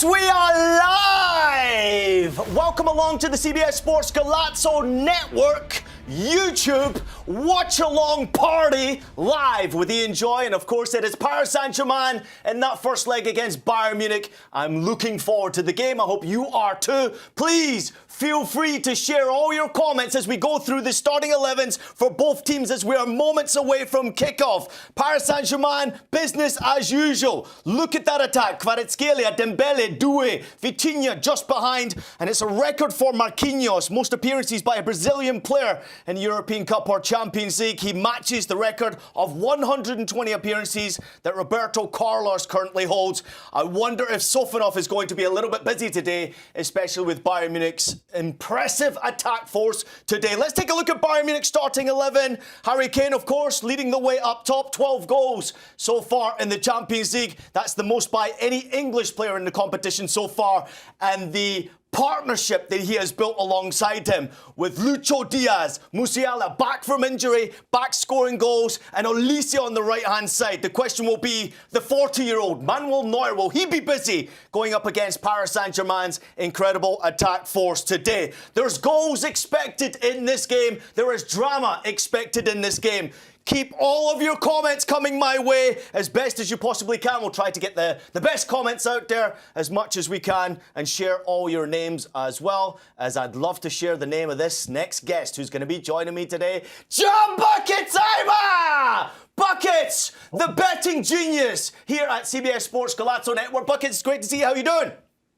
Yes, we are live! Welcome along to the CBS Sports Golazo Network YouTube watch-along party live with Ian Joy. And of course, it is Paris Saint-Germain in that first leg against Bayern Munich. I'm looking forward to the game. I hope you are too. Please feel free to share all your comments as we go through the starting 11s for both teams as we are moments away from kickoff. Paris Saint-Germain, business as usual. Look at that attack. Kvaratskhelia, Dembele, Doué, Vitinha just behind. And it's a record for Marquinhos. Most appearances by a Brazilian player in European Cup or Champions League. He matches the record of 120 appearances that Roberto Carlos currently holds. I wonder if Sofanov is going to be a little bit busy today, especially with Bayern Munich's impressive attack force today. Let's take a look at Bayern Munich starting 11. Harry Kane, of course, leading the way up top. 12 goals so far in the Champions League. That's the most by any English player in the competition so far. And the partnership that he has built alongside him with Lucho Diaz, Musiala back from injury, back scoring goals, and Olise on the right-hand side. The question will be, the 40-year-old Manuel Neuer, will he be busy going up against Paris Saint-Germain's incredible attack force today? There's goals expected in this game. There is drama expected in this game. Keep all of your comments coming my way as best as you possibly can. We'll try to get the best comments out there as much as we can and share all your names as well, as I'd love to share the name of this next guest who's going to be joining me today. John Buckets Eimer! Buckets, the betting genius here at CBS Sports Golazo Network. Buckets, it's great to see you. How you doing?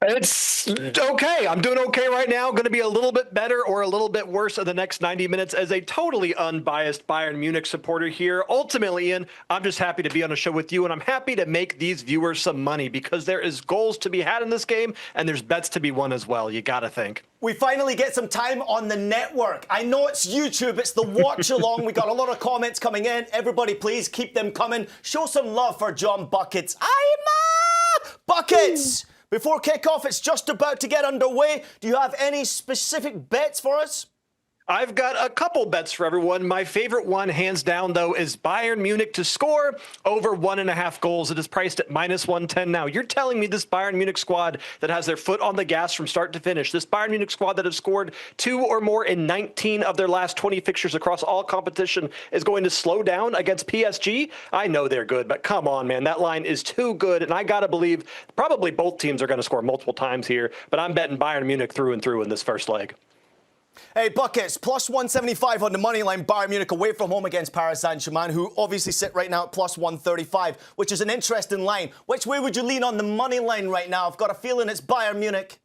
It's okay. I'm doing okay right now. Going to be a little bit better or a little bit worse in the next 90 minutes as a totally unbiased Bayern Munich supporter here. Ultimately, Ian, I'm just happy to be on a show with you, and I'm happy to make these viewers some money because there is goals to be had in this game, and there's bets to be won as well. You got to think. We finally get some time on the network. I know it's YouTube, it's the watch-along. We got a lot of comments coming in. Everybody, please keep them coming. Show some love for John Buckets. Eimer! Buckets! Before kickoff, it's just about to get underway. Do you have any specific bets for us? I've got a couple bets for everyone. My favorite one, hands down, though, is Bayern Munich to score over 1.5 goals. It is priced at -110 now. You're telling me this Bayern Munich squad that has their foot on the gas from start to finish, this Bayern Munich squad that has scored 2 or more in 19 of their last 20 fixtures across all competition is going to slow down against PSG? I know they're good, but come on, man. That line is too good, and I got to believe probably both teams are going to score multiple times here, but I'm betting Bayern Munich through and through in this first leg. Hey, Buckets, plus 175 on the money line. Bayern Munich away from home against Paris Saint-Germain, who obviously sit right now at plus 135, which is an interesting line. Which way would you lean on the money line right now? I've got a feeling it's Bayern Munich.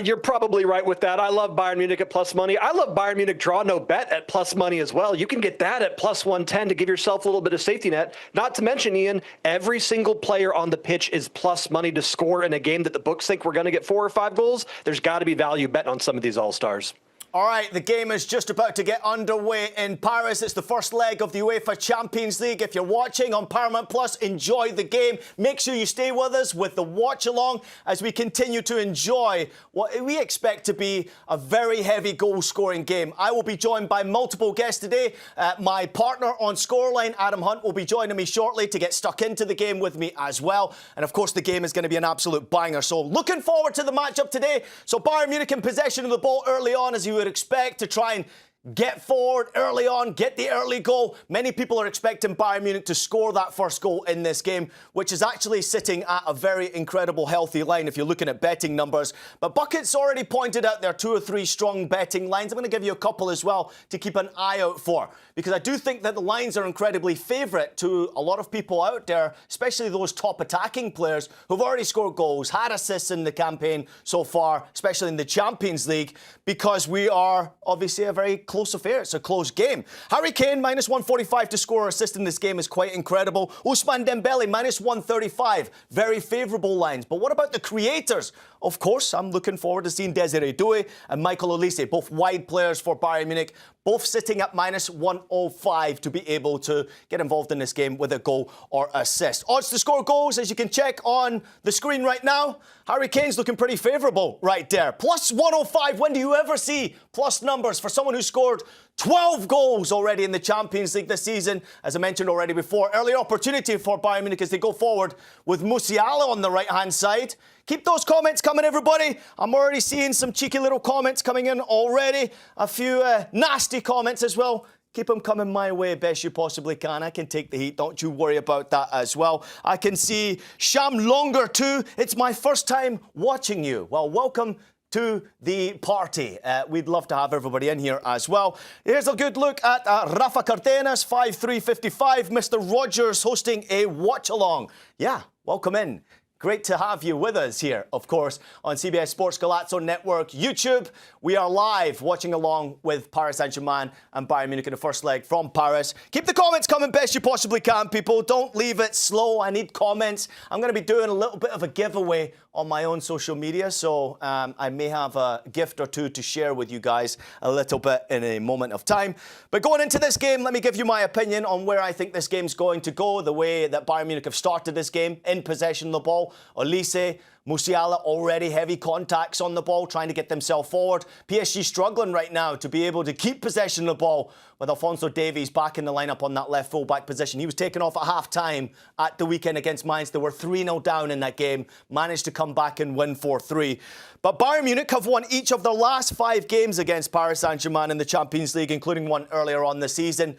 You're probably right with that. I love Bayern Munich at plus money. I love Bayern Munich draw no bet at plus money as well. You can get that at plus 110 to give yourself a little bit of safety net. Not to mention, Ian, every single player on the pitch is plus money to score in a game that the books think we're going to get 4 or 5 goals. There's got to be value betting on some of these all-stars. All right, the game is just about to get underway in Paris. It's the first leg of the UEFA Champions League. If you're watching on Paramount Plus, enjoy the game. Make sure you stay with us with the watch-along as we continue to enjoy what we expect to be a very heavy goal-scoring game. I will be joined by multiple guests today. My partner on Scoreline, Adam Hunt, will be joining me shortly to get stuck into the game with me as well. And, of course, the game is going to be an absolute banger. So looking forward to the matchup today. So Bayern Munich in possession of the ball early on, as you would expect, to try and get forward early on, get the early goal. Many people are expecting Bayern Munich to score that first goal in this game, which is actually sitting at a very incredible, healthy line if you're looking at betting numbers. But Bucket's already pointed out there 2 or 3 strong betting lines. I'm going to give you a couple as well to keep an eye out for, because I do think that the lines are incredibly favourite to a lot of people out there, especially those top attacking players who've already scored goals, had assists in the campaign so far, especially in the Champions League, because we are obviously a very close affair. It's a close game. Harry Kane, -145 to score or assist in this game is quite incredible. Ousmane Dembele, -135. Very favourable lines. But what about the creators? Of course, I'm looking forward to seeing Desiree Doué and Michael Olise, both wide players for Bayern Munich, both sitting at -105 to be able to get involved in this game with a goal or assist. Odds to score goals, as you can check on the screen right now. Harry Kane's looking pretty favourable right there. Plus 105. When do you ever see plus numbers for someone who scored 12 goals already in the Champions League this season, as I mentioned already before. Early opportunity for Bayern Munich as they go forward with Musiala on the right-hand side. Keep those comments coming, everybody. I'm already seeing some cheeky little comments coming in already. A few nasty comments as well. Keep them coming my way best you possibly can. I can take the heat. Don't you worry about that as well. I can see Sham Longer too. It's my first time watching you. Well, welcome to the party. We'd love to have everybody in here as well. Here's a good look at Rafa Cardenas, 5'3", Mr. Rogers hosting a watch-along. Yeah, welcome in. Great to have you with us here, of course, on CBS Sports Golazo Network YouTube. We are live watching along with Paris Saint-Germain and Bayern Munich in the first leg from Paris. Keep the comments coming best you possibly can, people. Don't leave it slow. I need comments. I'm going to be doing a little bit of a giveaway on my own social media, so I may have a gift or two to share with you guys a little bit in a moment of time. But going into this game, let me give you my opinion on where I think this game's going to go, the way that Bayern Munich have started this game, in possession of the ball. Olise, Musiala already heavy contacts on the ball, trying to get themselves forward. PSG struggling right now to be able to keep possession of the ball with Alphonso Davies back in the lineup on that left full-back position. He was taken off at half-time at the weekend against Mainz. They were 3-0 down in that game, managed to come back and win 4-3. But Bayern Munich have won each of their last 5 games against Paris Saint-Germain in the Champions League, including one earlier on this season.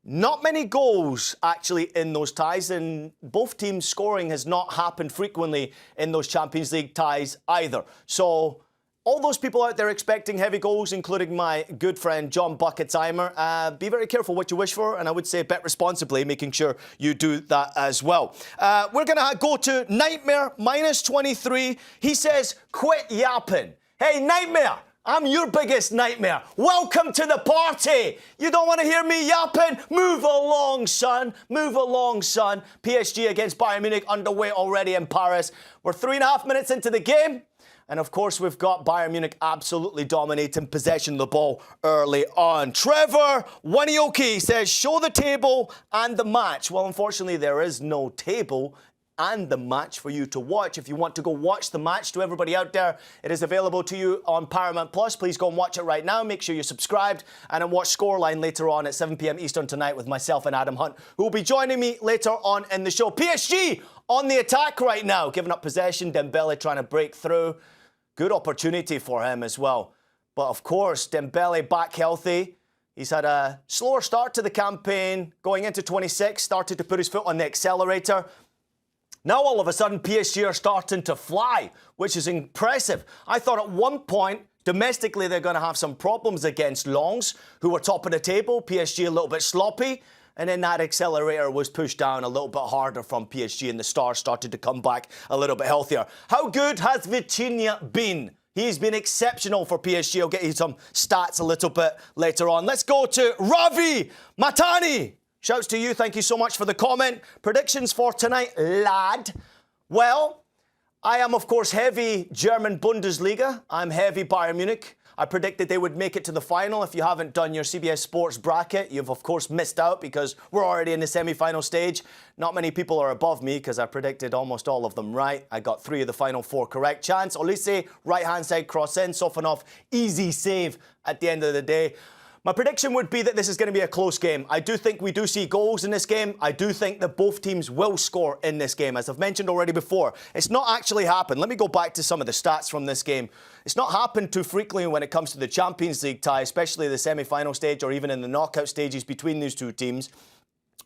Not many goals, actually, in those ties, and both teams' scoring has not happened frequently in those Champions League ties either. So, all those people out there expecting heavy goals, including my good friend John Buckets Eimer, be very careful what you wish for, and I would say bet responsibly, making sure you do that as well. We're going to go to Nightmare, -23. He says, quit yapping. Hey, Nightmare! I'm your biggest nightmare. Welcome to the party. You don't want to hear me yapping? Move along, son. Move along, son. PSG against Bayern Munich underway already in Paris. We're 3.5 minutes into the game. And of course, we've got Bayern Munich absolutely dominating possession of the ball early on. Trevor Wanioki says, show the table and the match. Well, unfortunately, there is no table and the match for you to watch. If you want to go watch the match, to everybody out there, it is available to you on Paramount Plus. Please go and watch it right now. Make sure you're subscribed and then watch Scoreline later on at 7 p.m. Eastern tonight with myself and Adam Hunt, who will be joining me later on in the show. PSG on the attack right now, giving up possession. Dembele trying to break through. Good opportunity for him as well. But of course, Dembele back healthy. He's had a slower start to the campaign. Going into 26, started to put his foot on the accelerator. Now, all of a sudden, PSG are starting to fly, which is impressive. I thought at one point, domestically, they're going to have some problems against Lens, who were top of the table. PSG a little bit sloppy. And then that accelerator was pushed down a little bit harder from PSG, and the Stars started to come back a little bit healthier. How good has Vitinha been? He's been exceptional for PSG. I'll get you some stats a little bit later on. Let's go to Ravi Matani. Shouts to you. Thank you so much for the comment. Predictions for tonight, lad. Well, I am, of course, heavy German Bundesliga. I'm heavy Bayern Munich. I predicted they would make it to the final. If you haven't done your CBS Sports bracket, you've, of course, missed out because we're already in the semi-final stage. Not many people are above me because I predicted almost all of them right. I got 3 of the final 4 correct. Chance, Olise, right-hand side cross in, Sofanov, easy save at the end of the day. My prediction would be that this is going to be a close game. I do think we do see goals in this game. I do think that both teams will score in this game. As I've mentioned already before, it's not actually happened. Let me go back to some of the stats from this game. It's not happened too frequently when it comes to the Champions League tie, especially the semi-final stage or even in the knockout stages between these two teams.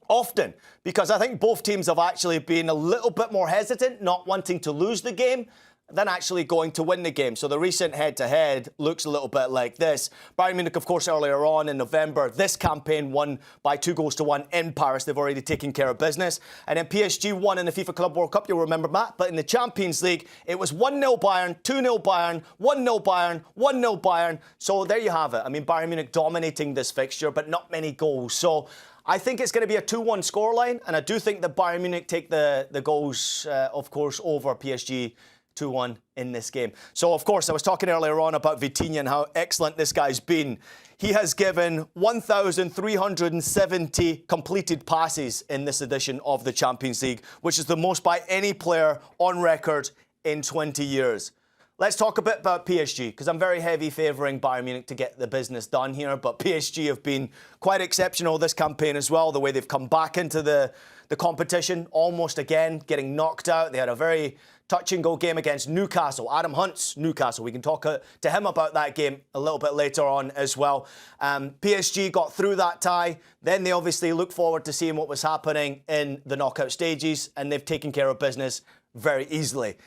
Often, because I think both teams have actually been a little bit more hesitant, not wanting to lose the game, than actually going to win the game. So the recent head-to-head looks a little bit like this. Bayern Munich, of course, earlier on in November, this campaign won by 2-1 in Paris. They've already taken care of business. And then PSG won in the FIFA Club World Cup, you'll remember that. But in the Champions League, it was 1-0 Bayern, 2-0 Bayern, 1-0 Bayern, 1-0 Bayern. So there you have it. I mean, Bayern Munich dominating this fixture, but not many goals. So I think it's going to be a 2-1 scoreline. And I do think that Bayern Munich take the goals, of course, over PSG 2-1 in this game. So, of course, I was talking earlier on about Vitinha and how excellent this guy's been. He has given 1,370 completed passes in this edition of the Champions League, which is the most by any player on record in 20 years. Let's talk a bit about PSG, because I'm very heavy favouring Bayern Munich to get the business done here. But PSG have been quite exceptional this campaign as well, the way they've come back into the competition, almost again, getting knocked out. They had a very touch-and-go game against Newcastle, Adam Hunt's Newcastle. We can talk to him about that game a little bit later on as well. PSG got through that tie. Then they obviously look forward to seeing what was happening in the knockout stages, and they've taken care of business very easily.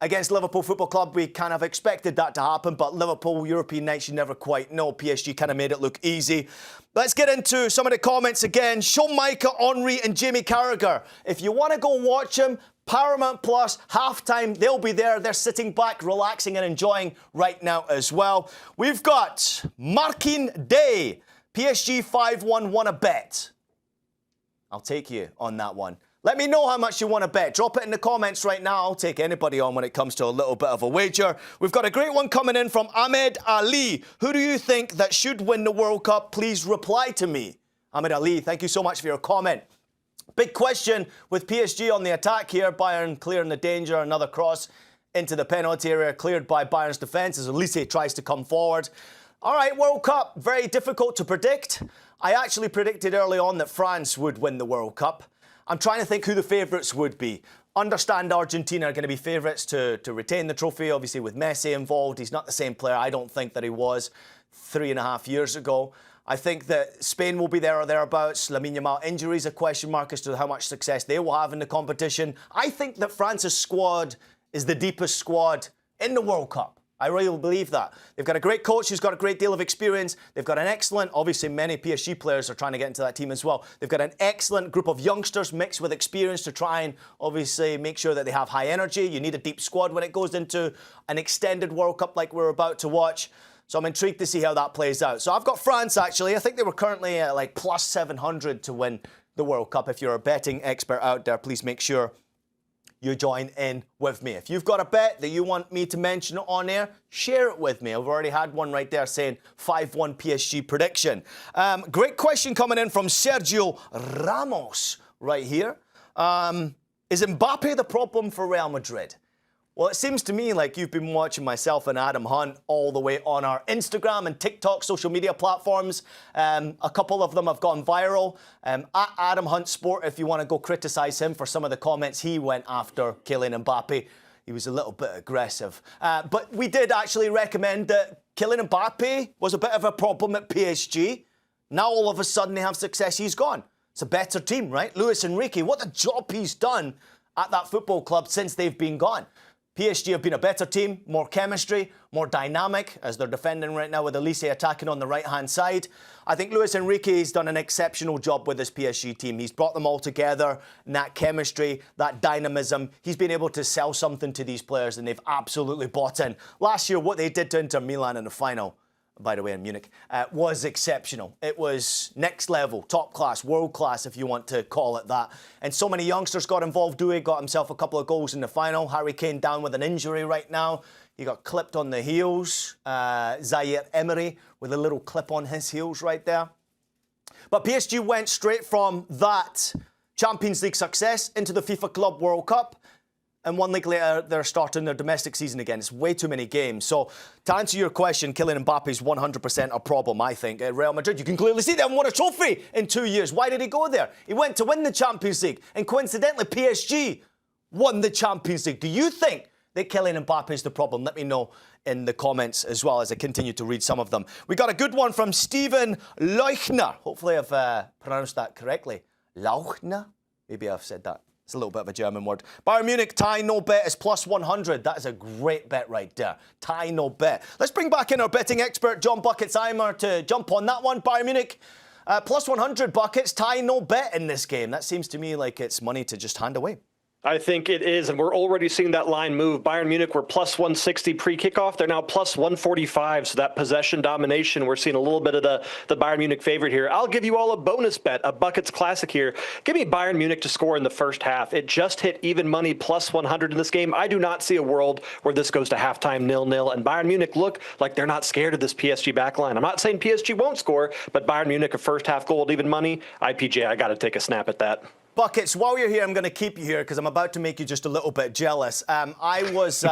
Against Liverpool Football Club, we kind of expected that to happen, but Liverpool, European nights, you never quite know. PSG kind of made it look easy. Let's get into some of the comments again. Sean Micah, Henri, and Jamie Carragher. If you want to go watch them, Paramount Plus, halftime, they'll be there. They're sitting back, relaxing and enjoying right now as well. We've got Markin Day, PSG 5-1 won a bet. I'll take you on that one. Let me know how much you want to bet. Drop it in the comments right now. I'll take anybody on when it comes to a little bit of a wager. We've got a great one coming in from Ahmed Ali. Who do you think that should win the World Cup? Please reply to me. Ahmed Ali, thank you so much for your comment. Big question with PSG on the attack here. Bayern clearing the danger. Another cross into the penalty area cleared by Bayern's defence as Elise tries to come forward. All right, World Cup, very difficult to predict. I actually predicted early on that France would win the World Cup. I'm trying to think who the favourites would be. Understand Argentina are going to be favourites to retain the trophy, obviously with Messi involved. He's not the same player, I don't think, that he was 3.5 years ago. I think that Spain will be there or thereabouts. Lamine Yamal injury is a question mark as to how much success they will have in the competition. I think that France's squad is the deepest squad in the World Cup. I really believe that. They've got a great coach who's got a great deal of experience. They've got an excellent, obviously many PSG players are trying to get into that team as well. They've got an excellent group of youngsters mixed with experience to try and obviously make sure that they have high energy. You need a deep squad when it goes into an extended World Cup like we're about to watch. So I'm intrigued to see how that plays out. So I've got France actually. I think they were currently at like plus 700 to win the World Cup. If you're a betting expert out there, please make sure you join in with me. If you've got a bet that you want me to mention on air, share it with me. I've already had one right there saying 5-1 PSG prediction. Great question coming in from Sergio Ramos right here. Is Mbappe the problem for Real Madrid? Well, it seems to me like you've been watching myself and Adam Hunt all the way on our Instagram and TikTok social media platforms. A couple of them have gone viral. At Adam Hunt Sport, if you want to go criticise him for some of the comments he went after Kylian Mbappe. He was a little bit aggressive. But we did actually recommend that Kylian Mbappe was a bit of a problem at PSG. Now all of a sudden they have success, he's gone. It's a better team, right? Luis Enrique, what a job he's done at that football club since they've been gone. PSG have been a better team, more chemistry, more dynamic, as they're defending right now with Elise attacking on the right-hand side. I think Luis Enrique has done an exceptional job with this PSG team. He's brought them all together, and that chemistry, that dynamism. He's been able to sell something to these players, and they've absolutely bought in. Last year, what they did to Inter Milan in the final, by the way, in Munich, was exceptional. It was next level, top class, world class, if you want to call it that. And so many youngsters got involved. Doué got himself a couple of goals in the final. Harry Kane down with an injury right now. He got clipped on the heels. Zaire Emery with a little clip on his heels right there. But PSG went straight from that Champions League success into the FIFA Club World Cup. And 1 week later, they're starting their domestic season again. It's way too many games. So, to answer your question, Kylian Mbappe is 100% a problem, I think. At Real Madrid, you can clearly see they haven't won a trophy in 2 years. Why did he go there? He went to win the Champions League. And coincidentally, PSG won the Champions League. Do you think that Kylian Mbappe is the problem? Let me know in the comments as well as I continue to read some of them. We got a good one from Stephen Leuchner. Hopefully I've pronounced that correctly. Leuchner? Maybe I've said that. It's a little bit of a German word. Bayern Munich, tie no bet is plus 100. That is a great bet right there. Tie no bet. Let's bring back in our betting expert, John Buckets Eimer, to jump on that one. Bayern Munich, plus 100 buckets, tie no bet in this game. That seems to me like it's money to just hand away. I think it is, and we're already seeing that line move. Bayern Munich were plus 160 pre-kickoff. They're now plus 145, so that possession domination, we're seeing a little bit of the Bayern Munich favorite here. I'll give you all a bonus bet, a Buckets Classic here. Give me Bayern Munich to score in the first half. It just hit even money plus 100 in this game. I do not see a world where this goes to halftime 0-0, and Bayern Munich look like they're not scared of this PSG backline. I'm not saying PSG won't score, but Bayern Munich, a first half goal at even money. IPJ, I got to take a snap at that. Buckets, while you're here, I'm going to keep you here because I'm about to make you just a little bit jealous. I was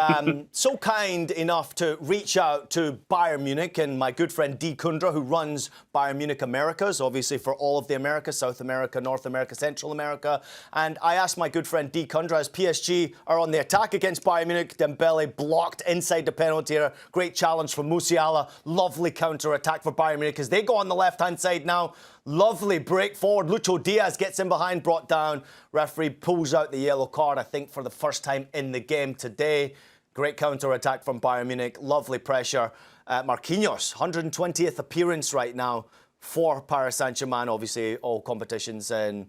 so kind enough to reach out to Bayern Munich and my good friend Dee Kundra, who runs Bayern Munich Americas, obviously for all of the Americas, South America, North America, Central America. And I asked my good friend Dee Kundra, as PSG are on the attack against Bayern Munich, Dembele blocked inside the penalty area. Great challenge from Musiala. Lovely counter-attack for Bayern Munich as they go on the left-hand side now. Lovely break forward. Lucho Diaz gets in behind, brought down. Referee pulls out the yellow card, I think, for the first time in the game today. Great counter-attack from Bayern Munich. Lovely pressure. Marquinhos, 120th appearance right now for Paris Saint-Germain. Obviously, all competitions in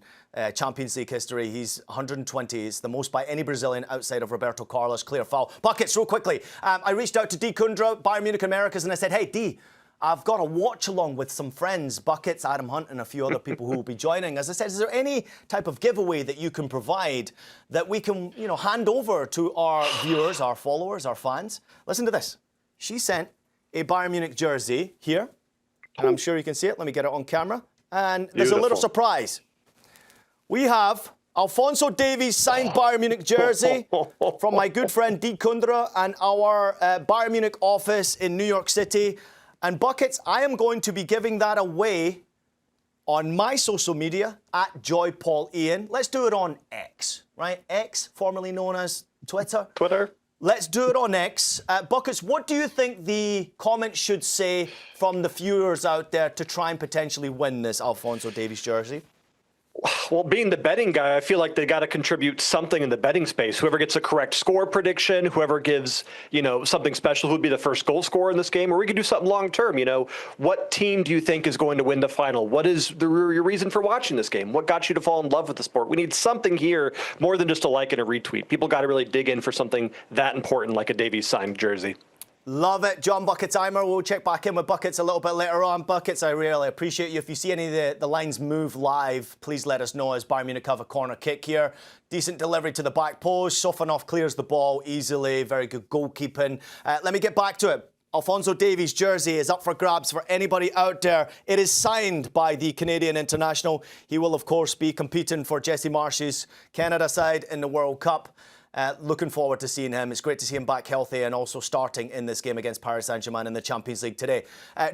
Champions League history. He's 120. It's the most by any Brazilian outside of Roberto Carlos. Clear foul. Buckets, real quickly. I reached out to Dee Kundra, Bayern Munich Americas, and I said, hey, Dee, I've got a watch-along with some friends, Buckets, Adam Hunt, and a few other people who will be joining. As I said, is there any type of giveaway that you can provide that we can, hand over to our viewers, our followers, our fans? Listen to this. She sent a Bayern Munich jersey here, and I'm sure you can see it. Let me get it on camera. And there's a little surprise. We have Alphonso Davies signed Bayern Munich jersey from my good friend Dee Kundra and our Bayern Munich office in New York City. And Buckets, I am going to be giving that away on my social media at JoyPaulIan. Let's do it on X, right? X, formerly known as Twitter. Let's do it on X. Buckets, what do you think the comments should say from the viewers out there to try and potentially win this Alphonso Davies jersey? Well, being the betting guy, I feel like they got to contribute something in the betting space. Whoever gets a correct score prediction, whoever gives, something special, who would be the first goal scorer in this game, or we could do something long term. What team do you think is going to win the final? What is your reason for watching this game? What got you to fall in love with the sport? We need something here more than just a like and a retweet. People got to really dig in for something that important, like a Davies signed jersey. Love it. John Buckets Eimer. We'll check back in with Buckets a little bit later on. Buckets, I really appreciate you. If you see any of the lines move live, please let us know as Bayern Munich have a corner kick here. Decent delivery to the back post. Sofanov clears the ball easily. Very good goalkeeping. Let me get back to it. Alphonso Davies' jersey is up for grabs for anybody out there. It is signed by the Canadian international. He will, of course, be competing for Jesse Marsh's Canada side in the World Cup. Looking forward to seeing him. It's great to see him back healthy and also starting in this game against Paris Saint-Germain in the Champions League today.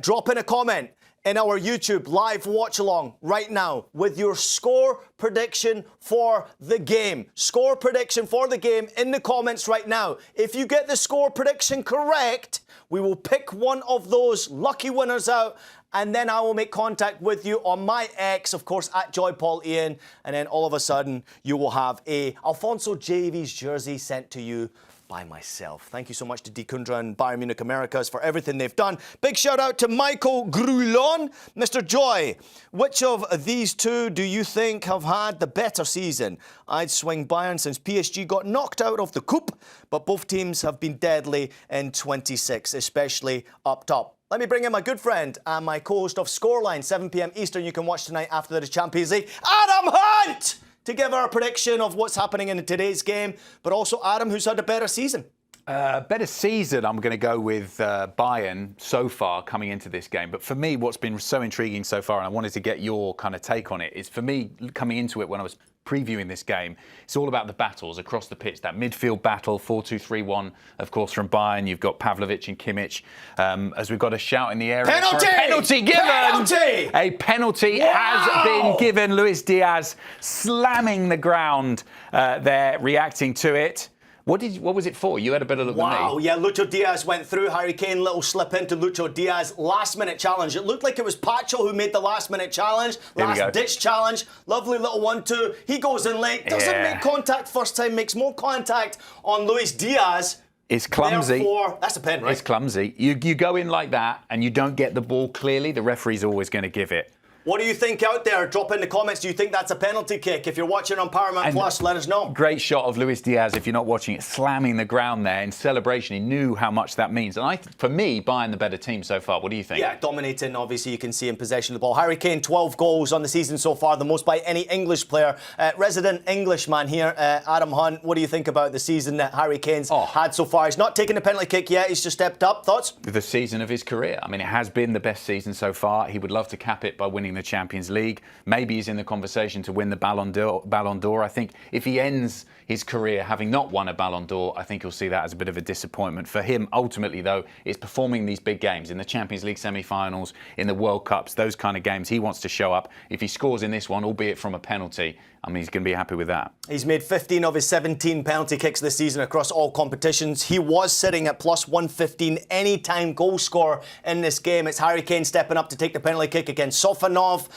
Drop in a comment in our YouTube live watch-along right now with your score prediction for the game. Score prediction for the game in the comments right now. If you get the score prediction correct, we will pick one of those lucky winners out, and then I will make contact with you on my X, of course, at JoyPaulIan, and then all of a sudden you will have a Alphonso Davies jersey sent to you by myself. Thank you so much to Dee Kundra and Bayern Munich Americas for everything they've done. Big shout out to Michael Grulon. Mr. Joy, which of these two do you think have had the better season? I'd swing Bayern since PSG got knocked out of the Coupe, but both teams have been deadly in 26, especially up top. Let me bring in my good friend and my co-host of Scoreline, 7 p.m. Eastern. You can watch tonight after the Champions League, Adam Hunt, to give our prediction of what's happening in today's game. But also Adam, who's had a better season. Better season, I'm going to go with Bayern so far coming into this game. But for me, what's been so intriguing so far, and I wanted to get your kind of take on it, is for me, coming into it when I was previewing this game, it's all about the battles across the pitch. That midfield battle, 4-2-3-1, of course, from Bayern. You've got Pavlovic and Kimmich. As we've got a shout in the area. Penalty! Penalty given! Penalty! A penalty has been given. Luis Diaz slamming the ground there, reacting to it. What was it for? You had a better look than me. Wow, yeah, Lucho Diaz went through. Harry Kane, little slip into Lucho Diaz. Last-minute challenge. It looked like it was Pacho who made the last-minute challenge. Last-ditch challenge. Lovely little 1-2. He goes in late. Doesn't make contact first time. Makes more contact on Luis Diaz. It's clumsy. Therefore, that's a pen, right? It's clumsy. You go in like that and you don't get the ball clearly, the referee's always going to give it. What do you think out there? Drop in the comments. Do you think that's a penalty kick? If you're watching on Paramount Plus, let us know. Great shot of Luis Diaz, if you're not watching it, slamming the ground there in celebration. He knew how much that means. And for me, Bayern the better team so far. What do you think? Yeah, dominating, obviously, you can see in possession of the ball. Harry Kane, 12 goals on the season so far, the most by any English player. Resident Englishman here, Adam Hunt. What do you think about the season that Harry Kane's had so far? He's not taking a penalty kick yet. He's just stepped up. Thoughts? The season of his career. I mean, it has been the best season so far. He would love to cap it by winning the the Champions League. Maybe he's in the conversation to win the Ballon d'Or. I think if he ends his career having not won a Ballon d'Or, I think you'll see that as a bit of a disappointment. For him, ultimately, though, it's performing these big games in the Champions League semi-finals, in the World Cups, those kind of games. He wants to show up. If he scores in this one, albeit from a penalty, I mean, he's going to be happy with that. He's made 15 of his 17 penalty kicks this season across all competitions. He was sitting at plus 115 anytime goal scorer in this game. It's Harry Kane stepping up to take the penalty kick against Sofanov.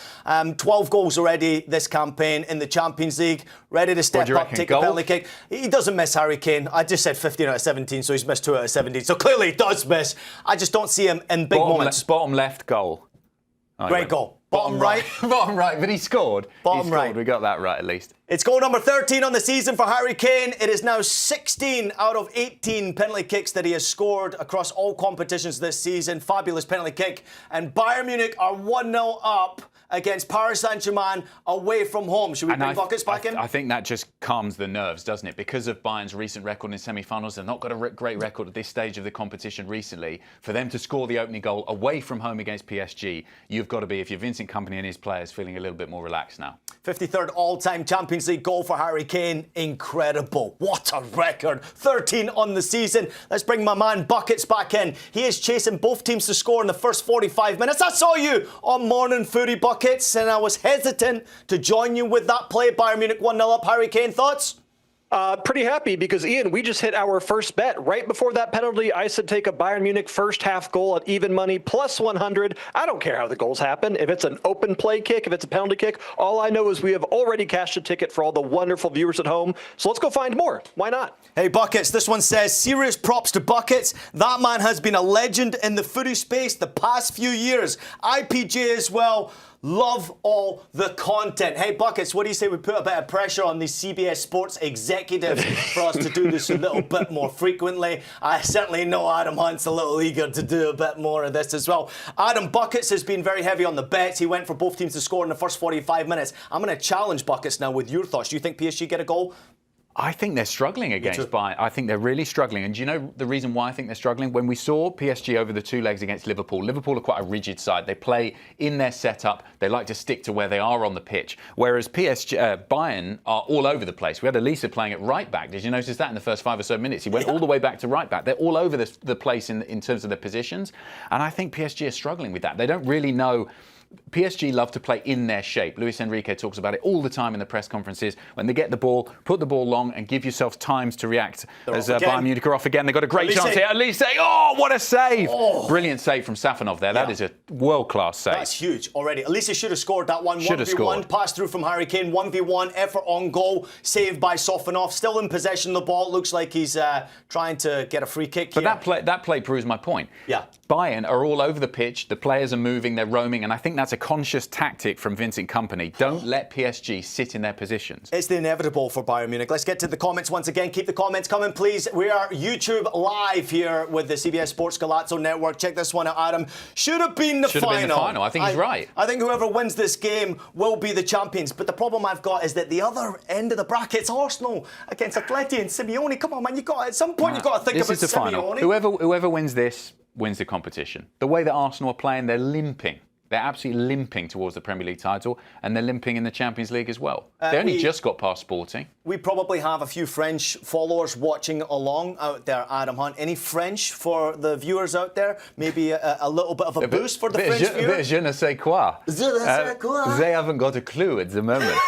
12 goals already this campaign in the Champions League. Ready to step up, take the penalty kick. He doesn't miss, Harry Kane. I just said 15 out of 17, so he's missed 2 out of 17. So clearly he does miss. I just don't see him in big moments. Bottom left goal. Oh, great goal. Bottom right. Bottom right, but he scored. Bottom right. We got that right at least. It's goal number 13 on the season for Harry Kane. It is now 16 out of 18 penalty kicks that he has scored across all competitions this season. Fabulous penalty kick. And Bayern Munich are 1-0 up against Paris Saint-Germain away from home. Should we bring buckets back in? I think that just calms the nerves, doesn't it? Because of Bayern's recent record in semi-finals, they've not got a great record at this stage of the competition recently. For them to score the opening goal away from home against PSG, you've got to be, if you're Vincent Kompany and his players, feeling a little bit more relaxed now. 53rd all-time Champions League goal for Harry Kane. Incredible. What a record. 13 on the season. Let's bring my man Buckets back in. He is chasing both teams to score in the first 45 minutes. I saw you on Morning Footy, Buckets, and I was hesitant to join you with that play. Bayern Munich 1-0 up. Harry Kane, thoughts? Pretty happy because, Ian, we just hit our first bet. Right before that penalty, I said take a Bayern Munich first half goal at even money, plus 100. I don't care how the goals happen. If it's an open play kick, if it's a penalty kick, all I know is we have already cashed a ticket for all the wonderful viewers at home. So let's go find more. Why not? Hey, Buckets, this one says, serious props to Buckets. That man has been a legend in the footy space the past few years. IPJ as well. Love all the content. Hey, Buckets, what do you say we put a bit of pressure on these CBS Sports executives for us to do this a little bit more frequently? I certainly know Adam Hunt's a little eager to do a bit more of this as well. Adam, Buckets has been very heavy on the bets. He went for both teams to score in the first 45 minutes. I'm going to challenge Buckets now with your thoughts. Do you think PSG get a goal? I think they're struggling against Bayern. I think they're really struggling. And do you know the reason why I think they're struggling? When we saw PSG over the 2 legs against Liverpool, Liverpool are quite a rigid side. They play in their setup. They like to stick to where they are on the pitch. Whereas Bayern are all over the place. We had Elisa playing at right back. Did you notice that in the first 5 or so minutes? He went all the way back to right back. They're all over the place in terms of their positions. And I think PSG are struggling with that. They don't really know. PSG love to play in their shape. Luis Enrique talks about it all the time in the press conferences. When they get the ball, put the ball long and give yourselves times to react. As Bayern Munich are off again. They've got a great chance here. Elise, oh, what a save! Oh. Brilliant save from Safanov there. That is a world-class save. That's huge already. Elise should have scored that one. 1v1, pass through from Harry Kane. 1v1, effort on goal, saved by Safanov. Still in possession of the ball. Looks like he's trying to get a free kick here. But that play proves my point. Yeah. Bayern are all over the pitch. The players are moving, they're roaming, and I think that's a conscious tactic from Vincent Kompany. Don't let PSG sit in their positions. It's the inevitable for Bayern Munich. Let's get to the comments once again. Keep the comments coming, please. We are YouTube live here with the CBS Sports Golazo Network. Check this one out, Adam. Should have been the final. I think he's right. I think whoever wins this game will be the champions. But the problem I've got is that the other end of the bracket's Arsenal against Atleti and Simeone. Come on, man. At some point, you've got to think about This is the final. Whoever wins this wins the competition. The way that Arsenal are playing, they're limping. They're absolutely limping towards the Premier League title, and they're limping in the Champions League as well. They only just got past Sporting. We probably have a few French followers watching along out there, Adam Hunt. Any French for the viewers out there? Maybe a little bit of a boost for the French viewers? Je ne sais quoi. Je ne sais quoi. They haven't got a clue at the moment.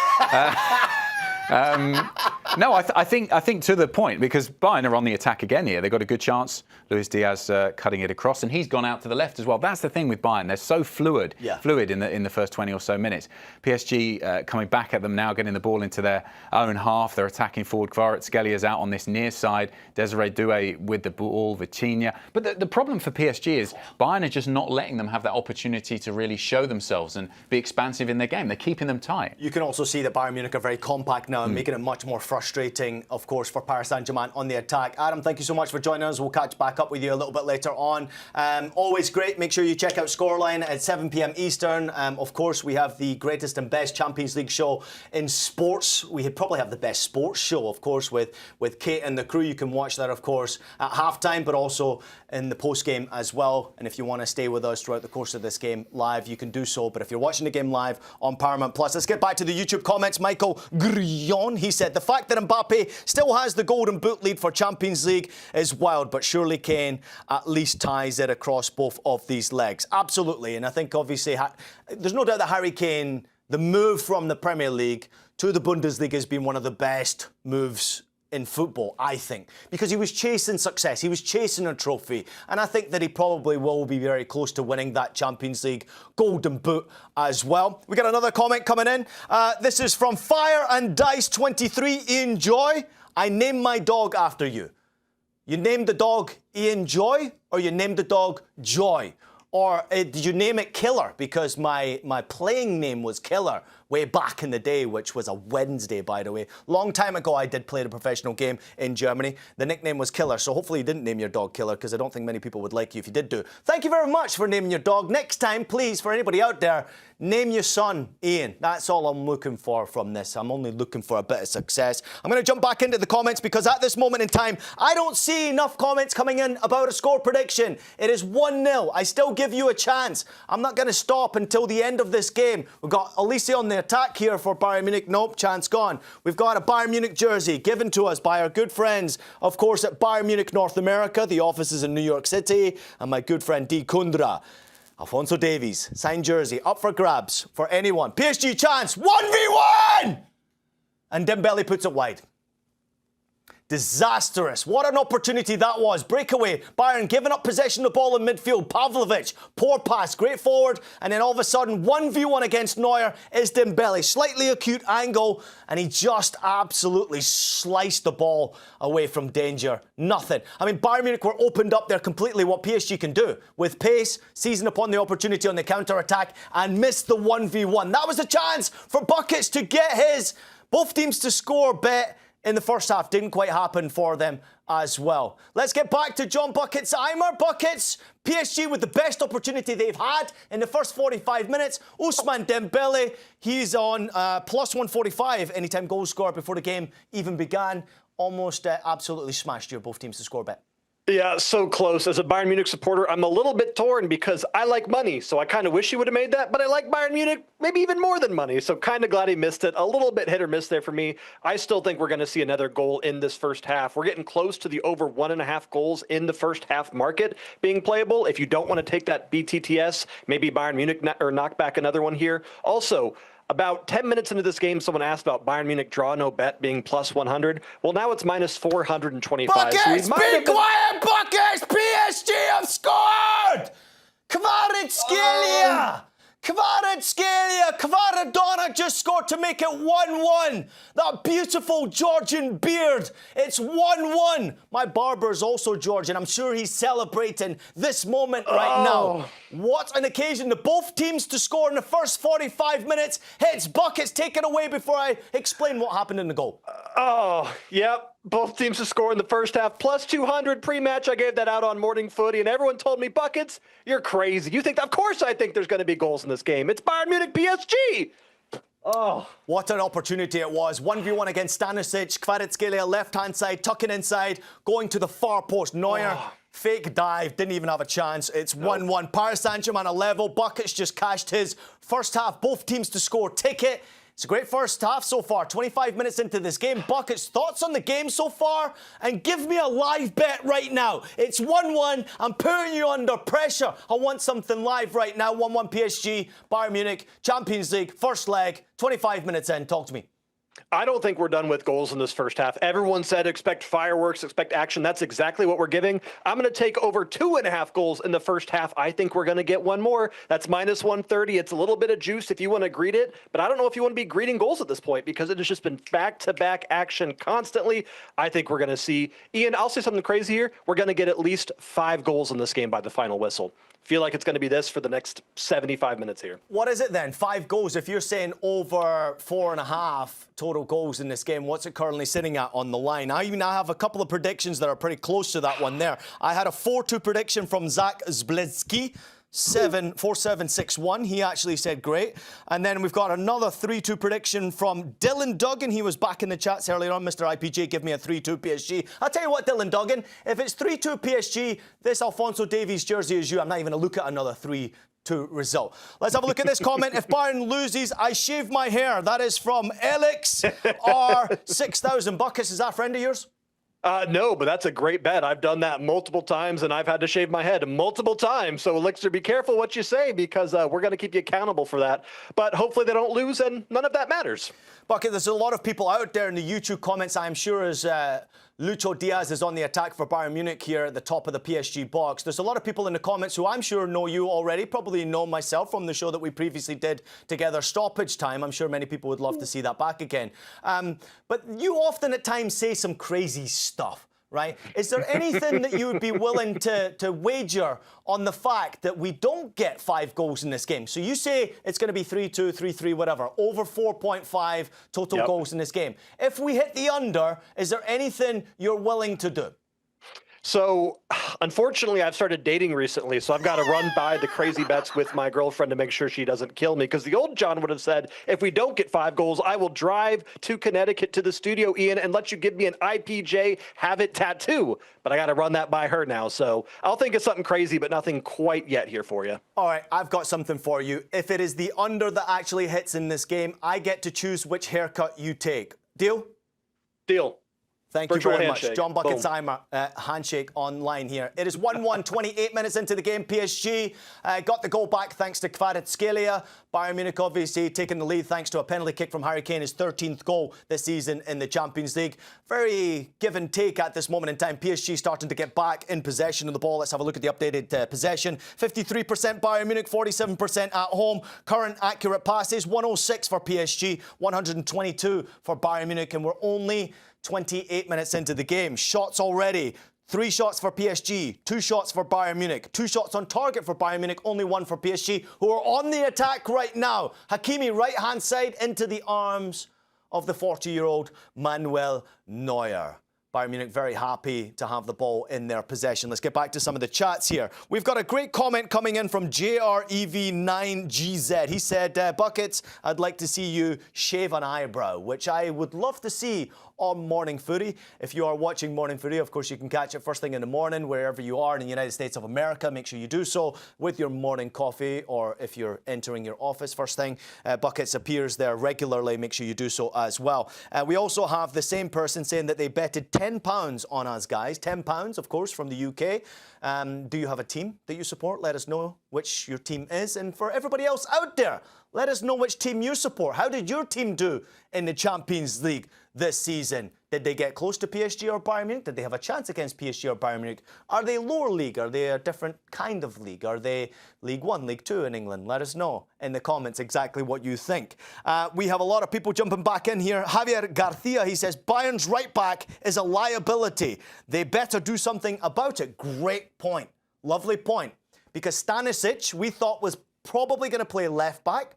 No, I think to the point, because Bayern are on the attack again here. They've got a good chance. Luis Diaz cutting it across, and he's gone out to the left as well. That's the thing with Bayern. They're so fluid in the first 20 or so minutes. PSG coming back at them now, getting the ball into their own half. They're attacking forward. Kvaratskhelia out on this near side. Desiree Doué with the ball, Vitinha. But the problem for PSG is Bayern are just not letting them have that opportunity to really show themselves and be expansive in their game. They're keeping them tight. You can also see that Bayern Munich are very compact now and making it much more frustrating frustrating, of course, for Paris Saint-Germain on the attack. Adam, thank you so much for joining us. We'll catch back up with you a little bit later on. Always great. Make sure you check out Scoreline at 7 p.m. Eastern. Of course, we have the greatest and best Champions League show in sports. We probably have the best sports show, of course, with Kate and the crew. You can watch that, of course, at halftime, but also in the post-game as well. And if you want to stay with us throughout the course of this game live, you can do so. But if you're watching the game live on Paramount+, let's get back to the YouTube comments. Michael Grillon, he said, the fact that Mbappe still has the Golden Boot lead for Champions League is wild, but surely Kane at least ties it across both of these legs. Absolutely. And I think, obviously, there's no doubt that Harry Kane, the move from the Premier League to the Bundesliga has been one of the best moves in football, I think, because he was chasing success. He was chasing a trophy. And I think that he probably will be very close to winning that Champions League Golden Boot as well. We got another comment coming in. This is from Fire and Dice 23. Ian Joy, I named my dog after you. You named the dog Ian Joy, or you named the dog Joy? Or did you name it Killer? Because my playing name was Killer way back in the day, which was a Wednesday, by the way. Long time ago, I did play the professional game in Germany. The nickname was Killer, so hopefully you didn't name your dog Killer, because I don't think many people would like you if you did do. Thank you very much for naming your dog. Next time, please, for anybody out there, name your son Ian. That's all I'm looking for from this. I'm only looking for a bit of success. I'm going to jump back into the comments because at this moment in time, I don't see enough comments coming in about a score prediction. It is 1-0. I still give you a chance. I'm not going to stop until the end of this game. We've got Elise on the attack here for Bayern Munich. Nope, chance gone. We've got a Bayern Munich jersey given to us by our good friends, of course, at Bayern Munich North America. The office is in New York City. And my good friend D. Kundra. Alphonso Davies, signed jersey, up for grabs for anyone. PSG chance, 1v1! And Dembele puts it wide. Disastrous. What an opportunity that was. Breakaway. Bayern giving up possession of the ball in midfield. Pavlovic. Poor pass. Great forward. And then all of a sudden, 1v1 against Neuer is Dembele. Slightly acute angle. And he just absolutely sliced the ball away from danger. Nothing. I mean, Bayern Munich were opened up there completely what PSG can do. With pace, seizing upon the opportunity on the counter-attack and missed the 1v1. That was a chance for Buckets to get his. Both teams to score bet in the first half. Didn't quite happen for them as well. Let's get back to John Buckets. Eimer, Buckets. PSG with the best opportunity they've had in the first 45 minutes. Ousmane Dembele, he's on plus 145 anytime goal scored before the game even began. Almost absolutely smashed your both teams to score bet. Yeah, so close. As a Bayern Munich supporter, I'm a little bit torn because I like money, so I kind of wish he would have made that, but I like Bayern Munich maybe even more than money, so kind of glad he missed it. A little bit hit or miss there for me. I still think we're going to see another goal in this first half. We're getting close to the over 1.5 goals in the first half market being playable. If you don't want to take that BTTS, maybe Bayern Munich or knock back another one here. Also, about 10 minutes into this game, someone asked about Bayern Munich draw no bet being plus 100. Well, now it's minus 425. Buckets, So be quiet, Buckets! PSG have scored! Kvaratskhelia! Kvaratskhelia! Kvaradona just scored to make it 1-1. That beautiful Georgian beard. It's 1-1. My barber's also Georgian. I'm sure he's celebrating this moment right now. What an occasion. The both teams to score in the first 45 minutes. Hits Buckets. Take it away before I explain what happened in the goal. Yep. Both teams to score in the first half. Plus 200 pre-match. I gave that out on Morning Footy, and everyone told me, Buckets, you're crazy. You think, of course I think there's going to be goals in this game. It's Bayern Munich PSG. Oh. What an opportunity it was. 1v1 against Stanisic. Kvaratskhelia left-hand side, tucking inside, going to the far post. Neuer, fake dive, didn't even have a chance. It's 1-1. Paris Saint-Germain a level. Buckets just cashed his first half. Both teams to score ticket. It's a great first half so far, 25 minutes into this game. Buckets, thoughts on the game so far? And give me a live bet right now. It's 1-1. I'm putting you under pressure. I want something live right now. 1-1 PSG, Bayern Munich, Champions League, first leg, 25 minutes in. Talk to me. I don't think we're done with goals in this first half. Everyone said expect fireworks, expect action. That's exactly what we're giving. I'm going to take over 2.5 goals in the first half. I think we're going to get one more. That's minus 130. It's a little bit of juice if you want to greet it, but I don't know if you want to be greeting goals at this point because it has just been back-to-back action constantly. I think we're going to see, Ian, I'll say something crazy here. We're going to get at least 5 goals in this game by the final whistle. feel like it's going to be this for the next 75 minutes here. What is it then? 5 goals. If you're saying over 4.5 total goals in this game, what's it currently sitting at on the line? I even have a couple of predictions that are pretty close to that one there. I had a 4-2 prediction from Zach Zbledzki. 4761. He actually said great. And then we've got another 3-2 prediction from Dylan Duggan. He was back in the chats earlier on. Mr. IPJ, give me a 3-2 PSG. I'll tell you what, Dylan Duggan, if it's 3-2 PSG, this Alphonso Davies jersey is you. I'm not even going to look at another 3-2 result. Let's have a look at this comment. If Bayern loses, I shave my hair. That is from Elix R 6,000 buckets. Is that a friend of yours? No, but that's a great bet. I've done that multiple times, and I've had to shave my head multiple times. So, Elixir, be careful what you say, because we're going to keep you accountable for that. But hopefully they don't lose, and none of that matters. Bucket, there's a lot of people out there in the YouTube comments, I'm sure, as Lucho Diaz is on the attack for Bayern Munich here at the top of the PSG box. There's a lot of people in the comments who I'm sure know you already, probably know myself from the show that we previously did together, Stoppage Time. I'm sure many people would love to see that back again. But you often at times say some crazy stuff, right? Is there anything that you would be willing to wager on the fact that we don't get 5 goals in this game? So you say it's going to be 3-2, 3-3, whatever, over 4.5 total goals in this game. If we hit the under, is there anything you're willing to do? So, unfortunately, I've started dating recently, so I've got to run by the crazy bets with my girlfriend to make sure she doesn't kill me. Because the old John would have said, if we don't get 5 goals, I will drive to Connecticut to the studio, Ian, and let you give me an IPJ have it tattoo. But I got to run that by her now. So I'll think of something crazy, but nothing quite yet here for you. All right, I've got something for you. If it is the under that actually hits in this game, I get to choose which haircut you take. Deal? Deal. Thank you very much. John Bucket's Eimer handshake online here. It is 1-1, 28 minutes into the game. PSG got the goal back thanks to Kvaratskhelia. Bayern Munich obviously taking the lead thanks to a penalty kick from Harry Kane, his 13th goal this season in the Champions League. Very give and take at this moment in time. PSG starting to get back in possession of the ball. Let's have a look at the updated possession. 53% Bayern Munich, 47% at home. Current accurate passes, 106 for PSG, 122 for Bayern Munich, and we're only 28 minutes into the game. Shots already. 3 shots for PSG, 2 shots for Bayern Munich, 2 shots on target for Bayern Munich, only 1 for PSG, who are on the attack right now. Hakimi, right-hand side, into the arms of the 40-year-old Manuel Neuer. Bayern Munich very happy to have the ball in their possession. Let's get back to some of the chats here. We've got a great comment coming in from JREV9GZ. He said, Buckets, I'd like to see you shave an eyebrow, which I would love to see on Morning Footy. If you are watching Morning Footy, of course, you can catch it first thing in the morning, wherever you are in the United States of America. Make sure you do so with your morning coffee, or if you're entering your office first thing. Buckets appears there regularly. Make sure you do so as well. We also have the same person saying that they betted £10 on us, guys. £10, of course, from the UK. Do you have a team that you support? Let us know which your team is. And for everybody else out there, let us know which team you support. How did your team do in the Champions League this season? Did they get close to PSG or Bayern Munich? Did they have a chance against PSG or Bayern Munich? Are they lower league? Are they a different kind of league? Are they League 1, League 2 in England? Let us know in the comments exactly what you think. We have a lot of people jumping back in here. Javier Garcia, he says, Bayern's right back is a liability. They better do something about it. Great point. Lovely point. Because Stanisic, we thought, was probably going to play left back.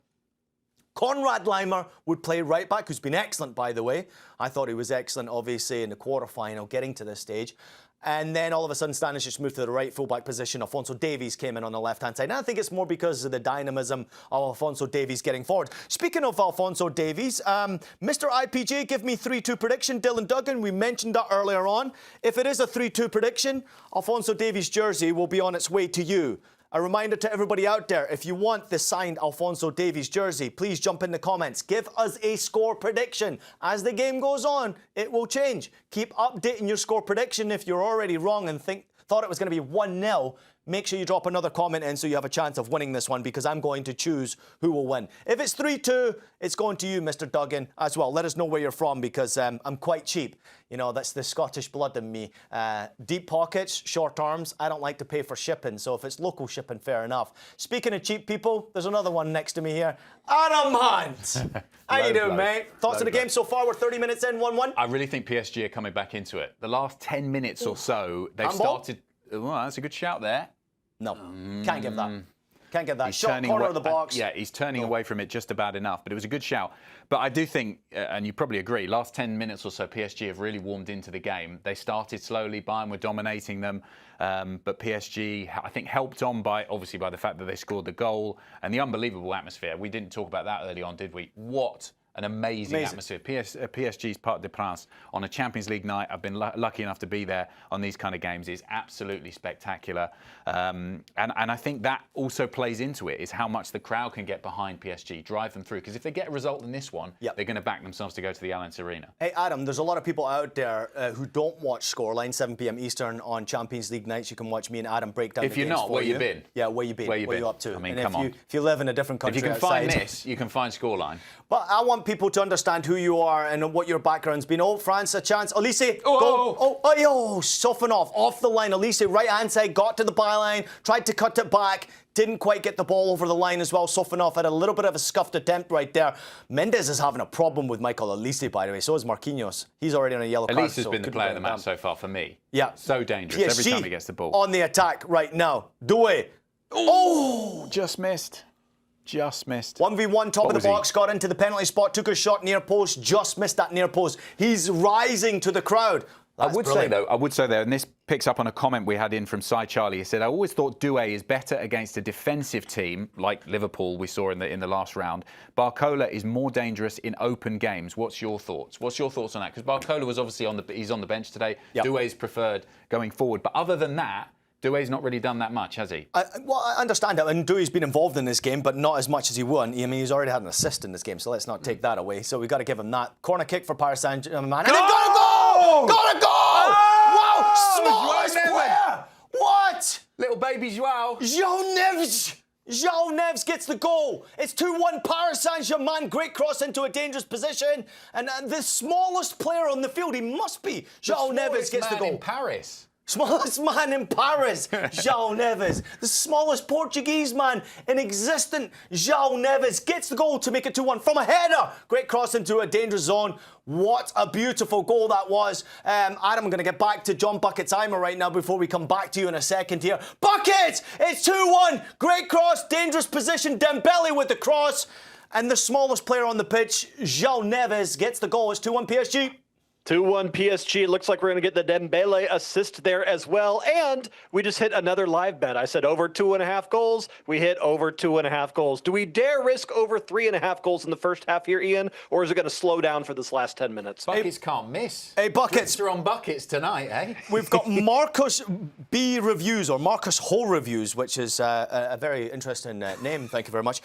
Konrad Leimer would play right back, who's been excellent, by the way. I thought he was excellent, obviously, in the quarterfinal, getting to this stage. And then all of a sudden, Stanisic moved to the right fullback position. Alphonso Davies came in on the left-hand side. And I think it's more because of the dynamism of Alphonso Davies getting forward. Speaking of Alphonso Davies, Mr. IPJ, give me 3-2 prediction. Dylan Duggan, we mentioned that earlier on. If it is a 3-2 prediction, Alphonso Davies' jersey will be on its way to you. A reminder to everybody out there, if you want the signed Alphonso Davies jersey, please jump in the comments. Give us a score prediction. As the game goes on, it will change. Keep updating your score prediction. If you're already wrong and thought it was going to be 1-0, make sure you drop another comment in so you have a chance of winning this one, because I'm going to choose who will win. If it's 3-2, it's going to you, Mr. Duggan, as well. Let us know where you're from, because I'm quite cheap. You know, that's the Scottish blood in me. Deep pockets, short arms. I don't like to pay for shipping, so if it's local shipping, fair enough. Speaking of cheap people, there's another one next to me here. Adam Hunt! How you doing, mate? Thoughts of the game so far? We're 30 minutes in, 1-1. I really think PSG are coming back into it. The last 10 minutes or so, they've started... Well, that's a good shout there. No, can't give that. Can't get that. He's Shot turning corner away, of the box. yeah, he's turning away from it just about enough, but it was a good shout. But I do think, and you probably agree, last 10 minutes or so, PSG have really warmed into the game. They started slowly, Bayern were dominating them, but PSG, I think, helped on obviously by the fact that they scored the goal and the unbelievable atmosphere. We didn't talk about that early on, did we? What an amazing atmosphere. PSG's Parc des Princes on a Champions League night. I've been lucky enough to be there on these kind of games. It's absolutely spectacular. And I think that also plays into it, is how much the crowd can get behind PSG, drive them through. Because if they get a result in this one, they're going to back themselves to go to the Allianz Arena. Hey, Adam, there's a lot of people out there who don't watch Scoreline, 7 p.m. Eastern on Champions League nights. You can watch me and Adam break down the games. If you're not, where you been? Yeah, where you been? Where you up to? I mean, and come on. If you live in a different country if you can outside, find this, you can find Scoreline. But I want people to understand who you are and what your background's been. Oh, France, a chance. Elise, go. Oh, soften off the line. Elise, right-hand side, got to the byline, tried to cut it back, didn't quite get the ball over the line as well. Soften off, had a little bit of a scuffed attempt right there. Mendes is having a problem with Michael Elise, by the way. So is Marquinhos. He's already on a yellow card. Elise has been the player of the match so far for me. Yeah. So dangerous PSG every time he gets the ball. On the attack right now. Doué. Oh! Just missed. Just missed. 1v1, top of the box, got into the penalty spot, took a shot near post, just missed that near post. He's rising to the crowd. I would say though, and this picks up on a comment we had in from Cy Charlie. He said, I always thought Doué is better against a defensive team like Liverpool we saw in the last round. Barcola is more dangerous in open games. What's your thoughts? What's your thoughts on that? Because Barcola was obviously he's on the bench today. Yep. Doué's preferred going forward. But other than that, Doué's not really done that much, has he? Well, I understand that, and Doué's been involved in this game, but not as much as he won. I mean, he's already had an assist in this game, so let's not take that away. So we've got to give him that. Corner kick for Paris Saint-Germain. And they've got a goal! Got a goal! Oh! Wow! Smallest player! What? Little baby Joao. João Neves gets the goal. It's 2-1 Paris Saint-Germain. Great cross into a dangerous position. And the smallest player on the field, he must be. João Neves gets the goal. In Paris. Smallest man in Paris, João Neves. The smallest Portuguese man in existence, João Neves, gets the goal to make it 2-1 from a header. Great cross into a dangerous zone. What a beautiful goal that was. Adam, I'm going to get back to John Bucket's Eimer right now before we come back to you in a second here. Bucket! It's 2-1. Great cross, dangerous position. Dembele with the cross. And the smallest player on the pitch, João Neves, gets the goal. It's 2-1 PSG. 2-1 PSG. Looks like we're going to get the Dembele assist there as well. And we just hit another live bet. I said over 2.5 goals. We hit over 2.5 goals. Do we dare risk over 3.5 goals in the first half here, Ian? Or is it going to slow down for this last 10 minutes? Buckets can't miss. Hey, Buckets. Are on Buckets tonight, eh? We've got Marcus B Reviews, or Marcus Ho Reviews, which is a very interesting name. Thank you very much.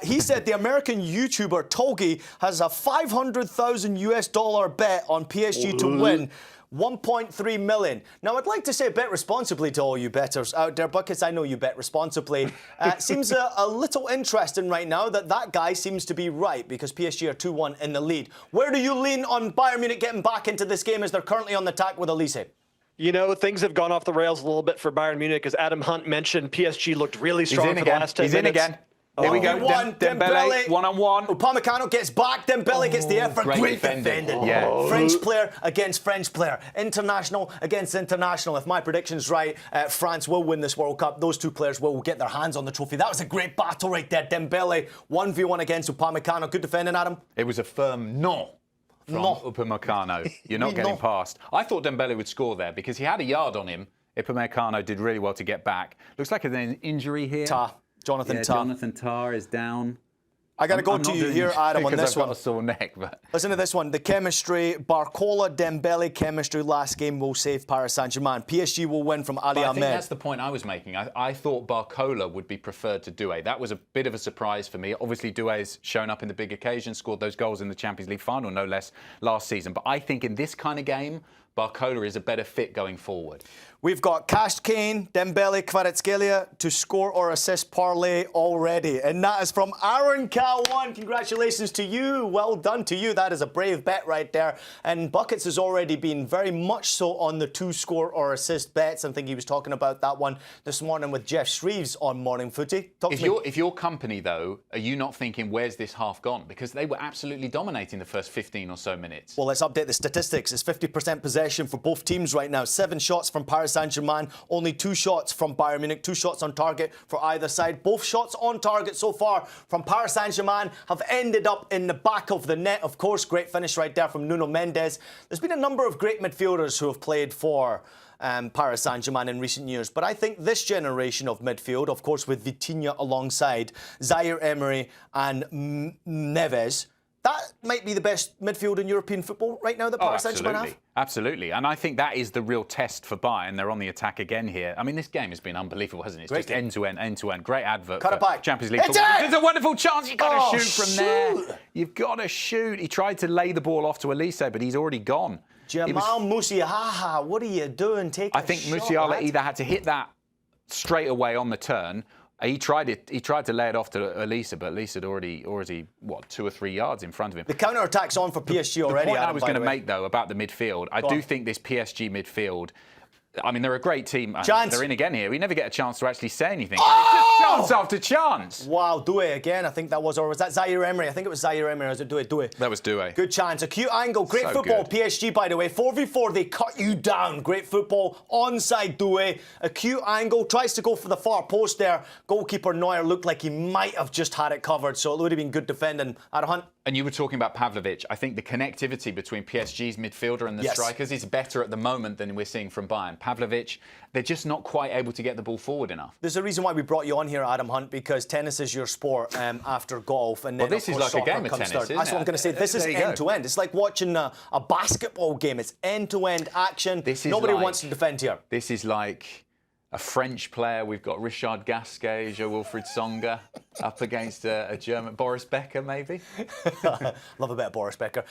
He said the American YouTuber Togi has a $500,000 bet on PSG to win 1.3 million. Now, I'd like to say bet responsibly to all you bettors out there, Buckets. I know you bet responsibly. Seems a little interesting right now that guy seems to be right, because PSG are 2-1 in the lead. Where do you lean on Bayern Munich getting back into this game as they're currently on the attack with Elise? You know, things have gone off the rails a little bit for Bayern Munich. As Adam Hunt mentioned, PSG looked really strong for the last 10 minutes. He's in again. Here we go. Dembele, one-on-one. Upamecano gets back. Dembele gets the effort. Great defending. Yeah. French player against French player. International against international. If my prediction's right, France will win this World Cup. Those two players will get their hands on the trophy. That was a great battle right there. Dembele, 1v1 against Upamecano. Good defending, Adam. It was a firm no from Upamecano. You're not getting past. I thought Dembele would score there because he had a yard on him. Upamecano did really well to get back. Looks like an injury here. Jonathan Tah. Jonathan Tah is down. I got to go to you here, Adam, on this one. one. I've got a sore neck, but... Listen to this one. The chemistry, Barcola-Dembele chemistry last game will save Paris Saint-Germain. PSG will win from Ali Ahmed. I think that's the point I was making. I thought Barcola would be preferred to Doué. That was a bit of a surprise for me. Obviously, Doué's shown up in the big occasion, scored those goals in the Champions League final, no less, last season. But I think in this kind of game, Barcola is a better fit going forward. We've got Cash Kane, Dembele, Kvaratskhelia to score or assist parlay already. And that is from Aaron Cal1. Congratulations to you. Well done to you. That is a brave bet right there. And Buckets has already been very much so on the 2 score or assist bets. I think he was talking about that one this morning with Jeff Shreves on Morning Footy. If your company, though, are you not thinking, where's this half gone? Because they were absolutely dominating the first 15 or so minutes. Well, let's update the statistics. It's 50% possession possession for both teams right now. 7 shots from Paris Saint-Germain, only 2 shots from Bayern Munich, 2 shots on target for either side. Both shots on target so far from Paris Saint-Germain have ended up in the back of the net. Of course, great finish right there from Nuno Mendes. There's been a number of great midfielders who have played for Paris Saint-Germain in recent years. But I think this generation of midfield, of course, with Vitinha alongside Zaire Emery and Neves, that might be the best midfield in European football right now that Paris Saint-Germain have. Absolutely. And I think that is the real test for Bayern. They're on the attack again here. I mean, this game has been unbelievable, hasn't it? It's just end-to-end, end-to-end. Great advert for Champions League. It's a wonderful chance. You've got to shoot from there. You've got to shoot. He tried to lay the ball off to Elise, but he's already gone. Jamal Musiala, what are you doing? I think Musiala either had to hit that straight away on the turn. He tried to lay it off to Elise, but Elise had already what, 2 or 3 yards in front of him. The counter-attack's on for PSG already. The point I was going to make, though, about the midfield, I do think this PSG midfield, I mean, they're a great team. They're in again here. We never get a chance to actually say anything. It's just chance after chance. Wow, Doué again. I think that was, or was that Zaire Emery? I think it was Zaire Emery. Or was it Doué? That was Doué. Good chance. A cute angle. Great football. Good. PSG, by the way. 4v4, they cut you down. Great football. Onside Doué. A cute angle. Tries to go for the far post there. Goalkeeper Neuer looked like he might have just had it covered, so it would have been good defending. Adam Hunt. And you were talking about Pavlovic. I think the connectivity between PSG's midfielder and the strikers is better at the moment than we're seeing from Bayern. Pavlovic, they're just not quite able to get the ball forward enough. There's a reason why we brought you on here, Adam Hunt, because tennis is your sport after golf. And then, this is like a game of tennis, isn't it? That's what I'm going to say. This is end-to-end. It's like watching a basketball game. It's end-to-end action. Nobody wants to defend here. This is like a French player. We've got Richard Gasquet, Jo-Wilfried Tsonga up against a German, Boris Becker, maybe. Love a bit of Boris Becker.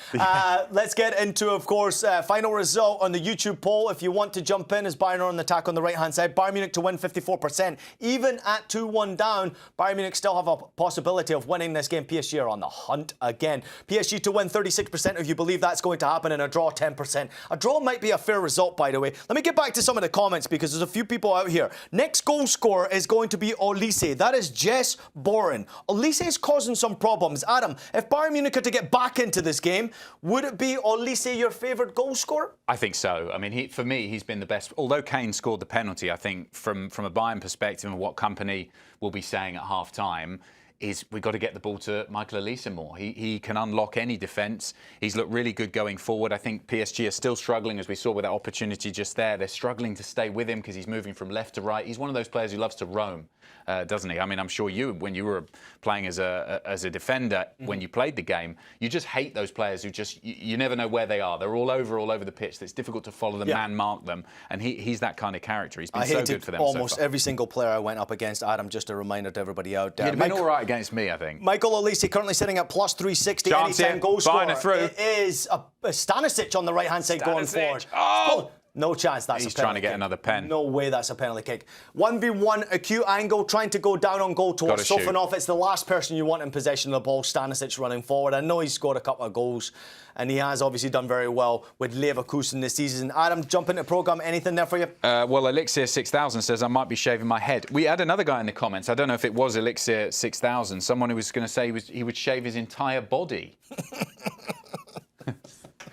Let's get into, of course, final result on the YouTube poll. If you want to jump in, as Bayern are on the attack on the right-hand side. Bayern Munich to win 54%. Even at 2-1 down, Bayern Munich still have a possibility of winning this game. PSG are on the hunt again. PSG to win 36% if you believe that's going to happen, and a draw 10%. A draw might be a fair result, by the way. Let me get back to some of the comments, because there's a few people out here. Next goal scorer is going to be Olise. That is Jess Boren. Olise is causing some problems. Adam, if Bayern Munich are to get back into this game, would it be Olise your favourite goal scorer? I think so. I mean, for me, he's been the best. Although Kane scored the penalty, I think from a Bayern perspective and what Company will be saying at half-time, is we've got to get the ball to Michael Olise more. He can unlock any defence. He's looked really good going forward. I think PSG are still struggling, as we saw with that opportunity just there. They're struggling to stay with him because he's moving from left to right. He's one of those players who loves to roam, doesn't he? I mean, I'm sure when you were playing as a defender, when you played the game, you just hate those players who just, you never know where they are. They're all over the pitch. It's difficult to follow them, man-mark them. And he's that kind of character. He's been so good for them almost so far. Every single player I went up against. Adam, just a reminder to everybody out there. He'd been all right against me, I think. Michael Olise currently sitting at plus 360 anytime goal scorer. It is a Stanisic on the right-hand side going forward. Oh! No chance that's He's a penalty trying to get kick. another pen. No way that's a penalty kick. 1v1, acute angle, trying to go down on goal towards Sofanov. It's the last person you want in possession of the ball. Stanisic running forward. I know he's scored a couple of goals, and he has obviously done very well with Leverkusen this season. Adam, jump into the programme. Anything there for you? Well, Elixir6000 says, I might be shaving my head. We had another guy in the comments. I don't know if it was Elixir6000. Someone who was going to say he would shave his entire body.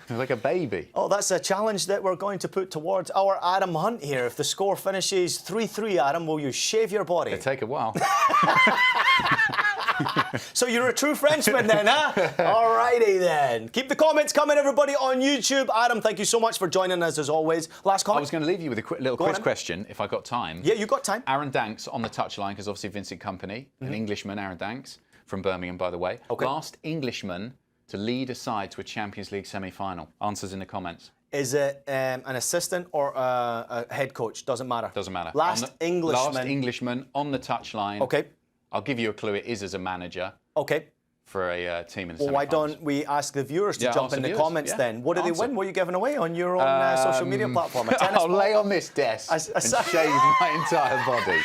Like a baby. Oh, that's a challenge that we're going to put towards our Adam Hunt here. If the score finishes 3-3, Adam, will you shave your body? It'll take a while. So you're a true Frenchman then, huh? Alrighty then. Keep the comments coming, everybody, on YouTube. Adam, thank you so much for joining us as always. Last comment? I was going to leave you with a quick little quiz question, if I got time. Yeah, you got time. Aaron Danks on the touchline, because obviously Vincent Kompany, an Englishman, Aaron Danks, from Birmingham, by the way. Okay. Last Englishman to lead a side to a Champions League semi-final. Answers in the comments. Is it an assistant or a head coach? Doesn't matter. Doesn't matter. Last Englishman on the touchline. Okay. I'll give you a clue. It is as a manager. Okay. For a team in the Well, why don't we ask the viewers to jump in the comments then? What do they win? What are you giving away on your own social media platform? I'll lay on this desk and shave my entire body.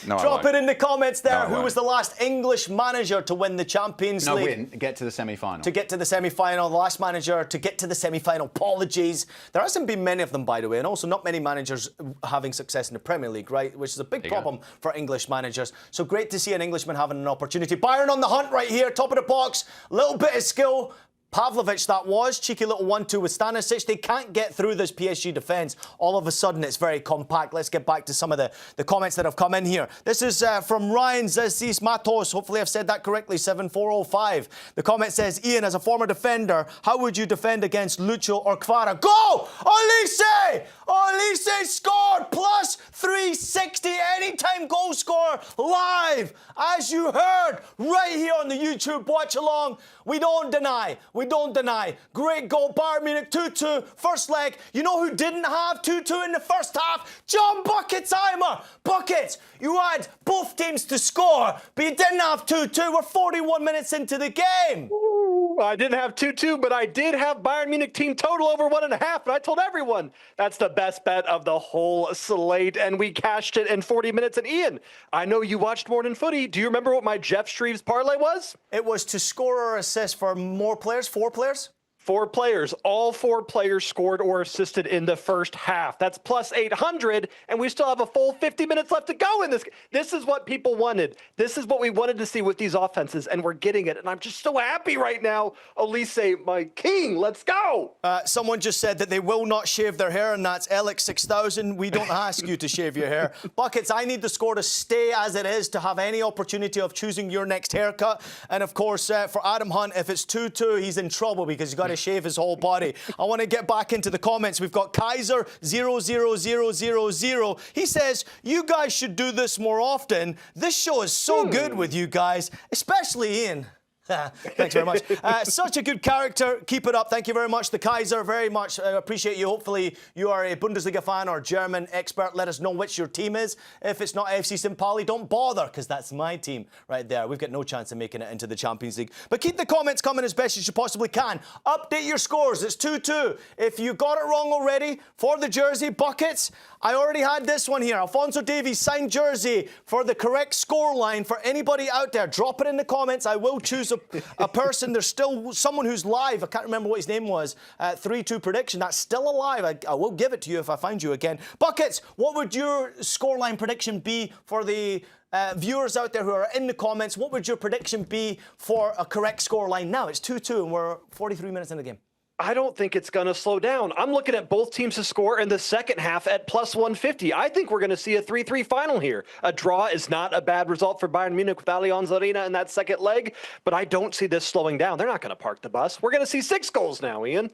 No, Drop it in the comments there. Who was the last English manager to win the Champions League? Get to the semi-final. To get to the semi-final. The last manager to get to the semi-final. Apologies. There hasn't been many of them, by the way, and also not many managers having success in the Premier League, right? Which is a big problem for English managers. So great to see an Englishman having an opportunity. Bayern on the hunt right here, top of the box. Little bit of skill. Pavlovic, that was. Cheeky little 1-2 with Stanisic. They can't get through this PSG defence. All of a sudden, it's very compact. Let's get back to some of the comments that have come in here. This is from Ryan Zazis Matos. Hopefully I've said that correctly, 7405. The comment says, Ian, as a former defender, how would you defend against Lucho or Kvara? Go! Olise! Olise scored! Plus 360 anytime goal scorer live. As you heard, right here on the YouTube watch along. We don't deny. We don't deny. Great goal. Bayern Munich 2-2. First leg. You know who didn't have 2-2 in the first half? John Buckets Eimer. Buckets, you had both teams to score, but you didn't have 2-2. We're 41 minutes into the game. Ooh, I didn't have 2-2, but I did have Bayern Munich team total over 1.5, and I told everyone that's the best bet of the whole slate, and we cashed it in 40 minutes. And Ian, I know you watched more than footy. Do you remember what my Jeff Shreves parlay was? It was to score or assist for more players, 4 players? 4 players. All 4 players scored or assisted in the first half. That's plus 800, and we still have a full 50 minutes left to go in this. This is what people wanted. This is what we wanted to see with these offenses, and we're getting it. And I'm just so happy right now. Elise, my king, let's go. Someone just said that they will not shave their hair, and that's Alex6000. We don't ask you to shave your hair. Buckets, I need the score to stay as it is to have any opportunity of choosing your next haircut. And of course, for Adam Hunt, if it's 2-2, he's in trouble because he's got to shave his whole body. I want to get back into the comments. We've got Kaiser 00000. He says, you guys should do this more often. This show is so good with you guys, especially Ian. Thanks very much. Such a good character. Keep it up. Thank you very much, the Kaiser. Very much appreciate you. Hopefully you are a Bundesliga fan or German expert. Let us know which your team is. If it's not FC St. Pauli, don't bother, because that's my team right there. We've got no chance of making it into the Champions League. But keep the comments coming as best as you possibly can. Update your scores. It's 2-2. If you got it wrong already, for the jersey, Buckets, I already had this one here. Alphonso Davies signed jersey for the correct score line. For anybody out there, drop it in the comments. I will choose a person. There's still someone who's live. I can't remember what his name was. 3-2 prediction. That's still alive. I will give it to you if I find you again. Buckets, what would your scoreline prediction be for the viewers out there who are in the comments? What would your prediction be for a correct scoreline now? It's 2-2 and we're 43 minutes in the game. I don't think it's going to slow down. I'm looking at both teams to score in the second half at plus 150. I think we're going to see a 3-3 final here. A draw is not a bad result for Bayern Munich with Allianz Arena in that second leg, but I don't see this slowing down. They're not going to park the bus. We're going to see 6 goals now, Ian.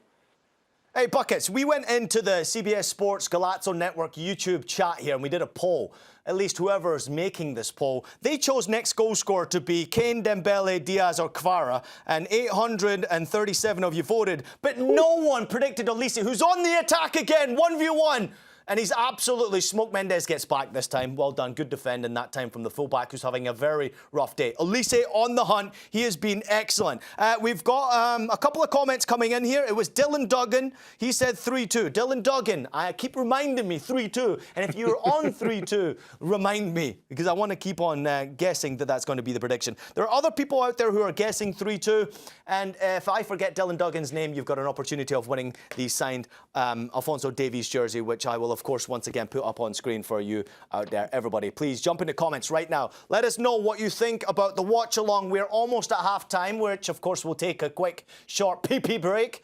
Hey, Buckets, we went into the CBS Sports Golazo Network YouTube chat here and we did a poll. At least whoever's making this poll, they chose next goal scorer to be Kane, Dembele, Diaz or Kvara, and 837 of you voted, but no one predicted Olise, who's on the attack again, 1v1. And he's absolutely smoked. Mendes gets back this time. Well done. Good defending that time from the fullback who's having a very rough day. Olise on the hunt. He has been excellent. We've got a couple of comments coming in here. It was Dylan Duggan. He said 3-2. Dylan Duggan, I keep reminding me 3-2. And if you're on 3-2, remind me, because I want to keep on guessing that that's going to be the prediction. There are other people out there who are guessing 3-2. And if I forget Dylan Duggan's name, you've got an opportunity of winning the signed Alphonso Davies jersey, which I will of course, once again, put up on screen for you out there. Everybody, please jump in the comments right now. Let us know what you think about the watch along. We're almost at half time, which, of course, will take a quick, short pee-pee break.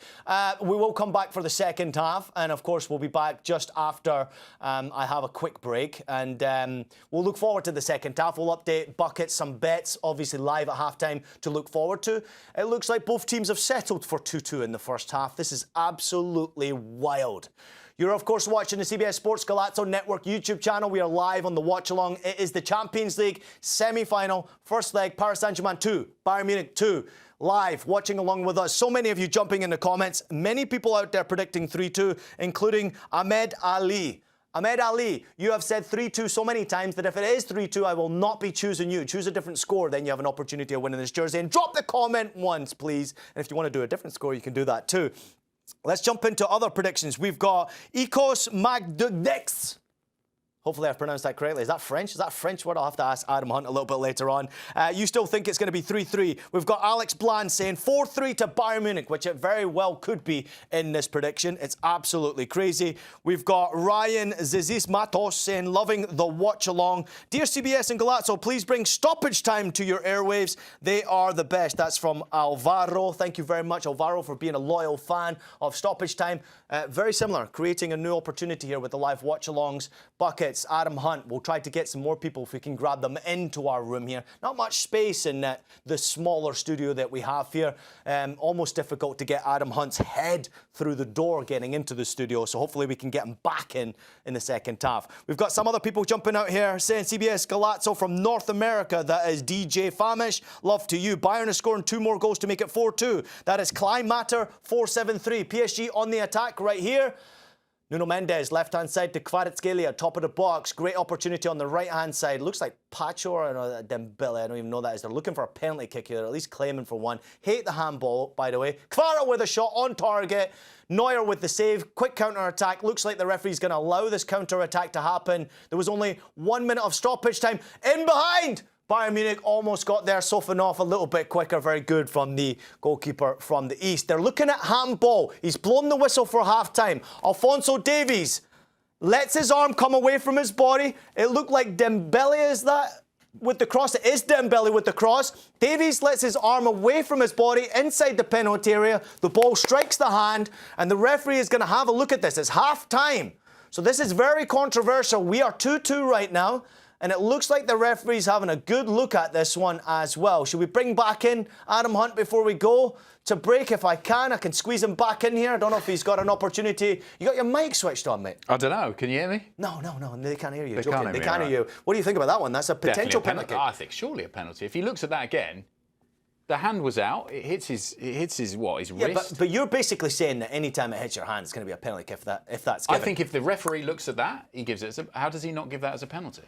We will come back for the second half. And, of course, we'll be back just after I have a quick break. And we'll look forward to the second half. We'll update Buckets, some bets, obviously live at halftime to look forward to. It looks like both teams have settled for 2-2 in the first half. This is absolutely wild. You're, of course, watching the CBS Sports Golazo Network YouTube channel. We are live on the watch along. It is the Champions League semi-final. First leg, Paris Saint-Germain 2, Bayern Munich 2. Live, watching along with us. So many of you jumping in the comments. Many people out there predicting 3-2, including Ahmed Ali. Ahmed Ali, you have said 3-2 so many times that if it is 3-2, I will not be choosing you. Choose a different score, then you have an opportunity of winning this jersey. And drop the comment once, please. And if you want to do a different score, you can do that too. Let's jump into other predictions. We've got Ecos Magdugdex. Hopefully I've pronounced that correctly. Is that French? Is that a French word? I'll have to ask Adam Hunt a little bit later on. You still think it's going to be 3-3. We've got Alex Bland saying 4-3 to Bayern Munich, which it very well could be in this prediction. It's absolutely crazy. We've got Ryan Zizis Matos saying, loving the watch along. Dear CBS and Golazo, please bring stoppage time to your airwaves. They are the best. That's from Alvaro. Thank you very much, Alvaro, for being a loyal fan of stoppage time. Very similar, creating a new opportunity here with the live watch-alongs. Buckets, Adam Hunt. We'll try to get some more people if we can grab them into our room here. Not much space in the smaller studio that we have here. Almost difficult to get Adam Hunt's head through the door getting into the studio, so hopefully we can get him back in the second half. We've got some other people jumping out here saying CBS Golazo from North America. That is DJ Famish. Love to you. Bayern is scoring 2 more goals to make it 4-2. That is Klein Matter 473. PSG on the attack right here. Nuno Mendes, left-hand side to Kvaratskhelia, top of the box. Great opportunity on the right-hand side. Looks like Pacho or Dembele. I don't even know that is. They're looking for a penalty kick here, at least claiming for one. Hate the handball, by the way. Kvara with a shot on target. Neuer with the save. Quick counter-attack. Looks like the referee's going to allow this counter-attack to happen. There was only 1 minute of stoppage time. In behind! Bayern Munich almost got there, softened off a little bit quicker. Very good from the goalkeeper from the East. They're looking at handball. He's blown the whistle for half-time. Alphonso Davies lets his arm come away from his body. It looked like Dembele is that with the cross. It is Dembele with the cross. Davies lets his arm away from his body inside the penalty area. The ball strikes the hand, and the referee is going to have a look at this. It's half-time. So this is very controversial. We are 2-2 right now. And it looks like the referee's having a good look at this one as well. Should we bring back in Adam Hunt before we go to break? If I can squeeze him back in here. I don't know if he's got an opportunity. You got your mic switched on, mate? I don't know. Can you hear me? No. They can't hear you. They can't hear you. What do you think about that one? That's a potential penalty. I think surely a penalty. If he looks at that again, the hand was out. It hits his wrist. Yeah, but you're basically saying that any time it hits your hand, it's going to be a penalty kick if that's given. I think if the referee looks at that, he gives it. How does he not give that as a penalty?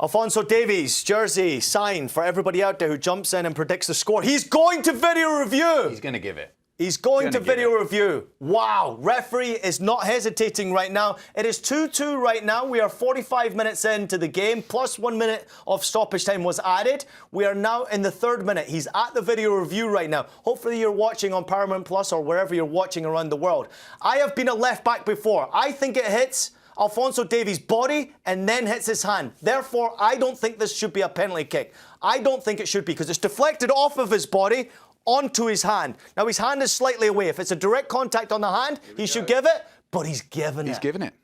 Alphonso Davies, jersey, signed for everybody out there who jumps in and predicts the score. He's going to video review. He's going to give it. He's going to video review. Wow. Referee is not hesitating right now. It is 2-2 right now. We are 45 minutes into the game, plus 1 minute of stoppage time was added. We are now in the 3rd minute. He's at the video review right now. Hopefully you're watching on Paramount Plus or wherever you're watching around the world. I have been a left back before. I think it hits Alphonso Davies' body and then hits his hand. Therefore, I don't think this should be a penalty kick. I don't think it should be because it's deflected off of his body onto his hand. Now, his hand is slightly away. If it's a direct contact on the hand, he should give it, but he's given it. He's given it.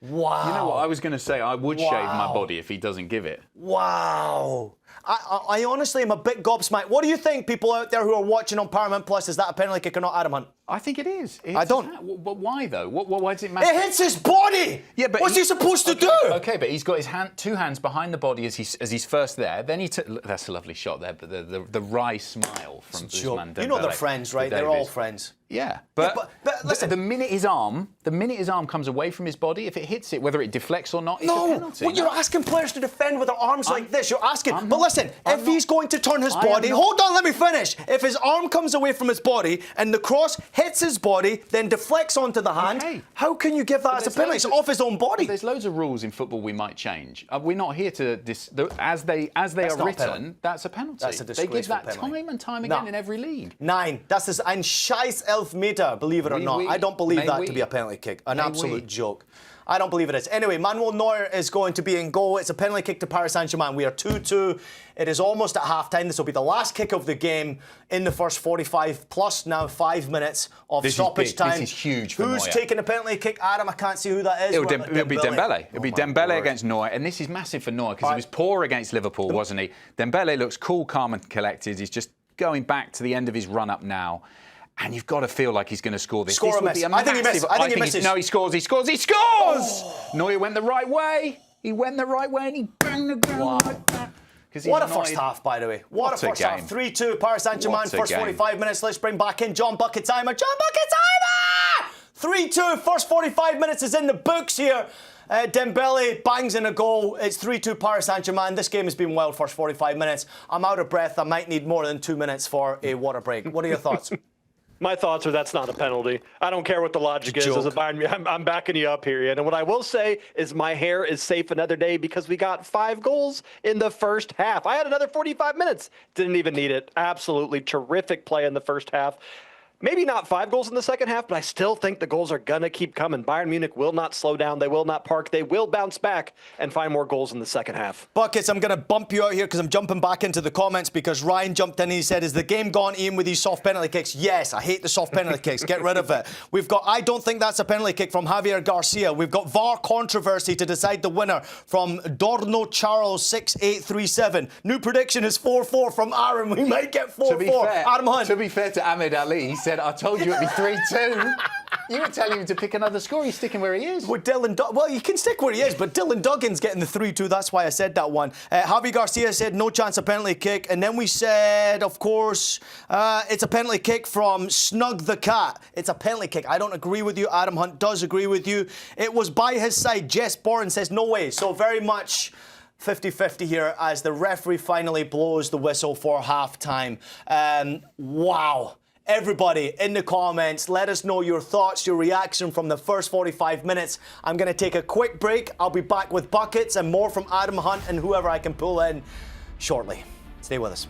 Wow. You know what I was going to say? I would shave my body if he doesn't give it. Wow. I honestly am a bit gobsmacked. What do you think, people out there who are watching on Paramount Plus? Is that a penalty kick or not, Adam Hunt? I think it is. I don't. But why, though? Why does it matter? It hits his body! Yeah, but what's he supposed to do? Okay, but he's got his two hands behind the body as he's first there. Then he took... That's a lovely shot there, but the wry smile from Ousmane Dembele. You know they're friends, right? They're all friends. Yeah, but listen. The minute his arm comes away from his body, if it hits it, whether it deflects or not, it's a penalty. Well, you're asking players to defend with their arms like this. You're asking. But listen, if he's going to turn his body, hold on, let me finish. If his arm comes away from his body and the cross hits his body, then deflects onto the hand, how can you give that as a penalty? It's off his own body. There's loads of rules in football we might change. We're not here to as they are written. That's a penalty. That's a disgraceful They give that penalty. time and time again in every league. 9. That's this ein scheiß Elfmeter, believe it or not. I don't believe that to be a penalty kick. An absolute joke. I don't believe it is. Anyway, Manuel Neuer is going to be in goal. It's a penalty kick to Paris Saint-Germain. We are 2-2. It is almost at half-time. This will be the last kick of the game in the first 45 plus now 5 minutes of stoppage time. This is huge for Who's Neuer. taking a penalty kick? Adam, I can't see who that is. It'll be Dembele. It'll be Dembele Lord. against Neuer. And this is massive for Neuer because he was poor against Liverpool, wasn't he? Dembele looks cool, calm and collected. He's just going back to the end of his run-up now. And you've got to feel like he's going to score this. Score or miss? I think he misses. I think he misses. No, he scores. He scores. He scores! Oh. Neuer went the right way. He went the right way and he banged the ground like that. What a first half, by the way. What a first half. 3-2, Paris Saint-Germain, first 45 minutes. Let's bring back in Jon Buckets Eimer. Jon Buckets Eimer! 3-2, first 45 minutes is in the books here. Dembele bangs in a goal. It's 3-2 Paris Saint-Germain. This game has been wild first 45 minutes. I'm out of breath. I might need more than 2 minutes for a water break. What are your thoughts? My thoughts are that's not a penalty. I don't care what the logic is. As a Bayern, I'm backing you up here, Ian. And what I will say is my hair is safe another day because we got 5 goals in the first half. I had another 45 minutes. Didn't even need it. Absolutely terrific play in the first half. Maybe not 5 goals in the second half, but I still think the goals are going to keep coming. Bayern Munich will not slow down. They will not park. They will bounce back and find more goals in the second half. Buckets, I'm going to bump you out here because I'm jumping back into the comments because Ryan jumped in and he said, is the game gone, Ian, with these soft penalty kicks? Yes, I hate the soft penalty kicks. Get rid of it. We've got, I don't think that's a penalty kick from Javier Garcia. We've got VAR controversy to decide the winner from Dorno Charles 6837. New prediction is 4-4 from Aaron. We might get 4-4. Adam Hunt. To be fair to Ahmed Ali, he said, I told you it'd be 3-2. You were telling him to pick another score. He's sticking where he is. Well, well, you can stick where he is, but Dylan Duggan's getting the 3-2. That's why I said that one. Javi Garcia said no chance of penalty kick. And then we said, of course, it's a penalty kick from Snug the Cat. It's a penalty kick. I don't agree with you. Adam Hunt does agree with you. It was by his side. Jess Boren says no way. So very much 50-50 here as the referee finally blows the whistle for halftime. Wow. Everybody in the comments, let us know your thoughts, your reaction from the first 45 minutes. I'm going to take a quick break. I'll be back with buckets and more from Adam Hunt and whoever I can pull in shortly. Stay with us.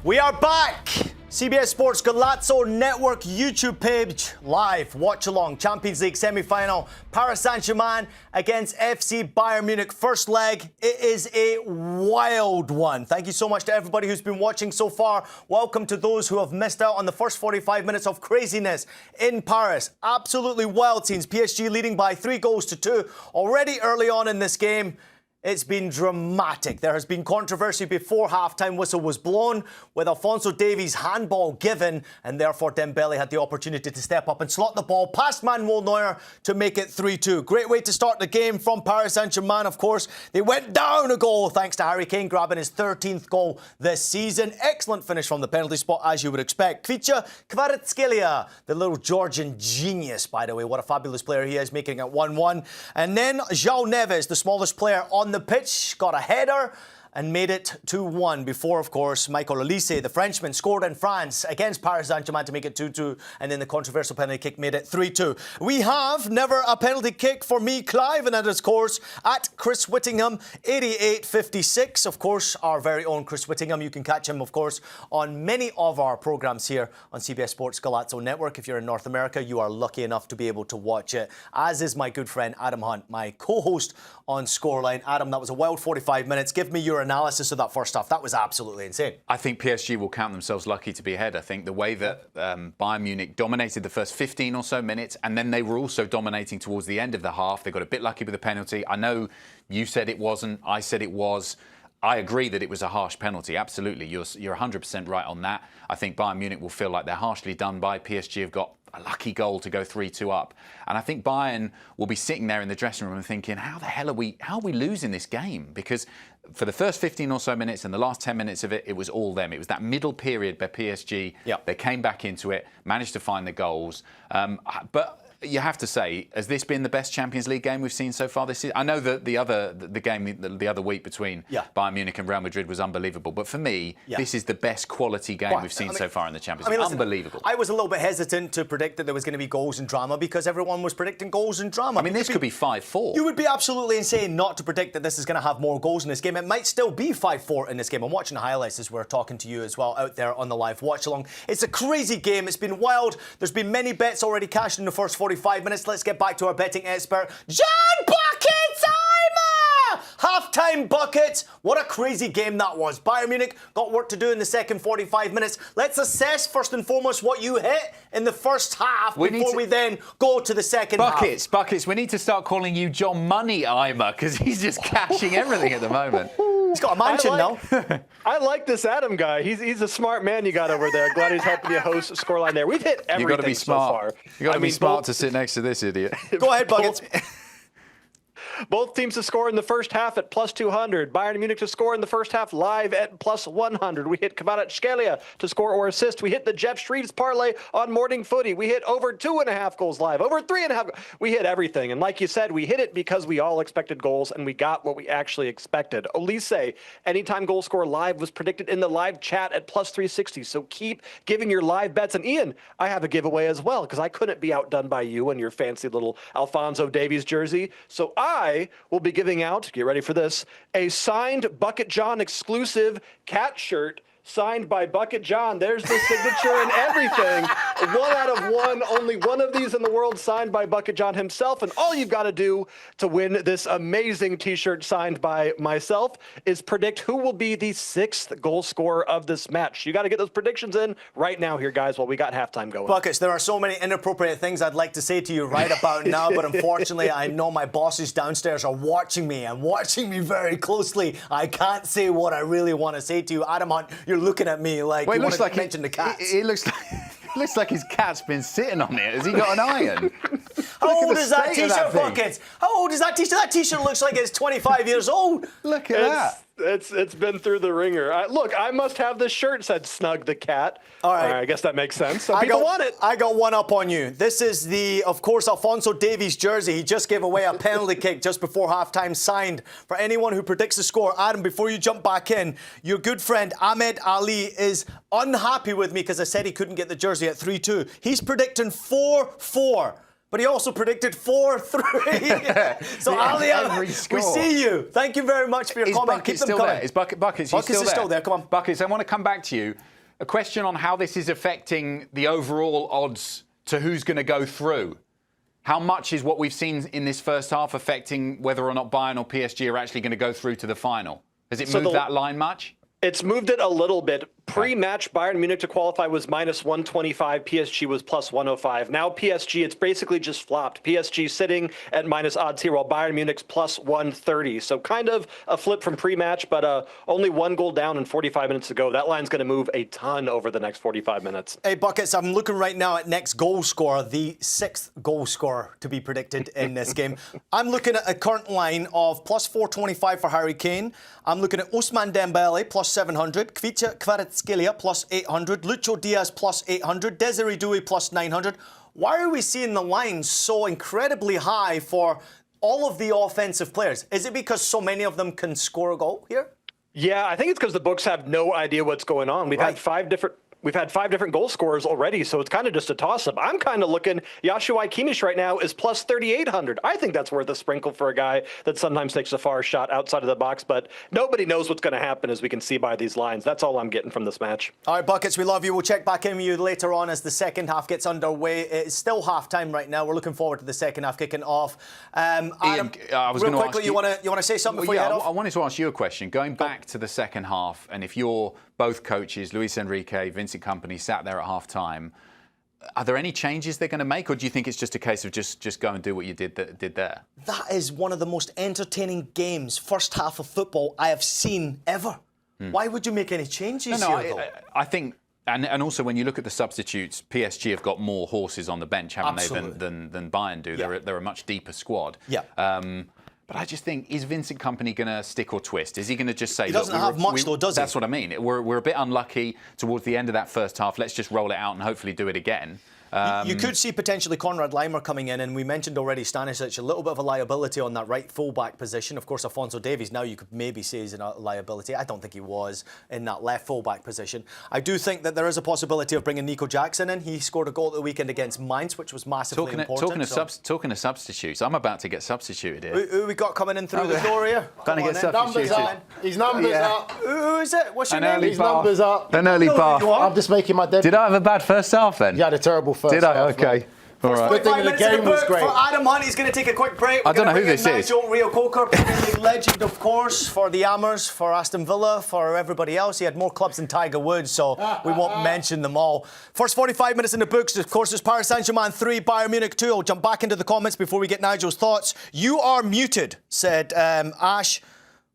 We are back. CBS Sports Golazo Network YouTube page live. Watch along. Champions League semi-final. Paris Saint-Germain against FC Bayern Munich. First leg. It is a wild one. Thank you so much to everybody who's been watching so far. Welcome to those who have missed out on the first 45 minutes of craziness in Paris. Absolutely wild scenes. PSG leading by 3-2 already early on in this game. It's been dramatic. There has been controversy before half-time whistle was blown, with Alphonso Davies' handball given, and therefore Dembele had the opportunity to step up and slot the ball past Manuel Neuer to make it 3-2. Great way to start the game from Paris Saint-Germain, of course. They went down a goal thanks to Harry Kane grabbing his 13th goal this season. Excellent finish from the penalty spot, as you would expect. Kvicha Kvaratskhelia, the little Georgian genius, by the way. What a fabulous player he is, making it 1-1. And then João Neves, the smallest player on the pitch, got a header and made it 2-1 before, of course, Michael Olise, the Frenchman, scored in France against Paris Saint-Germain to make it 2-2, and then the controversial penalty kick made it 3-2. We have never a penalty kick for me, Clive, and that is, of course, at Chris Whittingham, 8856. Of course, our very own Chris Whittingham. You can catch him, of course, on many of our programs here on CBS Sports Golazo Network. If you're in North America, you are lucky enough to be able to watch it, as is my good friend Adam Hunt, my co-host on Scoreline. Adam, that was a wild 45 minutes. Give me your analysis of that first half. That was absolutely insane. I think PSG will count themselves lucky to be ahead. I think the way that Bayern Munich dominated the first 15 or so minutes, and then they were also dominating towards the end of the half. They got a bit lucky with the penalty. I know you said it wasn't. I said it was. I agree that it was a harsh penalty. Absolutely. You're 100% right on that. I think Bayern Munich will feel like they're harshly done by. PSG have got a lucky goal to go 3-2 up. And I think Bayern will be sitting there in the dressing room and thinking, how are we losing this game? Because for the first 15 or so minutes and the last 10 minutes of it, it was all them. It was that middle period by PSG. Yep. They came back into it, managed to find the goals. But you have to say, has this been the best Champions League game we've seen so far this season? I know that the game the other week between Bayern Munich and Real Madrid was unbelievable, but for me, this is the best quality game we've seen so far in the Champions League. Listen, unbelievable. I was a little bit hesitant to predict that there was going to be goals and drama because everyone was predicting goals and drama. I mean, this could be 5-4. You would be absolutely insane not to predict that this is going to have more goals in this game. It might still be 5-4 in this game. I'm watching the highlights as we're talking to you as well out there on the live watch along. It's a crazy game. It's been wild. There's been many bets already cashed in the first 45 minutes. Let's get back to our betting expert, John Buckets Eimer! Half-time bucket. What a crazy game that was. Bayern Munich got work to do in the second 45 minutes. Let's assess first and foremost what you hit in the first half before we then go to the second half. Buckets, we need to start calling you John Money Eimer because he's just cashing everything at the moment. He's got a mansion now. I like this Adam guy. He's a smart man you got over there. Glad he's helping you host Scoreline there. We've hit everything You've got to be smart. So far. You've got to be smart to sit next to this idiot. Go ahead, Buckets. Both teams to score in the first half at plus 200. Bayern Munich to score in the first half live at plus 100. We hit Kvaratskhelia to score or assist. We hit the Jeff Shreves parlay on Morning Footy. We hit over 2.5 goals live, over 3.5. We hit everything. And like you said, we hit it because we all expected goals and we got what we actually expected. Olise, anytime goal score live was predicted in the live chat at plus 360. So keep giving your live bets. And Ian, I have a giveaway as well because I couldn't be outdone by you and your fancy little Alphonso Davies jersey. So I will be giving out, get ready for this, a signed Bucket John exclusive cat shirt signed by Bucket John. There's the signature and everything. 1 out of 1. Only one of these in the world signed by Bucket John himself. And all you've got to do to win this amazing T-shirt signed by myself is predict who will be the 6th goal scorer of this match. You got to get those predictions in right now here, guys, while we got halftime going. Buckets, there are so many inappropriate things I'd like to say to you right about now, but unfortunately, I know my bosses downstairs are watching me and watching me very closely. I can't say what I really want to say to you. Adam Hunt, you're looking at me like you want to mention the cats. It looks like his cat's been sitting on it. Has he got an iron? How old is that T-shirt, Buckets? How old is that T-shirt? That T-shirt looks like it's 25 years old. Look at that. It's been through the ringer. Look, I must have this shirt, said Snug the cat. All right. I guess that makes sense. Some people want it. I got one up on you. This is the, of course, Alphonso Davies jersey. He just gave away a penalty kick just before halftime, signed for anyone who predicts the score. Adam, before you jump back in, your good friend Ahmed Ali is unhappy with me because I said he couldn't get the jersey at 3-2. He's predicting 4-4. But he also predicted 4-3. So Ali, we see you. Thank you very much for your comment. Keep them still coming. there? Is Buckets is still there. Come on. Buckets, I want to come back to you. A question on how this is affecting the overall odds to who's going to go through. How much is what we've seen in this first half affecting whether or not Bayern or PSG are actually going to go through to the final? Has it moved that line much? It's moved it a little bit. Pre-match, Bayern Munich to qualify was -125. PSG was +105. Now PSG, it's basically just flopped. PSG sitting at minus odds here, while Bayern Munich's +130. So kind of a flip from pre-match, but only one goal down and 45 minutes to go. That line's going to move a ton over the next 45 minutes. Hey, Buckets, I'm looking right now at next goal scorer, the 6th goal scorer to be predicted in this game. I'm looking at a current line of +425 for Harry Kane. I'm looking at Ousmane Dembele, +700. Kvicha Kvaratskhelia, +800. Lucho Diaz, +800. Desiree Doué, +900. Why are we seeing the line so incredibly high for all of the offensive players? Is it because so many of them can score a goal here? Yeah, I think it's because the books have no idea what's going on. We've had five different goal scorers already, so it's kind of just a toss-up. I'm kind of looking, Joshua Kimmich right now is +3,800. I think that's worth a sprinkle for a guy that sometimes takes a far shot outside of the box, but nobody knows what's going to happen, as we can see by these lines. That's all I'm getting from this match. All right, Buckets, we love you. We'll check back in with you later on as the second half gets underway. It's still half-time right now. We're looking forward to the second half kicking off. Adam, Ian, I was real going to quickly, ask you want to say something before you head off? I wanted to ask you a question. Going back to the second half, and if you're both coaches, Luis Enrique, Vincent Kompany, sat there at half-time, are there any changes they're going to make, or do you think it's just a case of just go and do what you did there? That is one of the most entertaining games, first half of football, I have seen ever. Why would you make any changes here, though? I think, and also when you look at the substitutes, PSG have got more horses on the bench, haven't they, than Bayern do. Yeah. They're a much deeper squad. Yeah. But I just think, is Vincent Kompany going to stick or twist? Is he going to just say, he doesn't have much, though, does he? That's what I mean. We're a bit unlucky towards the end of that first half. Let's just roll it out and hopefully do it again. You could see potentially Konrad Laimer coming in, and we mentioned already Stanisic, a little bit of a liability on that right full-back position. Of course, Alphonso Davies, now you could maybe say he's a liability. I don't think he was in that left full-back position. I do think that there is a possibility of bringing Nico Jackson in. He scored a goal at the weekend against Mainz, which was massively important. Talking of substitutes, I'm about to get substituted here. Who we got coming in through the door here? Going to get substituted. His numbers up. Who is it? What's your name? His numbers up. An early bar. I'm just making my debut. Did I have a bad first half then? You had a terrible first Did I? half. Okay. All right. Good thing the game was great. For Adam Hunt, he's going to take a quick break. I don't know who this is. Nigel Rio-Coker, Premier League legend, of course, for the Eimers, for Aston Villa, for everybody else. He had more clubs than Tiger Woods, so we won't mention them all. First 45 minutes in the books, of course, is Paris Saint-Germain 3, Bayern Munich 2. I'll jump back into the comments before we get Nigel's thoughts. You are muted, said Ash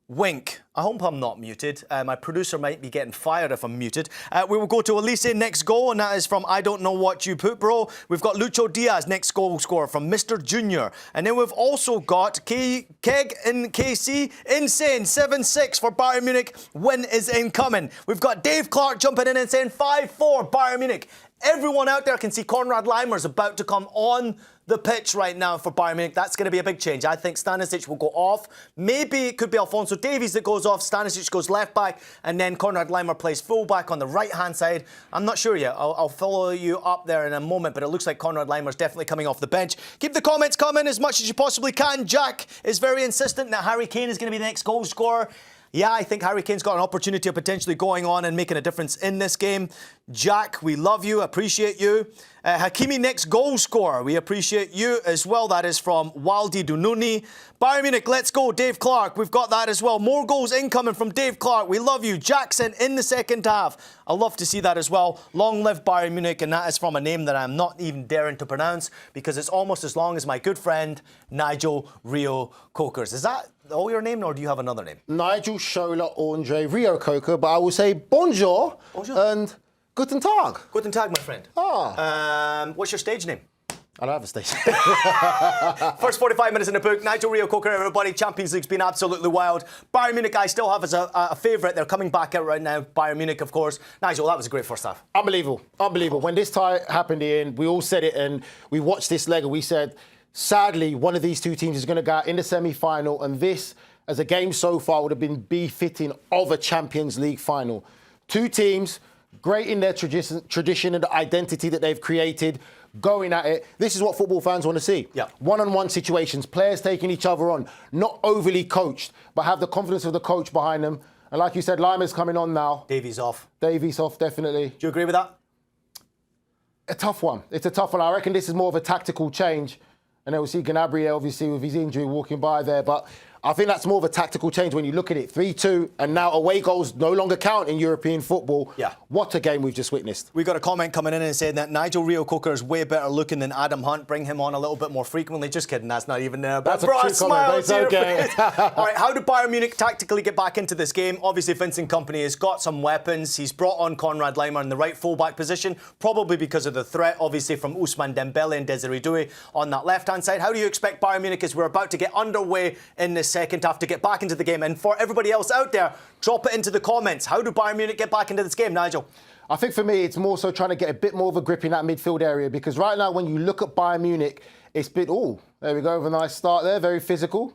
Wink. I hope I'm not muted. My producer might be getting fired if I'm muted. We will go to Elise next goal, and that is from I Don't Know What You Put, Bro. We've got Lucho Diaz, next goal scorer from Mr. Junior. And then we've also got Keg in KC, insane, 7-6 for Bayern Munich. Win is incoming. We've got Dave Clark jumping in and saying 5-4 Bayern Munich. Everyone out there can see Konrad Laimer is about to come on the pitch right now for Bayern Munich. That's going to be a big change. I think Stanisic will go off. Maybe it could be Alphonso Davies that goes off. Stanisic goes left back, and then Konrad Laimer plays full back on the right-hand side. I'm not sure yet. I'll follow you up there in a moment, but it looks like Konrad Laimer is definitely coming off the bench. Keep the comments coming as much as you possibly can. Jack is very insistent that Harry Kane is going to be the next goal scorer. Yeah, I think Harry Kane's got an opportunity of potentially going on and making a difference in this game. Jack, we love you, appreciate you. Hakimi, next goal scorer. We appreciate you as well. That is from Waldi Dununi. Bayern Munich, let's go. Dave Clark, we've got that as well. More goals incoming from Dave Clark. We love you. Jackson in the second half. I love to see that as well. Long live Bayern Munich, and that is from a name that I'm not even daring to pronounce because it's almost as long as my good friend Nigel Rio-Coker. Is that all your name, or do you have another name? Nigel Shola Andre Rio-Coker, but I will say bonjour, and guten Tag. Guten Tag, my friend. What's your stage name? I don't have a stage. First 45 minutes in the book. Nigel Rio-Coker, everybody. Champions League's been absolutely wild. Bayern Munich, I still have as a favourite. They're coming back out right now. Bayern Munich, of course. Nigel, that was a great first half. Unbelievable. Unbelievable. When this tie happened, Ian, we all said it, and we watched this leg, and we said, sadly, one of these two teams is going to go out in the semi-final, and this, as a game so far, would have been befitting of a Champions League final. Two teams, great in their tradition and the identity that they've created, going at it. This is what football fans want to see. Yeah. One-on-one situations, players taking each other on, not overly coached, but have the confidence of the coach behind them. And like you said, Eimer's coming on now. Davies off. Davies off, definitely. Do you agree with that? A tough one. It's a tough one. I reckon this is more of a tactical change. And then we'll see Gnabry, obviously, with his injury walking by there. But I think that's more of a tactical change when you look at it. 3-2, and now away goals no longer count in European football. Yeah. What a game we've just witnessed. We got a comment coming in and saying that Nigel Reo-Coker is way better looking than Adam Hunt. Bring him on a little bit more frequently. Just kidding, that's not even there. But That's a true comment, but it's okay. All right, how did Bayern Munich tactically get back into this game? Obviously, Vincent Kompany has got some weapons. He's brought on Konrad Laimer in the right fullback position, probably because of the threat, obviously, from Ousmane Dembele and Desiree Doué on that left-hand side. How do you expect Bayern Munich, as we're about to get underway in the second half, to get back into the game? And for everybody else out there, drop it into the comments. How do Bayern Munich get back into this game, Nigel? I think for me, it's more so trying to get a bit more of a grip in that midfield area, because right now, when you look at Bayern Munich, it's been, oh, there we go, with a nice start there, very physical.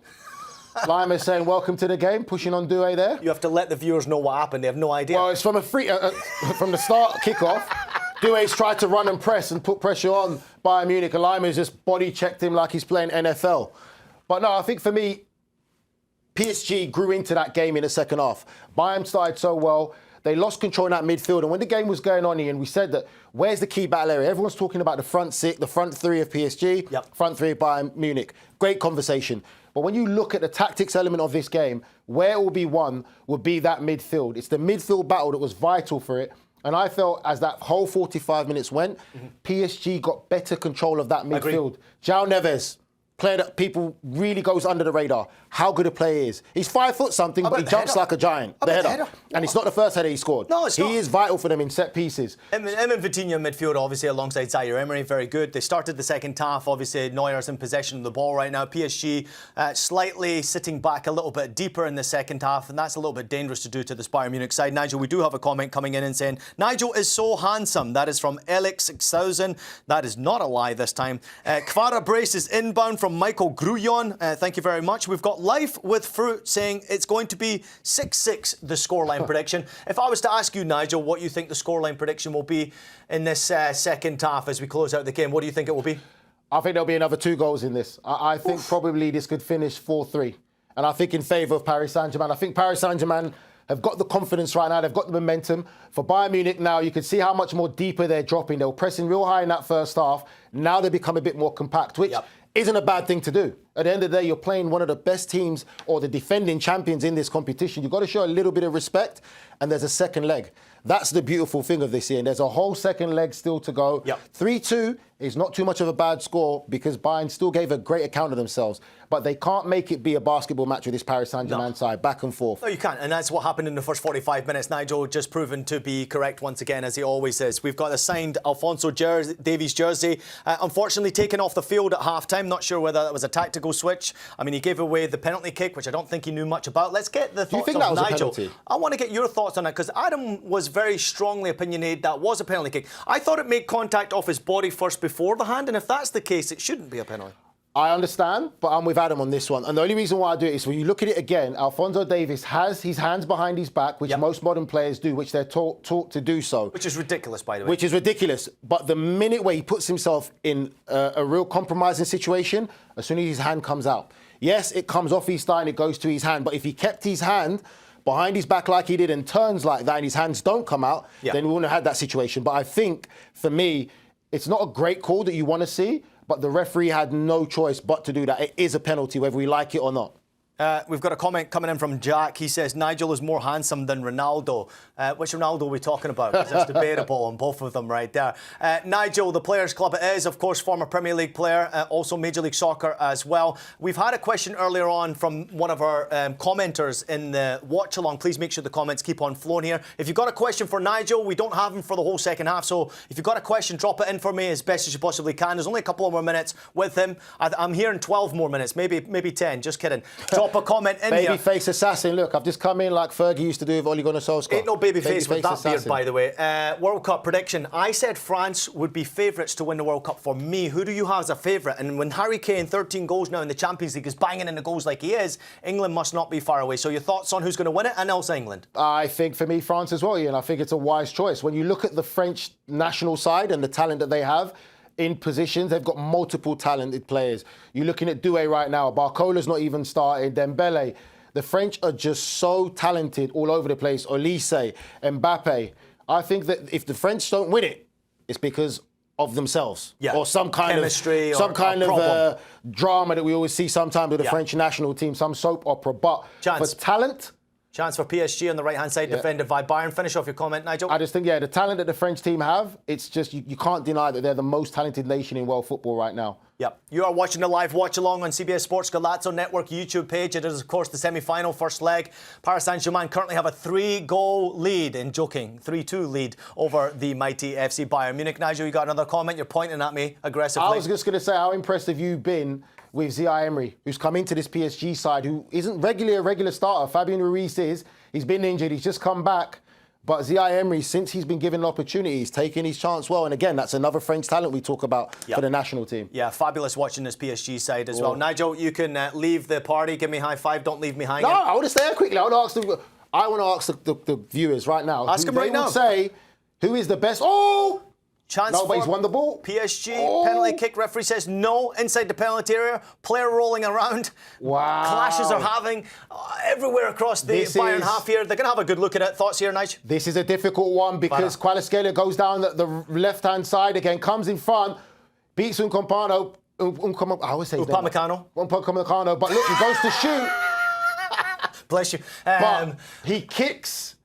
Laimer saying, welcome to the game, pushing on Doué there. You have to let the viewers know what happened. They have no idea. Well, it's from a free, from the start kickoff. Doué's tried to run and press and put pressure on Bayern Munich, and Laimer's just body checked him like he's playing NFL. But no, I think for me, PSG grew into that game in the second half. Bayern started so well. They lost control in that midfield. And when the game was going on, Ian, we said that where's the key battle area? Everyone's talking about the front six, the front three of PSG, front three of Bayern Munich. Great conversation. But when you look at the tactics element of this game, where it will be won would be that midfield. It's the midfield battle that was vital for it. And I felt as that whole 45 minutes went, PSG got better control of that midfield. João Neves, player that people really goes under the radar. How good a player is. He's 5 foot something, but he jumps like a giant. The header. And it's not the first header he scored. No, it's not. He is vital for them in set pieces. Him and Vitinha in midfield, obviously, alongside Zaire Emery, very good. They started the second half. Obviously, Neuer's in possession of the ball right now. PSG slightly sitting back a little bit deeper in the second half, and that's a little bit dangerous to do to this Bayern Munich side. Nigel, we do have a comment coming in and saying, Nigel is so handsome. That is from Alex6000. That is not a lie this time. Kvara Brace is inbound from Michael Gruyon. Thank you very much. We've got Life with Fruit saying it's going to be 6-6, the scoreline prediction. If I was to ask you, Nigel, what you think the scoreline prediction will be in this second half as we close out the game, what do you think it will be? I think there'll be another 2 goals in this. I think probably this could finish 4-3. And I think in favour of Paris Saint-Germain. I think Paris Saint-Germain have got the confidence right now. They've got the momentum. For Bayern Munich now, you can see how much more deeper they're dropping. They were pressing real high in that first half. Now they become a bit more compact, which isn't a bad thing to do. At the end of the day, you're playing one of the best teams or the defending champions in this competition. You've got to show a little bit of respect, and there's a second leg. That's the beautiful thing of this year. And there's a whole second leg still to go. 3-2 is not too much of a bad score because Bayern still gave a great account of themselves. But they can't make it be a basketball match with this Paris Saint-Germain side, back and forth. No, you can't. And that's what happened in the first 45 minutes. Nigel just proven to be correct once again, as he always is. We've got a signed Alphonso Davies jersey. Unfortunately, taken off the field at half-time. Not sure whether that was a tactical switch. I mean, he gave away the penalty kick, which I don't think he knew much about. Let's get the thoughts of Nigel. A penalty? I want to get your thoughts on it, because Adam was very strongly opinionated that was a penalty kick. I thought it made contact off his body first before the hand, and if that's the case, it shouldn't be a penalty. I understand, but I'm with Adam on this one. And the only reason why I do it is when you look at it again, Alphonso Davies has his hands behind his back, which most modern players do, which they're taught to do so. Which is ridiculous, by the way. Which is ridiculous. But the minute where he puts himself in a real compromising situation, as soon as his hand comes out. Yes, it comes off his thigh and it goes to his hand, but if he kept his hand behind his back like he did and turns like that and his hands don't come out, then we wouldn't have had that situation. But I think, for me, it's not a great call that you want to see, but the referee had no choice but to do that. It is a penalty, whether we like it or not. We've got a comment coming in from Jack. He says, Nigel is more handsome than Ronaldo. Which Ronaldo are we talking about? Because it's debatable on both of them right there. Nigel, the Players Club it is, of course, former Premier League player, also Major League Soccer as well. We've had a question earlier on from one of our commenters in the watch-along. Please make sure the comments keep on flowing here. If you've got a question for Nigel, we don't have him for the whole second half, so if you've got a question, drop it in for me as best as you possibly can. There's only a couple more minutes with him. I'm here in 12 more minutes, maybe 10, just kidding. Drop a comment in here. Babyface assassin. Look, I've just come in like Fergie used to do with Ole Gunnar Solskjaer. Ain't no babyface with that beard, by the way. World Cup prediction. I said France would be favourites to win the World Cup for me. Who do you have as a favourite? And when Harry Kane, 13 goals now in the Champions League, is banging in the goals like he is, England must not be far away. So your thoughts on who's going to win it, and also England? I think for me, France as well, Ian. I think it's a wise choice. When you look at the French national side and the talent that they have, in positions. They've got multiple talented players. You're looking at Doué right now. Barcola's not even starting. Dembele. The French are just so talented all over the place. Olise, Mbappe. I think that if the French don't win it, it's because of themselves, or some kind chemistry, of drama that we always see sometimes with the Yeah. French national team, some soap opera. But for talent, chance for PSG on the right-hand side, defended by Bayern. Finish off your comment, Nigel. I just think, the talent that the French team have, it's just, you can't deny that they're the most talented nation in world football right now. Yep. You are watching the live watch-along on CBS Sports Golazo Network YouTube page. It is, of course, the semi-final first leg. Paris Saint-Germain currently have a 3-goal lead, 3-2 lead over the mighty FC Bayern Munich. Nigel, you got another comment? You're pointing at me aggressively. I was just going to say, how impressed have you been with Eimer, who's come into this PSG side, who isn't regularly a regular starter. Fabian Ruiz is. He's been injured. He's just come back. But Eimer, since he's been given an opportunity, he's taken his chance well. And again, that's another French talent we talk about for the national team. Yeah, fabulous watching this PSG side as well. Nigel, you can leave the party. Give me a high five. Don't leave me hanging. No, I want to stay there quickly. I want to ask the viewers right now. Ask them right now. Say, who is the best? Chance Nobody's won the ball. PSG, penalty kick. Referee says no. Inside the penalty area. Player rolling around. Wow. Clashes are having everywhere across the Bayern half here. They're going to have a good look at it. Thoughts here, Nigel? This is a difficult one because Kvaratskhelia goes down the left-hand side again, comes in front, beats Upamecano. I always say his name. Upamecano. But look, he goes to shoot. Bless you. But he kicks.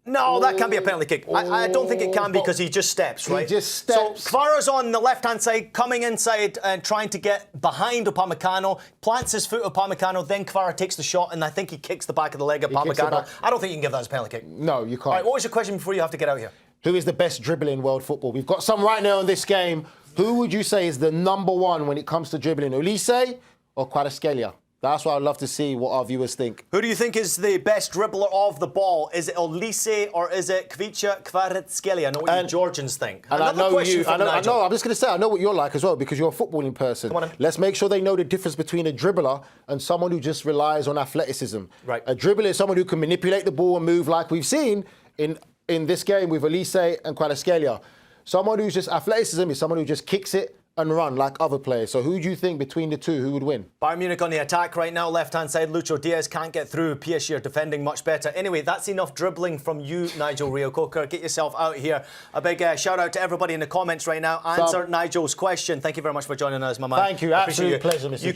No, that can't be a penalty kick. I don't think it can because he just steps, right? He just steps. So Kvara's on the left-hand side, coming inside and trying to get behind Upamecano, plants his foot Upamecano, then Kvara takes the shot, and I think he kicks the back of the leg of Upamecano. I don't think you can give that as a penalty kick. No, you can't. All right, what was your question before you have to get out here? Who is the best dribbler in world football? We've got some right now in this game. Who would you say is the number one when it comes to dribbling? Olise or Kvaratskhelia? That's what I'd love to see what our viewers think. Who do you think is the best dribbler of the ball? Is it Olise or is it Kvaratskhelia? I know what you Georgians think. And Another question from Nigel. I'm just going to say, I know what you're like as well because you're a footballing person. Come on in. Let's make sure they know the difference between a dribbler and someone who just relies on athleticism. Right. A dribbler is someone who can manipulate the ball and move like we've seen in this game with Olise and Kvaratskhelia. Someone who's just athleticism is someone who just kicks it and run like other players. So who do you think between the two, who would win? Bayern Munich on the attack right now, left-hand side. Lucho Diaz can't get through. PSG are defending much better. Anyway, that's enough dribbling from you, Nigel Reo-Coker. Get yourself out here. A big shout out to everybody in the comments right now. Answer Nigel's question. Thank you very much for joining us, my man. Thank you. Absolute pleasure, Mr. You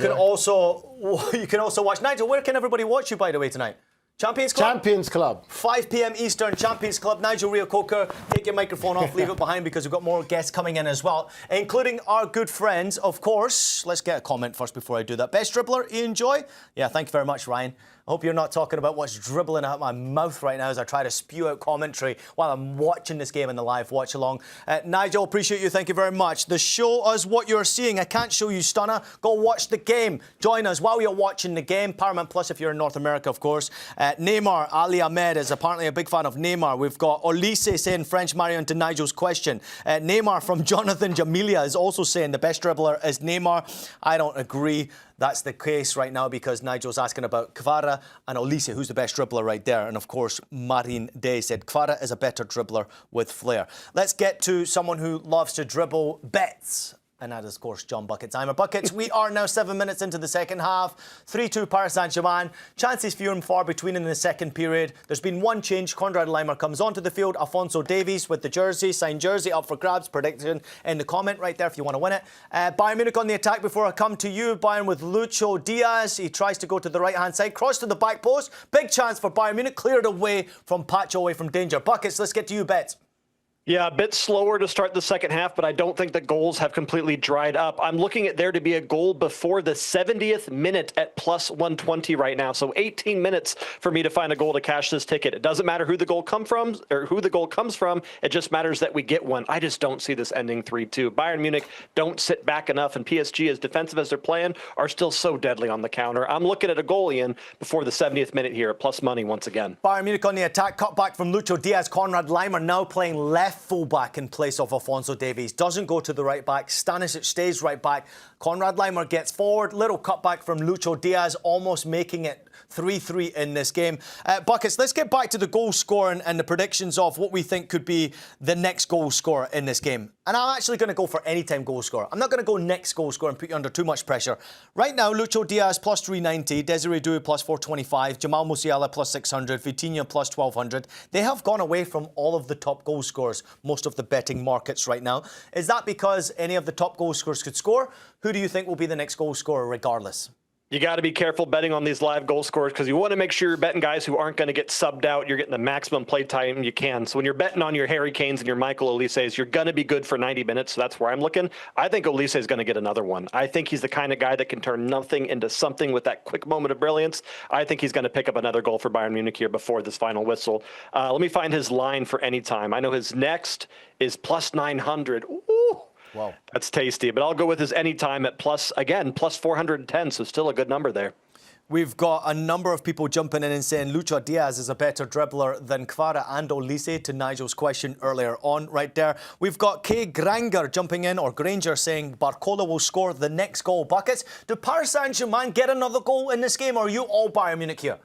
can also watch. Nigel, where can everybody watch you, by the way, tonight? Champions Club? Champions Club. 5 p.m. Eastern, Champions Club. Nigel Reo-Coker, take your microphone off, leave it behind because we've got more guests coming in as well, including our good friends, of course. Let's get a comment first before I do that. Best dribbler, Ian Joy? Yeah, thank you very much, Ryan. I hope you're not talking about what's dribbling out my mouth right now as I try to spew out commentary while I'm watching this game in the live watch-along. Nigel, appreciate you. Thank you very much. The show us what you're seeing. I can't show you Stunner. Go watch the game. Join us while you're watching the game. Paramount Plus if you're in North America, of course. Neymar, Ali Ahmed is apparently a big fan of Neymar. We've got Olise saying French Marion to Nigel's question. Neymar from Jonathan Jamilia is also saying the best dribbler is Neymar. I don't agree. That's the case right now because Nigel's asking about Kvara and Olise, who's the best dribbler right there. And of course, Marine Day said Kvara is a better dribbler with flair. Let's get to someone who loves to dribble bets. And that is, of course, John Buckets. Eimer Buckets. We are now 7 minutes into the second half. 3-2 Paris Saint-Germain. Chances few and far between in the second period. There's been one change. Conrad Leimer comes onto the field. Alphonso Davies with the jersey. Signed jersey up for grabs. Prediction in the comment right there if you want to win it. Bayern Munich on the attack before I come to you. Bayern with Lucho Diaz. He tries to go to the right-hand side. Cross to the back post. Big chance for Bayern Munich. Cleared away from Pacho, away from danger. Buckets, let's get to you, Bets. Yeah, a bit slower to start the second half, but I don't think the goals have completely dried up. I'm looking at there to be a goal before the 70th minute at plus 120 right now. So 18 minutes for me to find a goal to cash this ticket. It doesn't matter who the goal comes from. It just matters that we get one. I just don't see this ending 3-2. Bayern Munich don't sit back enough, and PSG, as defensive as they're playing, are still so deadly on the counter. I'm looking at a goal, Ian, before the 70th minute here, plus money once again. Bayern Munich on the attack. Cut back from Lucho Diaz. Conrad Leimer now playing left fullback in place of Alphonso Davies. Doesn't go to the right back. Stanisic stays right back. Conrad Leimer gets forward. Little cutback from Lucho Diaz, almost making it 3-3 in this game. Buckets, let's get back to the goal scoring and the predictions of what we think could be the next goal scorer in this game. And I'm actually going to go for anytime goal scorer. I'm not going to go next goal scorer and put you under too much pressure. Right now, Lucho Diaz plus 390, Desiree Doué plus 425, Jamal Musiala plus 600, Vitinha plus 1200. They have gone away from all of the top goal scorers, most of the betting markets right now. Is that because any of the top goal scorers could score? Who do you think will be the next goal scorer regardless? You got to be careful betting on these live goal scorers because you want to make sure you're betting guys who aren't going to get subbed out. You're getting the maximum play time you can. So when you're betting on your Harry Kanes and your Michael Olise's, you're going to be good for 90 minutes. So that's where I'm looking. I think Olise is going to get another one. I think he's the kind of guy that can turn nothing into something with that quick moment of brilliance. I think he's going to pick up another goal for Bayern Munich here before this final whistle. Let me find his line for any time. I know his next is plus 900. Ooh. Wow. That's tasty, but I'll go with his anytime at plus 410, so still a good number there. We've got a number of people jumping in and saying Lucho Diaz is a better dribbler than Kvara and Olise, to Nigel's question earlier on right there. We've got Kay Granger jumping in, or Granger, saying Barcola will score the next goal. Buckets, do Paris Saint-Germain get another goal in this game, or are you all Bayern Munich here?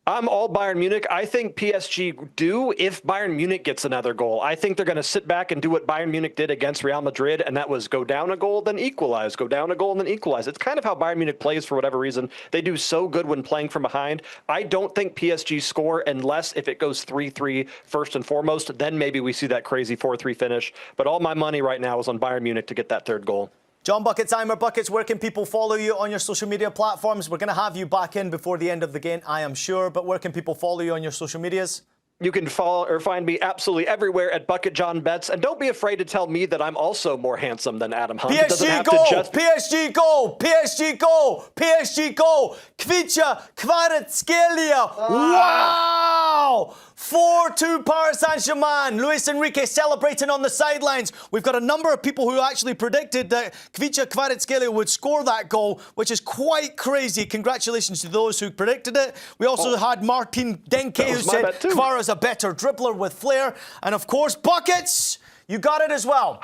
I'm all Bayern Munich. I think PSG do if Bayern Munich gets another goal. I think they're going to sit back and do what Bayern Munich did against Real Madrid, and that was go down a goal, then equalize, go down a goal, and then equalize. It's kind of how Bayern Munich plays for whatever reason. They do so good when playing from behind. I don't think PSG score unless if it goes 3-3 first and foremost. Then maybe we see that crazy 4-3 finish. But all my money right now is on Bayern Munich to get that third goal. John Buckets, Eimer Buckets, where can people follow you on your social media platforms? We're going to have you back in before the end of the game, I am sure. But where can people follow you on your social medias? You can follow or find me absolutely everywhere at Bucket John Bets. And don't be afraid to tell me that I'm also more handsome than Adam Hunt. PSG goal! PSG goal! PSG goal! PSG goal! Kvicha Kvaratskhelia! Wow! 4-2 Paris Saint-Germain. Luis Enrique celebrating on the sidelines. We've got a number of people who actually predicted that Kvicha Kvaratskhelia would score that goal, which is quite crazy. Congratulations to those who predicted it. We also had Martin Denke, who said Kvara's a better dribbler with flair. And of course, Buckets, you got it as well.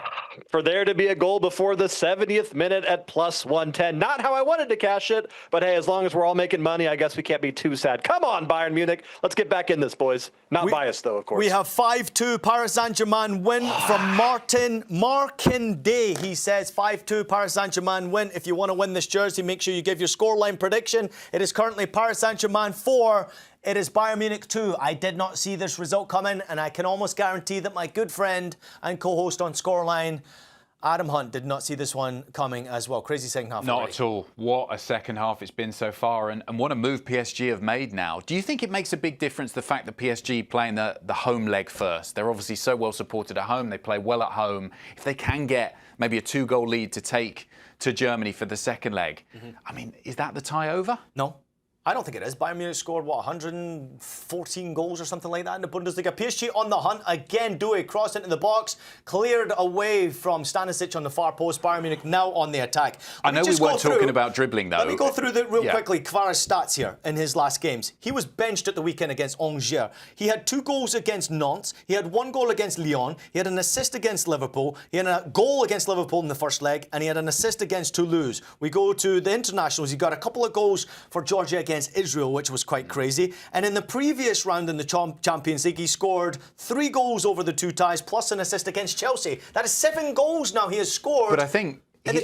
For there to be a goal before the 70th minute at plus 110. Not how I wanted to cash it, but hey, as long as we're all making money, I guess we can't be too sad. Come on, Bayern Munich. Let's get back in this, boys. Not biased, though, of course. We have 5-2 Paris Saint-Germain win from Martin Markinde. He says 5-2 Paris Saint-Germain win. If you want to win this jersey, make sure you give your scoreline prediction. It is currently Paris Saint-Germain 4. It is Bayern Munich 2. I did not see this result coming, and I can almost guarantee that my good friend and co-host on Scoreline, Adam Hunt, did not see this one coming as well. Crazy second half. Not at all. What a second half it's been so far, and what a move PSG have made now. Do you think it makes a big difference, the fact that PSG playing the home leg first? They're obviously so well supported at home. They play well at home. If they can get maybe a 2-goal lead to take to Germany for the second leg, I mean, is that the tie over? No. I don't think it is. Bayern Munich scored, 114 goals or something like that in the Bundesliga. PSG on the hunt again. Doué crossed into the box, cleared away from Stanisic on the far post. Bayern Munich now on the attack. I know we weren't talking about dribbling, though. Let me go through real quickly. Kvara's stats here in his last games. He was benched at the weekend against Angers. He had 2 goals against Nantes. He had 1 goal against Lyon. He had an assist against Liverpool. He had a goal against Liverpool in the first leg, and he had an assist against Toulouse. We go to the internationals. He got a couple of goals for Georgia against Israel, which was quite crazy. And in the previous round in the Champions League, he scored 3 goals over the 2 ties, plus an assist against Chelsea. That is 7 goals now he has scored. But I think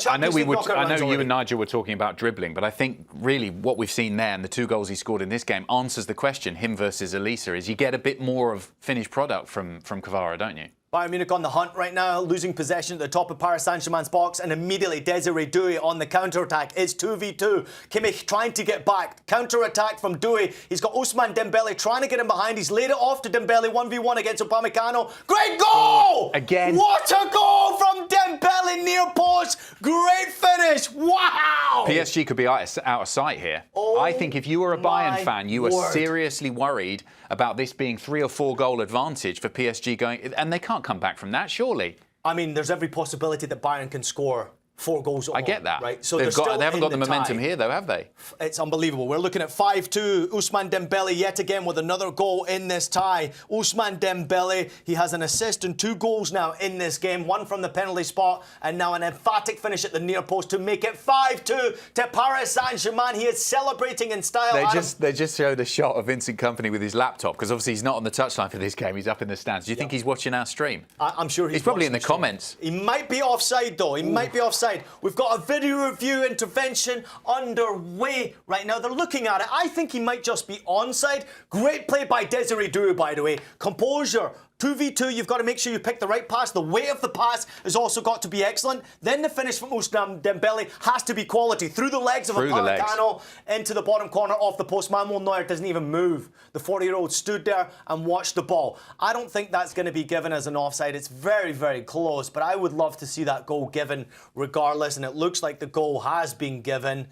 I know you and Nigel were talking about dribbling, but I think really what we've seen there and the 2 goals he scored in this game answers the question, him versus Elisa, is you get a bit more of finished product from Kvara, don't you? Bayern Munich on the hunt right now, losing possession at the top of Paris Saint-Germain's box, and immediately Desiree Doué on the counter-attack. It's 2v2. Kimmich trying to get back. Counter-attack from Doué. He's got Ousmane Dembele trying to get him behind. He's laid it off to Dembele, 1v1 against Upamecano. Great goal! Again. What a goal from Dembele near post. Great finish. Wow! PSG could be out of sight here. Oh, I think if you were a Bayern fan, you were word. seriously worried about this being 3 or 4 goal advantage for PSG going, and they can't come back from that, surely. I mean, there's every possibility that Bayern can score 4 goals at I home, get that. right? So they haven't got the momentum tie. here, though, have they? It's unbelievable. We're looking at 5-2. Ousmane Dembele yet again with another goal in this tie. Ousmane Dembele, he has an assist and 2 goals now in this game. 1 from the penalty spot and now an emphatic finish at the near post to make it 5-2 to Paris Saint-Germain. He is celebrating in style. They just showed a shot of Vincent Kompany with his laptop because obviously he's not on the touchline for this game. He's up in the stands. Do you think he's watching our stream? I'm sure he's probably in the watching comments. He might be offside, though. He might be offside. We've got a video review intervention underway right now. They're looking at it. I think he might just be onside. Great play by Desiree Doué, by the way. Composure. 2v2, you've got to make sure you pick the right pass. The weight of the pass has also got to be excellent. Then the finish from Ousmane Dembele has to be quality. Through the legs of Upamecano into the bottom corner off the post. Manuel Neuer doesn't even move. The 40-year-old stood there and watched the ball. I don't think that's going to be given as an offside. It's very, very close, but I would love to see that goal given regardless, and it looks like the goal has been given,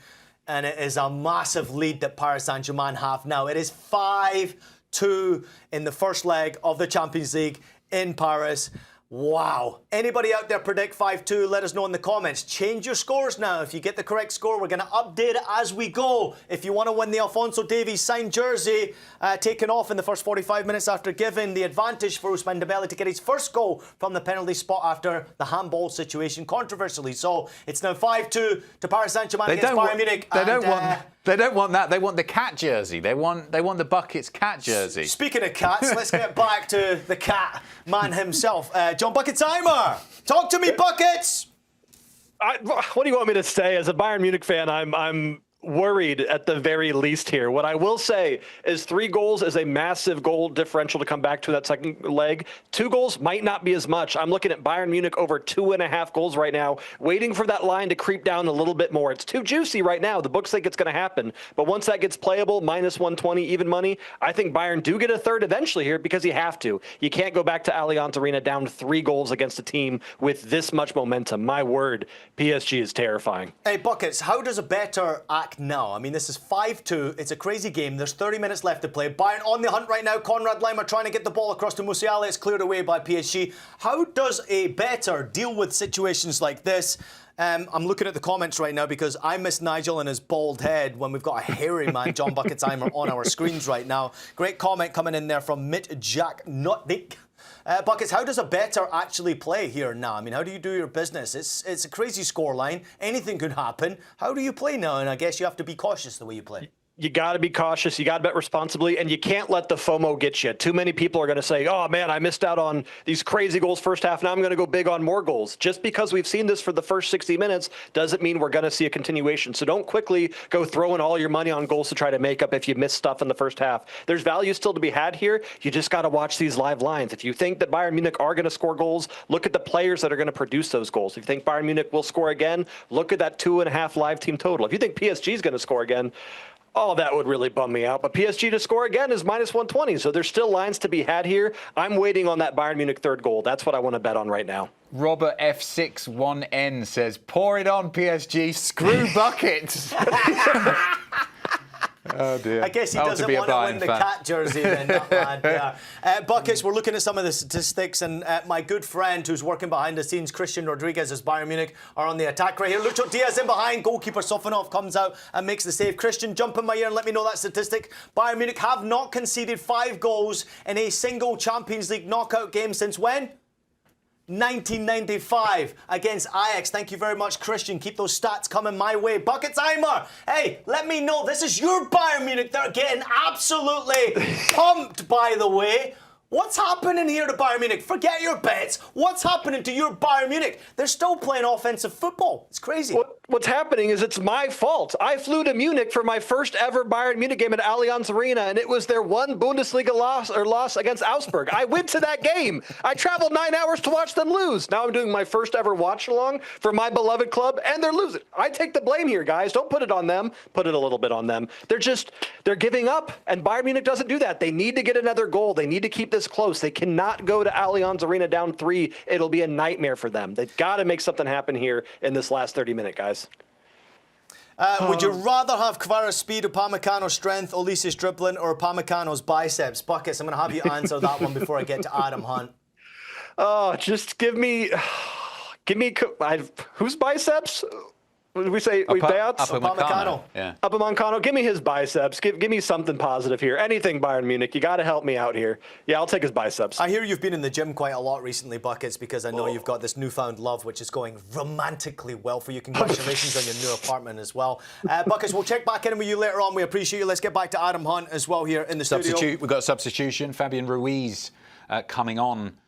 and it is a massive lead that Paris Saint-Germain have now. It is 5-2 in the first leg of the Champions League in Paris. Wow. Anybody out there predict 5-2? Let us know in the comments. Change your scores now. If you get the correct score, we're going to update it as we go. If you want to win the Alphonso Davies signed jersey, taken off in the first 45 minutes after giving the advantage for Ousmane Dembele to get his first goal from the penalty spot after the handball situation, controversially. So it's now 5-2 to Paris Saint-Germain against Bayern Munich. They don't want that. They want the cat jersey. They want the Buckets cat jersey. Speaking of cats, let's get back to the cat man himself. John Buckets Eimer. Talk to me, Buckets. What do you want me to say? As a Bayern Munich fan, I'm worried at the very least here. What I will say is 3 goals is a massive goal differential to come back to that second leg. 2 goals might not be as much. I'm looking at Bayern Munich over 2.5 goals right now, waiting for that line to creep down a little bit more. It's too juicy right now. The books think it's going to happen. But once that gets playable, minus 120, even money, I think Bayern do get a third eventually here because you have to. You can't go back to Allianz Arena down 3 goals against a team with this much momentum. My word, PSG is terrifying. Hey, Buckets, how does a better act now? I mean, this is 5-2. It's a crazy game. There's 30 minutes left to play. Bayern on the hunt right now. Konrad Laimer trying to get the ball across to Musiala. It's cleared away by PSG. How does a better deal with situations like this? I'm looking at the comments right now because I miss Nigel and his bald head when we've got a hairy man, John Buckets Eimer, on our screens right now. Great comment coming in there from Mitt Jack Nutnik. Buckets, how does a better actually play here now? I mean, how do you do your business? It's a crazy scoreline. Anything could happen. How do you play now? And I guess you have to be cautious the way you play. You got to be cautious. You got to bet responsibly, and you can't let the FOMO get you. Too many people are going to say, oh, man, I missed out on these crazy goals first half. Now I'm going to go big on more goals. Just because we've seen this for the first 60 minutes doesn't mean we're going to see a continuation. So don't quickly go throwing all your money on goals to try to make up if you missed stuff in the first half. There's value still to be had here. You just got to watch these live lines. If you think that Bayern Munich are going to score goals, look at the players that are going to produce those goals. If you think Bayern Munich will score again, look at that 2.5 live team total. If you think PSG is going to score again, oh, that would really bum me out. But PSG to score again is minus 120. So there's still lines to be had here. I'm waiting on that Bayern Munich third goal. That's what I want to bet on right now. Robert F61N says, pour it on, PSG. Screw buckets. Oh dear. I guess he doesn't want to win the cat jersey then, that man. Yeah. Buckets, we're looking at some of the statistics, and my good friend who's working behind the scenes, Christian Rodriguez, as Bayern Munich are on the attack right here. Lucho Diaz in behind, goalkeeper Sofanov comes out and makes the save. Christian, jump in my ear and let me know that statistic. Bayern Munich have not conceded 5 goals in a single Champions League knockout game since when? 1995 against Ajax. Thank you very much, Christian. Keep those stats coming my way. Buckets Eimer, hey, let me know. This is your Bayern Munich. They're getting absolutely pumped, by the way. What's happening here to Bayern Munich? Forget your bets. What's happening to your Bayern Munich? They're still playing offensive football. It's crazy. What's happening is it's my fault. I flew to Munich for my first ever Bayern Munich game at Allianz Arena, and it was their one Bundesliga loss against Augsburg. I went to that game. I traveled 9 hours to watch them lose. Now I'm doing my first ever watch along for my beloved club, and they're losing. I take the blame here, guys. Don't put it on them. Put it a little bit on them. They're giving up, and Bayern Munich doesn't do that. They need to get another goal. They need to keep this close. They cannot go to Allianz Arena down 3. It'll be a nightmare for them. They've got to make something happen here in this last 30 minutes, guys. Would you rather have Kvara's speed, Upamecano's strength, Olise's dribbling, or Upamecano's biceps? Buckets, I'm going to have you answer that one before I get to Adam Hunt. Oh, just give me Give me whose biceps? What did we say? Upamecano. Yeah. Upamecano. Give me his biceps. Give me something positive here. Anything Bayern Munich. You got to help me out here. Yeah, I'll take his biceps. I hear you've been in the gym quite a lot recently, Buckets, because I know you've got this newfound love, which is going romantically well for you. Congratulations on your new apartment as well. Buckets, we'll check back in with you later on. We appreciate you. Let's get back to Adam Hunt as well here in the studio. We've got a substitution. Fabian Ruiz coming on.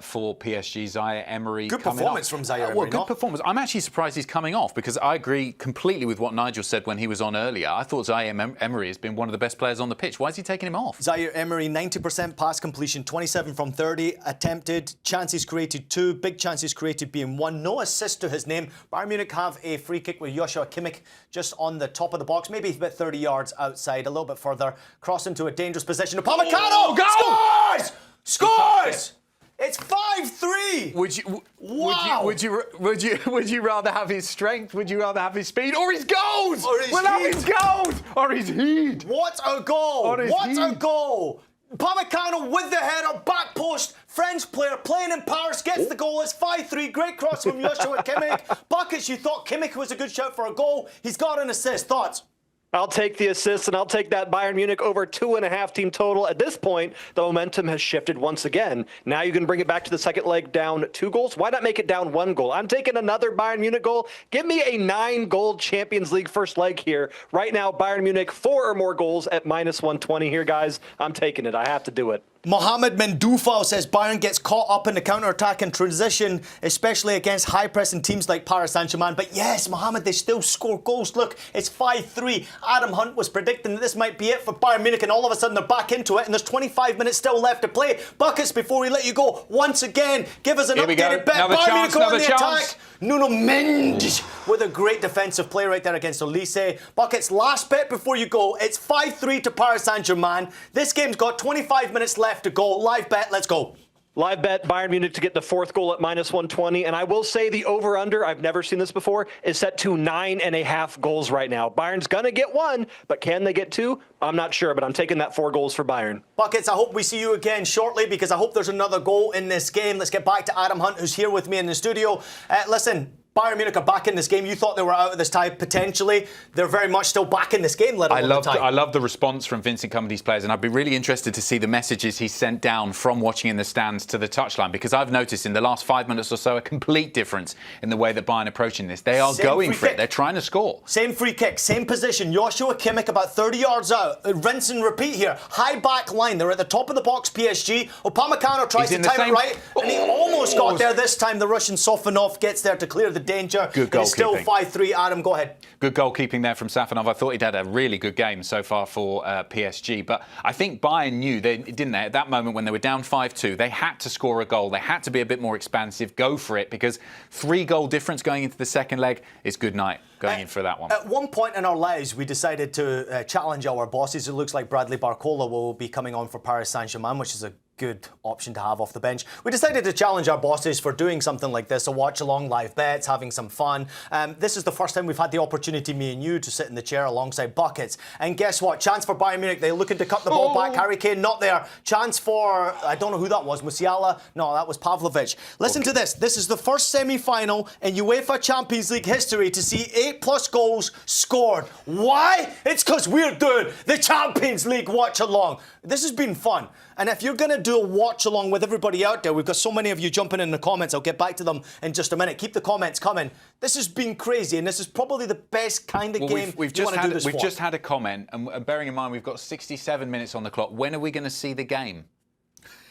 For PSG, Zaire Emery. Good performance from Zaire Emery. Well, good performance. I'm actually surprised he's coming off because I agree completely with what Nigel said when he was on earlier. I thought Zaire Emery has been one of the best players on the pitch. Why is he taking him off? Zaire Emery, 90% pass completion, 27 from 30 attempted, chances created 2, big chances created being 1. No assist to his name. Bayern Munich have a free kick with Joshua Kimmich just on the top of the box, maybe about 30 yards outside, a little bit further, cross into a dangerous position. Upamecano scores! Scores! It's 5-3. Would you rather have his strength? Would you rather have his speed or his goals? We'll have his goals or his heat. What a goal! What a goal! Upamecano with the header, back post, French player playing in Paris gets the goal. It's 5-3. Great cross from Joshua Kimmich. Buckets, you thought Kimmich was a good shout for a goal. He's got an assist. Thoughts? I'll take the assist, and I'll take that Bayern Munich over 2.5 team total. At this point, the momentum has shifted once again. Now you can bring it back to the second leg down 2 goals. Why not make it down 1 goal? I'm taking another Bayern Munich goal. Give me a 9-goal Champions League first leg here. Right now, Bayern Munich 4 or more goals at -120 here, guys. I'm taking it. I have to do it. Mohamed Mendoufal says Bayern gets caught up in the counter-attack and transition, especially against high-pressing teams like Paris Saint-Germain. But yes, Mohamed, they still score goals. Look, it's 5-3. Adam Hunt was predicting that this might be it for Bayern Munich, and all of a sudden they're back into it, and there's 25 minutes still left to play. Buckets, before we let you go, once again, give us an updated bet. Bayern Munich on the attack. Nuno Mendes with a great defensive play right there against Olise. Buckets, last bet before you go. It's 5-3 to Paris Saint-Germain. This game's got 25 minutes left to go. Live bet, let's go. Live bet Bayern Munich to get the 4th goal at -120. And I will say the over-under, I've never seen this before, is set to 9.5 goals right now. Bayern's going to get 1, but can they get 2? I'm not sure, but I'm taking that 4 goals for Bayern. Buckets, I hope we see you again shortly because I hope there's another goal in this game. Let's get back to Adam Hunt, who's here with me in the studio. Listen, Bayern Munich are back in this game. You thought they were out of this tie potentially. They're very much still back in this game, let alone the tie. I love the response from Vincent Kompany's players, and I'd be really interested to see the messages he sent down from watching in the stands to the touchline, because I've noticed in the last 5 minutes or so a complete difference in the way that Bayern are approaching this. They are going for it. They're trying to score. Same free kick, same position. Joshua Kimmich about 30 yards out. Rinse and repeat here. High back line. They're at the top of the box, PSG. Upamecano tries to time it right, and he almost got there this time. The Russian Sofanov gets there to clear the danger. Good goal. Still 5-3. Adam, go ahead. Good goalkeeping there from Safanov. I thought he'd had a really good game so far for PSG. But I think Bayern knew, didn't they, at that moment when they were down 5-2, they had to score a goal. They had to be a bit more expansive, go for it, because 3-goal difference going into the second leg is good night going in for that one. At one point in our lives, we decided to challenge our bosses. It looks like Bradley Barcola will be coming on for Paris Saint-Germain, which is a good option to have off the bench. We decided to challenge our bosses for doing something like this, a watch-along, live bets, having some fun. This is the first time we've had the opportunity, me and you, to sit in the chair alongside Buckets. And guess what? Chance for Bayern Munich. They're looking to cut the ball back. Harry Kane not there. Chance for, I don't know who that was, Musiala? No, that was Pavlovic. Listen to this. This is the first semi-final in UEFA Champions League history to see 8+ goals scored. Why? It's because we're doing the Champions League watch-along. This has been fun. And if you're going to do a watch-along with everybody out there, we've got so many of you jumping in the comments. I'll get back to them in just a minute. Keep the comments coming. This has been crazy, and this is probably the best kind of game we've you want to do this for. We've just had a comment, and bearing in mind we've got 67 minutes on the clock. When are we going to see the game?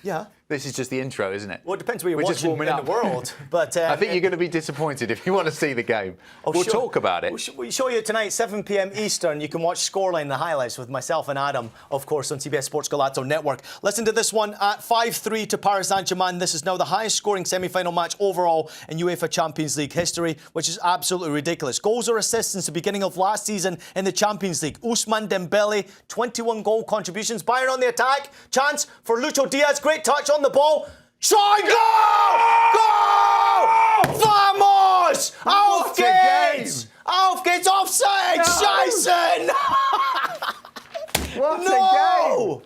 Yeah. This is just the intro, isn't it? Well, it depends where you're watching in the world. But I think you're going to be disappointed if you want to see the game. We'll talk about it. We'll show you tonight, 7 p.m. Eastern. You can watch Scoreline, the highlights with myself and Adam, of course, on CBS Sports Golazo Network. Listen to this one at 5-3 to Paris Saint-Germain. This is now the highest scoring semi-final match overall in UEFA Champions League history, which is absolutely ridiculous. Goals or assists since the beginning of last season in the Champions League. Ousmane Dembele, 21 goal contributions. Bayern on the attack. Chance for Lucho Diaz. Great touch on the ball. Shot! Go! Go! Vamos! Auf geht's! Auf geht's! Offside! Scheiße! What no!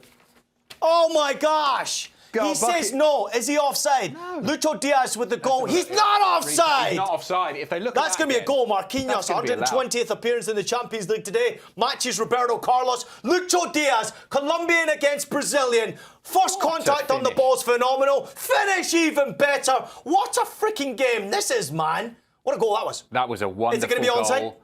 Oh my gosh! Go He on, says Bucket. no. Is he offside? No. Lucho Diaz with the goal. He's not offside. He's not offside. If they look That's at going to be a goal. Marquinhos, gonna be allowed. 120th appearance in the Champions League today. Matches Roberto Carlos. Lucho Diaz, Colombian against Brazilian. First What a contact on the finish. ball's phenomenal. Finish even better. What a freaking game this is, man. What a goal that was. That was a wonderful Is it going to be goal. onside?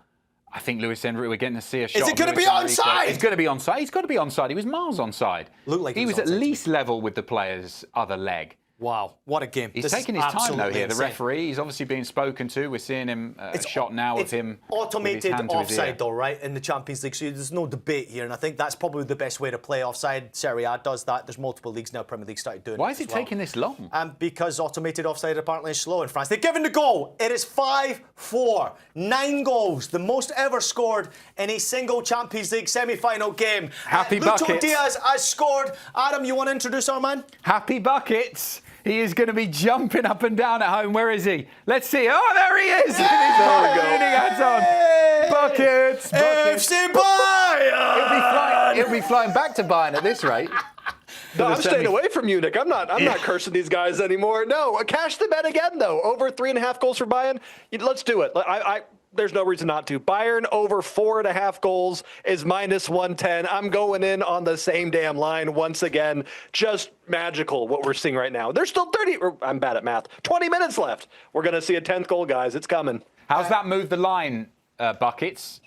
I think Luis Enrique, we're getting to see a shot. Is it going to be Luis Enrique. onside? It's going to be onside. He's got to be onside. He was miles onside. Looked like he he was was at onside to least level with the player's other leg. Wow, what a game. He's This taking is his time though absolutely here. The insane. referee, he's obviously being spoken to. We're seeing him a shot now of It's him. automated with his hand to his ear. offside, though, right, in the Champions League. So there's no debate here, and I think that's probably the best way to play offside. Serie A does that. There's multiple leagues now. Premier League started doing Why it is it as well. taking this long? Because automated offside apparently is slow in France. They've given the goal. It is 5-4. 9 goals, the most ever scored in a single Champions League semi-final game. Happy Lucho buckets. Diaz has scored. Adam, you want to introduce our man? Happy buckets. He is going to be jumping up and down at home. Where is he? Let's see. Oh, there he is. There we go. Hats on. Buckets. Buckets. FC Bayern! He'll be flying back to Bayern at this rate. No, I'm staying away from Munich. I'm not cursing these guys anymore. No, cash the bet again, though. Over 3.5 goals for Bayern. Let's do it. There's no reason not to. Bayern over 4.5 goals is -110. I'm going in on the same damn line once again. Just magical what we're seeing right now. There's still I'm bad at math. 20 minutes left. We're going to see a 10th goal, guys. It's coming. How's that moved the line, Buckets?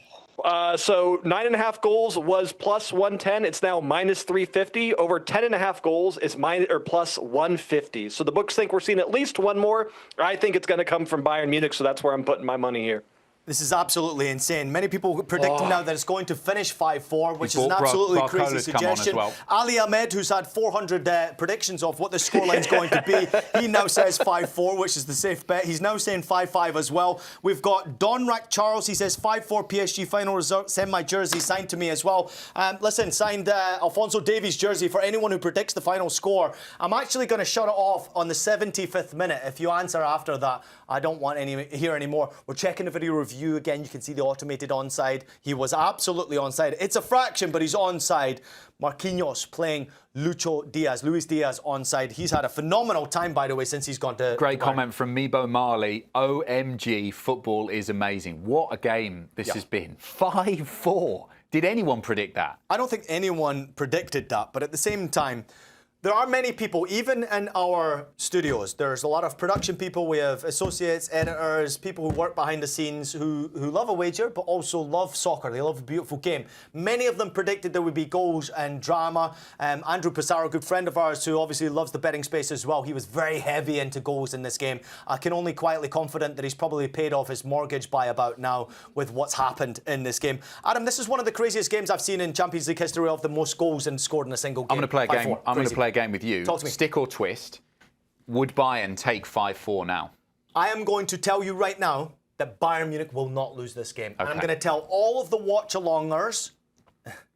So 9.5 goals was +110. It's now -350. Over 10.5 goals is +150. So the books think we're seeing at least one more. I think it's going to come from Bayern Munich, so that's where I'm putting my money here. This is absolutely insane. Many people predicting now that it's going to finish 5-4, which is an thought absolutely Barcola's crazy come on as suggestion. well. Ali Ahmed, who's had 400 predictions of what the scoreline's going to be, he now says 5-4, which is the safe bet. He's now saying 5-5 as well. We've got Donrak Charles. He says 5-4 PSG final result. Send my jersey signed to me as well. Listen, signed Alphonso Davies' jersey for anyone who predicts the final score. I'm actually going to shut it off on the 75th minute. If you answer after that, I don't want hear anymore. We're checking the video review again. You can see the automated onside. He was absolutely onside. It's a fraction, but he's onside. Marquinhos playing Luis Diaz onside. He's had a phenomenal time, by the way, since he's gone to... Great comment from Mebo Marley. OMG, football is amazing. What a game this has been. 5-4. Did anyone predict that? I don't think anyone predicted that, but at the same time, there are many people, even in our studios, there's a lot of production people. We have associates, editors, people who work behind the scenes who love a wager, but also love soccer. They love a beautiful game. Many of them predicted there would be goals and drama. Andrew Pissarro, a good friend of ours, who obviously loves the betting space as well, he was very heavy into goals in this game. I can only quietly confident that he's probably paid off his mortgage by about now with what's happened in this game. Adam, this is one of the craziest games I've seen in Champions League history of the most goals and scored in a single game. I'm going to play a game. 5-4. I'm going to Crazy. play a game with you. Talk to me. Stick or twist. Would Bayern take 5-4 now? I am going to tell you right now that Bayern Munich will not lose this game. And I'm going to tell all of the watch-alongers,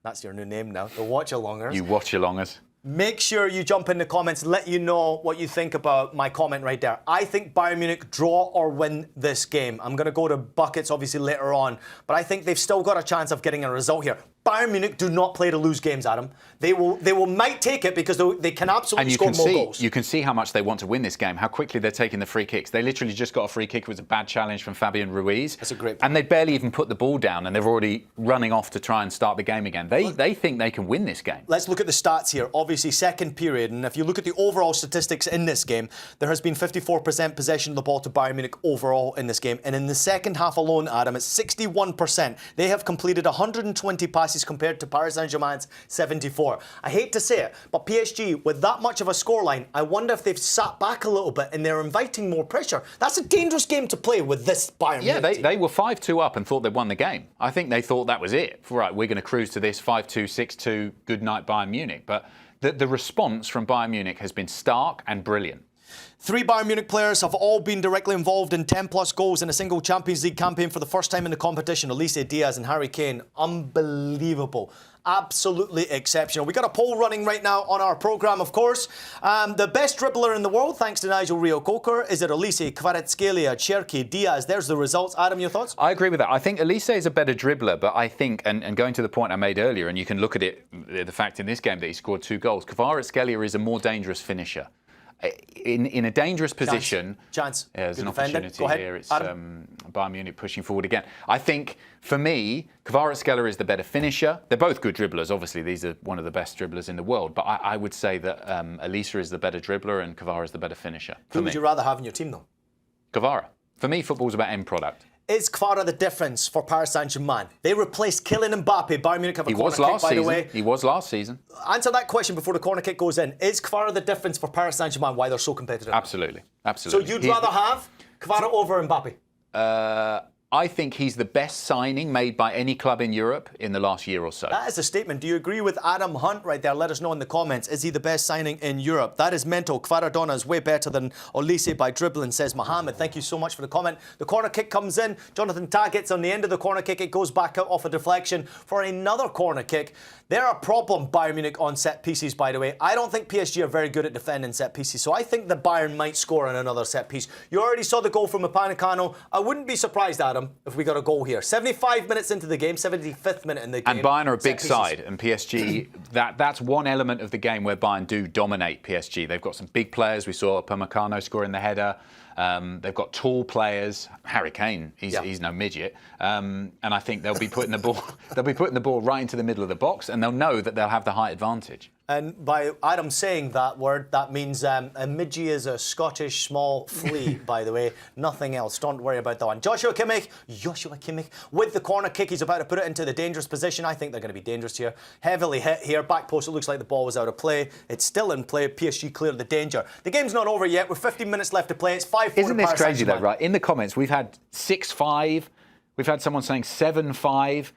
that's your new name now, the watch-alongers. You watch-alongers. Make sure you jump in the comments, let you know what you think about my comment right there. I think Bayern Munich draw or win this game. I'm going to go to buckets obviously later on, but I think they've still got a chance of getting a result here. Bayern Munich do not play to lose games, Adam. They might take it because they can absolutely score more goals. You can see how much they want to win this game, how quickly they're taking the free kicks. They literally just got a free kick. It was a bad challenge from Fabian Ruiz. That's a great point. And they barely even put the ball down, and they're already running off to try and start the game again. They think they can win this game. Let's look at the stats here. Obviously, second period, and if you look at the overall statistics in this game, there has been 54% possession of the ball to Bayern Munich overall in this game. And in the second half alone, Adam, it's 61%. They have completed 120 passes compared to Paris Saint-Germain's 74. I hate to say it, but PSG, with that much of a scoreline, I wonder if they've sat back a little bit and they're inviting more pressure. That's a dangerous game to play with this Bayern Munich team. They were 5-2 up and thought they'd won the game. I think they thought that was it. Right, we're going to cruise to this 5-2, 6-2, good night Bayern Munich. But the response from Bayern Munich has been stark and brilliant. 3 Bayern Munich players have all been directly involved in 10-plus goals in a single Champions League campaign for the first time in the competition. Elise Diaz and Harry Kane. Unbelievable. absolutely exceptional. We got a poll running right now on our program, of course. The best dribbler in the world, thanks to Nigel Rio-Coker, is it Elise, Kvaratskhelia, Cherki, Diaz? There's the results. Adam, your thoughts? I agree with that. I think Elise is a better dribbler, but I think, and going to the point I made earlier, and you can look at it, the fact in this game that he scored 2 goals, Kvaratskhelia is a more dangerous finisher. In a dangerous position. Chance. Yeah, there's Good an defending. opportunity Go ahead, here. It's Adam. Bayern Munich pushing forward again. I think, for me, Kvaratskhelia is the better finisher. They're both good dribblers. Obviously, these are one of the best dribblers in the world. But I would say that Elisa is the better dribbler and Kvara is the better finisher. Who would you rather have in your team, though? Kvara. For me, football's about end product. Is Kvara the difference for Paris Saint-Germain? They replaced Kylian Mbappe. Bayern Munich have a corner kick, by the way. He was last season. Answer that question before the corner kick goes in. Is Kvara the difference for Paris Saint-Germain, why they're so competitive? Absolutely. Absolutely. So you'd rather have Kvara over Mbappe? I think he's the best signing made by any club in Europe in the last year or so. That is a statement. Do you agree with Adam Hunt right there? Let us know in the comments. Is he the best signing in Europe? That is mental. Kvaradona is way better than Olise by dribbling, says Mohammed. Thank you so much for the comment. The corner kick comes in. Jonathan Tah gets on the end of the corner kick. It goes back out off a deflection for another corner kick. They're a problem, Bayern Munich, on set pieces, by the way. I don't think PSG are very good at defending set pieces, so I think that Bayern might score on another set piece. You already saw the goal from Upamecano. I wouldn't be surprised, Adam, if we got a goal here. 75 minutes into the game, 75th minute in the game. And Bayern are a big side, and PSG, that's one element of the game where Bayern do dominate PSG. They've got some big players. We saw Upamecano scoring the header. They've got tall players. Harry Kane, he's no midget. And I think they'll be putting the ball right into the middle of the box, and they'll know that they'll have the height advantage. And by Adam saying that word, that means a midgie is a Scottish small flea, by the way. Nothing else. Don't worry about that one. Joshua Kimmich, with the corner kick. He's about to put it into the dangerous position. I think they're going to be dangerous here. Heavily hit here. Back post, it looks like the ball was out of play. It's still in play. PSG cleared the danger. The game's not over yet. We're 15 minutes left to play. It's 5-4 Isn't this crazy, though, right? In the comments, we've had 6-5. We've had someone saying 7-5.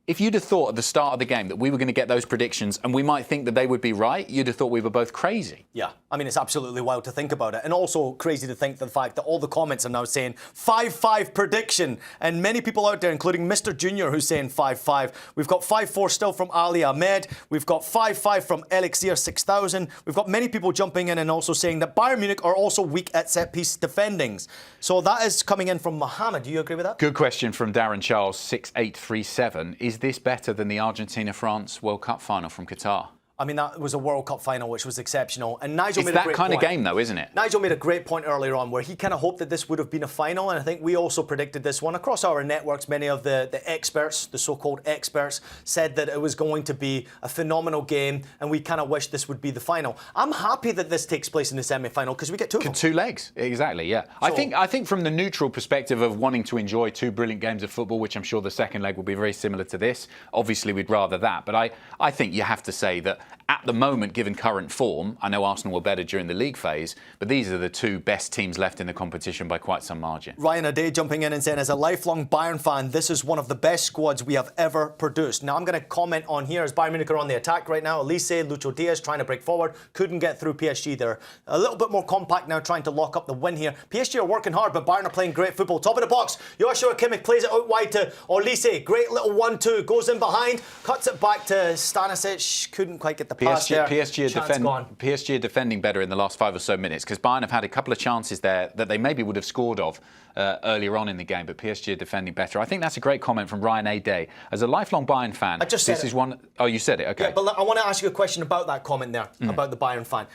If you'd have thought at the start of the game that we were going to get those predictions and we might think that they would be right, you'd have thought we were both crazy. Yeah, I mean, it's absolutely wild to think about it. And also crazy to think the fact that all the comments are now saying 5-5 prediction. And many people out there, including Mr. Junior, who's saying 5-5. We've got 5-4 still from Ali Ahmed. We've got 5-5 from Elixir 6000. We've got many people jumping in and also saying that Bayern Munich are also weak at set-piece defendings. So that is coming in from Mohammed. Do you agree with that? Good question from Darren Charles, 6837. Is this better than the Argentina-France World Cup final from Qatar? I mean, that was a World Cup final, which was exceptional. And Nigel made a great point. It's that kind of game, though, isn't it? Nigel made a great point earlier on where he kind of hoped that this would have been a final. And I think we also predicted this one. Across our networks, many of the experts, the so-called experts, said that it was going to be a phenomenal game. And we kind of wished this would be the final. I'm happy that this takes place in the semi-final because we get two of them. 2 legs, exactly, yeah. So, I think from the neutral perspective of wanting to enjoy 2 brilliant games of football, which I'm sure the second leg will be very similar to this, obviously we'd rather that. But I think you have to say that at the moment, given current form, I know Arsenal were better during the league phase, but these are the 2 best teams left in the competition by quite some margin. Ryan Ade jumping in and saying, as a lifelong Bayern fan, this is one of the best squads we have ever produced. Now, I'm going to comment on here as Bayern Munich are on the attack right now. Elise, Lucho Diaz trying to break forward. Couldn't get through PSG. They're a little bit more compact now, trying to lock up the win here. PSG are working hard, but Bayern are playing great football. Top of the box, Joshua Kimmich plays it out wide to Olise. Great little 1-2. Goes in behind, cuts it back to Stanisic. Couldn't quite get the pass there. PSG are defending better in the last 5 or so minutes because Bayern have had a couple of chances there that they maybe would have scored of earlier on in the game, but PSG are defending better. I think that's a great comment from Ryan A. Day. As a lifelong Bayern fan, I just said this is one... Oh, you said it, okay. Yeah, but I want to ask you a question about that comment there, about the Bayern fan.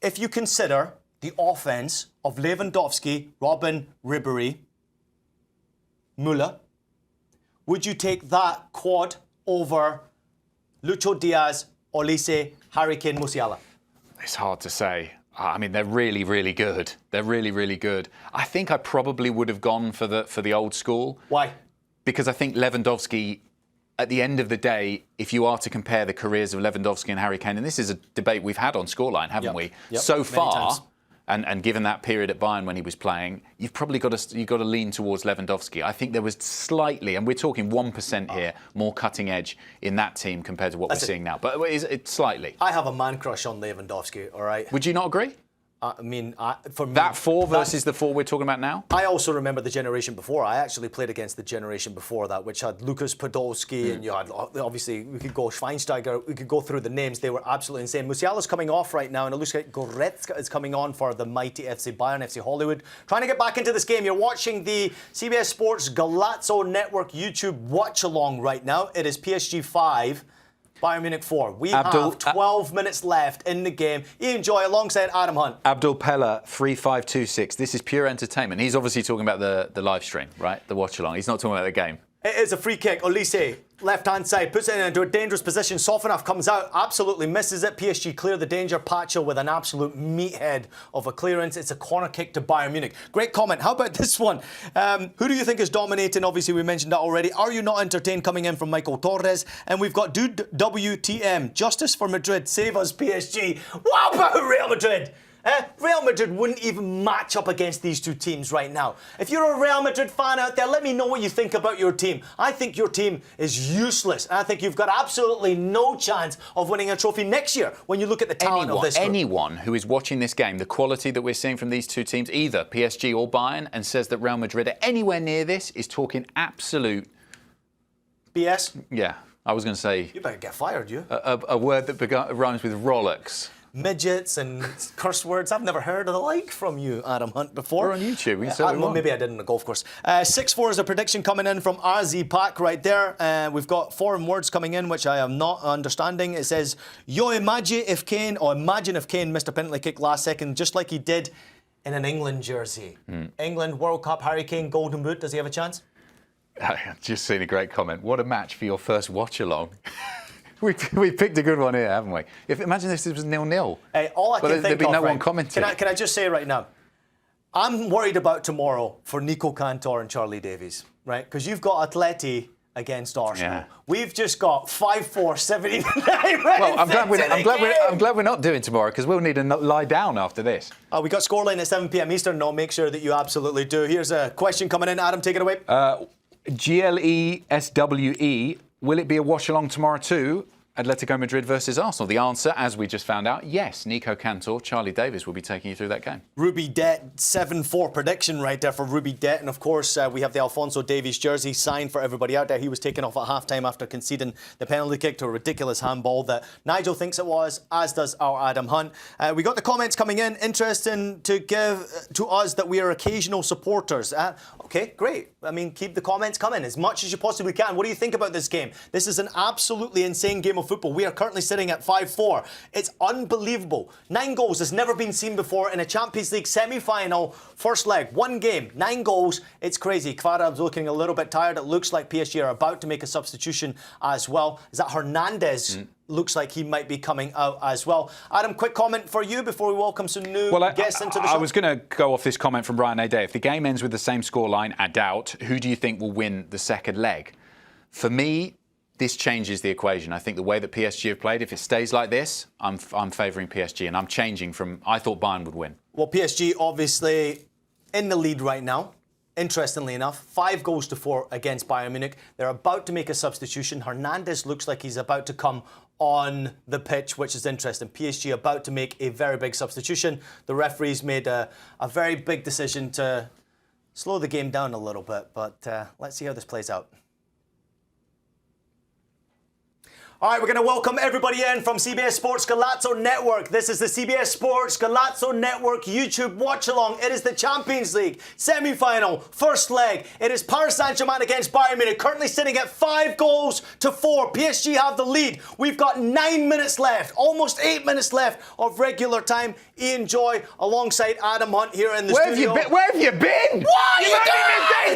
If you consider the offence of Lewandowski, Robben, Ribéry, Müller, would you take that quad over Lucho Diaz, Olise, Harry Kane, Musiala? It's hard to say. I mean, they're really, really good. They're really, really good. I think I probably would have gone for the old school. Why? Because I think Lewandowski, at the end of the day, if you are to compare the careers of Lewandowski and Harry Kane, and this is a debate we've had on Scoreline, haven't we? Yep. So far, and given that period at Bayern when he was playing, you've probably got to lean towards Lewandowski. I think there was slightly, and we're talking 1% here, more cutting edge in that team compared to what we're seeing now. But it's slightly. I have a man crush on Lewandowski, all right? Would you not agree? I mean, for me, That 4 versus the 4 we're talking about now? I also remember the generation before. I actually played against the generation before that, which had Lukas Podolski, and you had, obviously, we could go Schweinsteiger, we could go through the names. They were absolutely insane. Musiala's coming off right now, and it looks like Goretzka is coming on for the mighty FC Bayern, FC Hollywood. Trying to get back into this game. You're watching the CBS Sports Golazo Network YouTube watch-along right now. It is PSG 5. Bayern Munich 4. We have 12 minutes left in the game. Ian Joy alongside Adam Hunt. Abdul Pella 3526. This is pure entertainment. He's obviously talking about the live stream, right? The watch along. He's not talking about the game. It is a free kick. Olise, left-hand side, puts it into a dangerous position. Sofanov comes out, absolutely misses it. PSG clear the danger. Pacho with an absolute meathead of a clearance. It's a corner kick to Bayern Munich. Great comment. How about this one? Who do you think is dominating? Obviously, we mentioned that already. Are you not entertained? Coming in from Michael Torres. And we've got Dude WTM. Justice for Madrid. Save us, PSG. What about Real Madrid? Real Madrid wouldn't even match up against these two teams right now. If you're a Real Madrid fan out there, let me know what you think about your team. I think your team is useless. And I think you've got absolutely no chance of winning a trophy next year when you look at the talent of this group. Anyone who is watching this game, the quality that we're seeing from these two teams, either PSG or Bayern, and says that Real Madrid are anywhere near this, is talking absolute... BS? Yeah, I was going to say... You better get fired, you. A word that rhymes with Rolex. Midgets and curse words. I've never heard of the like from you, Adam Hunt, before. We're on YouTube. We well, maybe I did in a golf course. 6-4 is a prediction coming in from RZ Pac right there. We've got foreign words coming in, which I am not understanding. It says, imagine if Kane missed a penalty kick last second, just like he did in an England jersey. England, World Cup, Harry Kane, Golden Boot. Does he have a chance? I've just seen a great comment. What a match for your first watch-along. We picked a good one here, haven't we? Imagine this was 0-0. All I can think there'd be of, no right, one commenting. Can I just say right now, I'm worried about tomorrow for Nico Cantor and Charlie Davies, right? Because you've got Atleti against Arsenal. Yeah. We've just got 5-4, 79. Well, I'm glad we're not doing tomorrow, because we'll need to lie down after this. We got scoreline at 7 p.m. Eastern. No, make sure that you absolutely do. Here's a question coming in. Adam, take it away. GLESWE. Will it be a watch-along tomorrow too? Atletico Madrid versus Arsenal. The answer, as we just found out, yes. Nico Cantor, Charlie Davies will be taking you through that game. Ruby Det, 7-4 prediction right there for Ruby Det. And of course, we have the Alphonso Davies jersey signed for everybody out there. He was taken off at halftime after conceding the penalty kick to a ridiculous handball that Nigel thinks it was, as does our Adam Hunt. We got the comments coming in. Interesting to give to us that we are occasional supporters. Okay, great. I mean, keep the comments coming as much as you possibly can. What do you think about this game? This is an absolutely insane game of football. We are currently sitting at 5-4. It's unbelievable. 9 goals has never been seen before in a Champions League semi-final first leg. 1 game, 9 goals. It's crazy. Kvarad's looking a little bit tired. It looks like PSG are about to make a substitution as well. Is that Hernandez? Looks like he might be coming out as well. Adam, quick comment for you before we welcome some new guests into the show. I was going to go off this comment from Brian Ade. If the game ends with the same scoreline, I doubt, who do you think will win the second leg? For me, this changes the equation. I think the way that PSG have played, if it stays like this, I'm favouring PSG, and I'm changing from, I thought Bayern would win. Well, PSG obviously in the lead right now. Interestingly enough, 5-4 against Bayern Munich. They're about to make a substitution. Hernandez looks like he's about to come on the pitch, which is interesting. PSG about to make a very big substitution. The referees made a very big decision to slow the game down a little bit, but let's see how this plays out. All right, we're going to welcome everybody in from CBS Sports Golazo Network. This is the CBS Sports Golazo Network YouTube watch-along. It is the Champions League semi-final, first leg. It is Paris Saint-Germain against Bayern Munich, currently sitting at 5-4. PSG have the lead. We've got 9 minutes left, almost 8 minutes left of regular time. Ian Joy alongside Adam Hunt here in the studio. Where have you been? What are you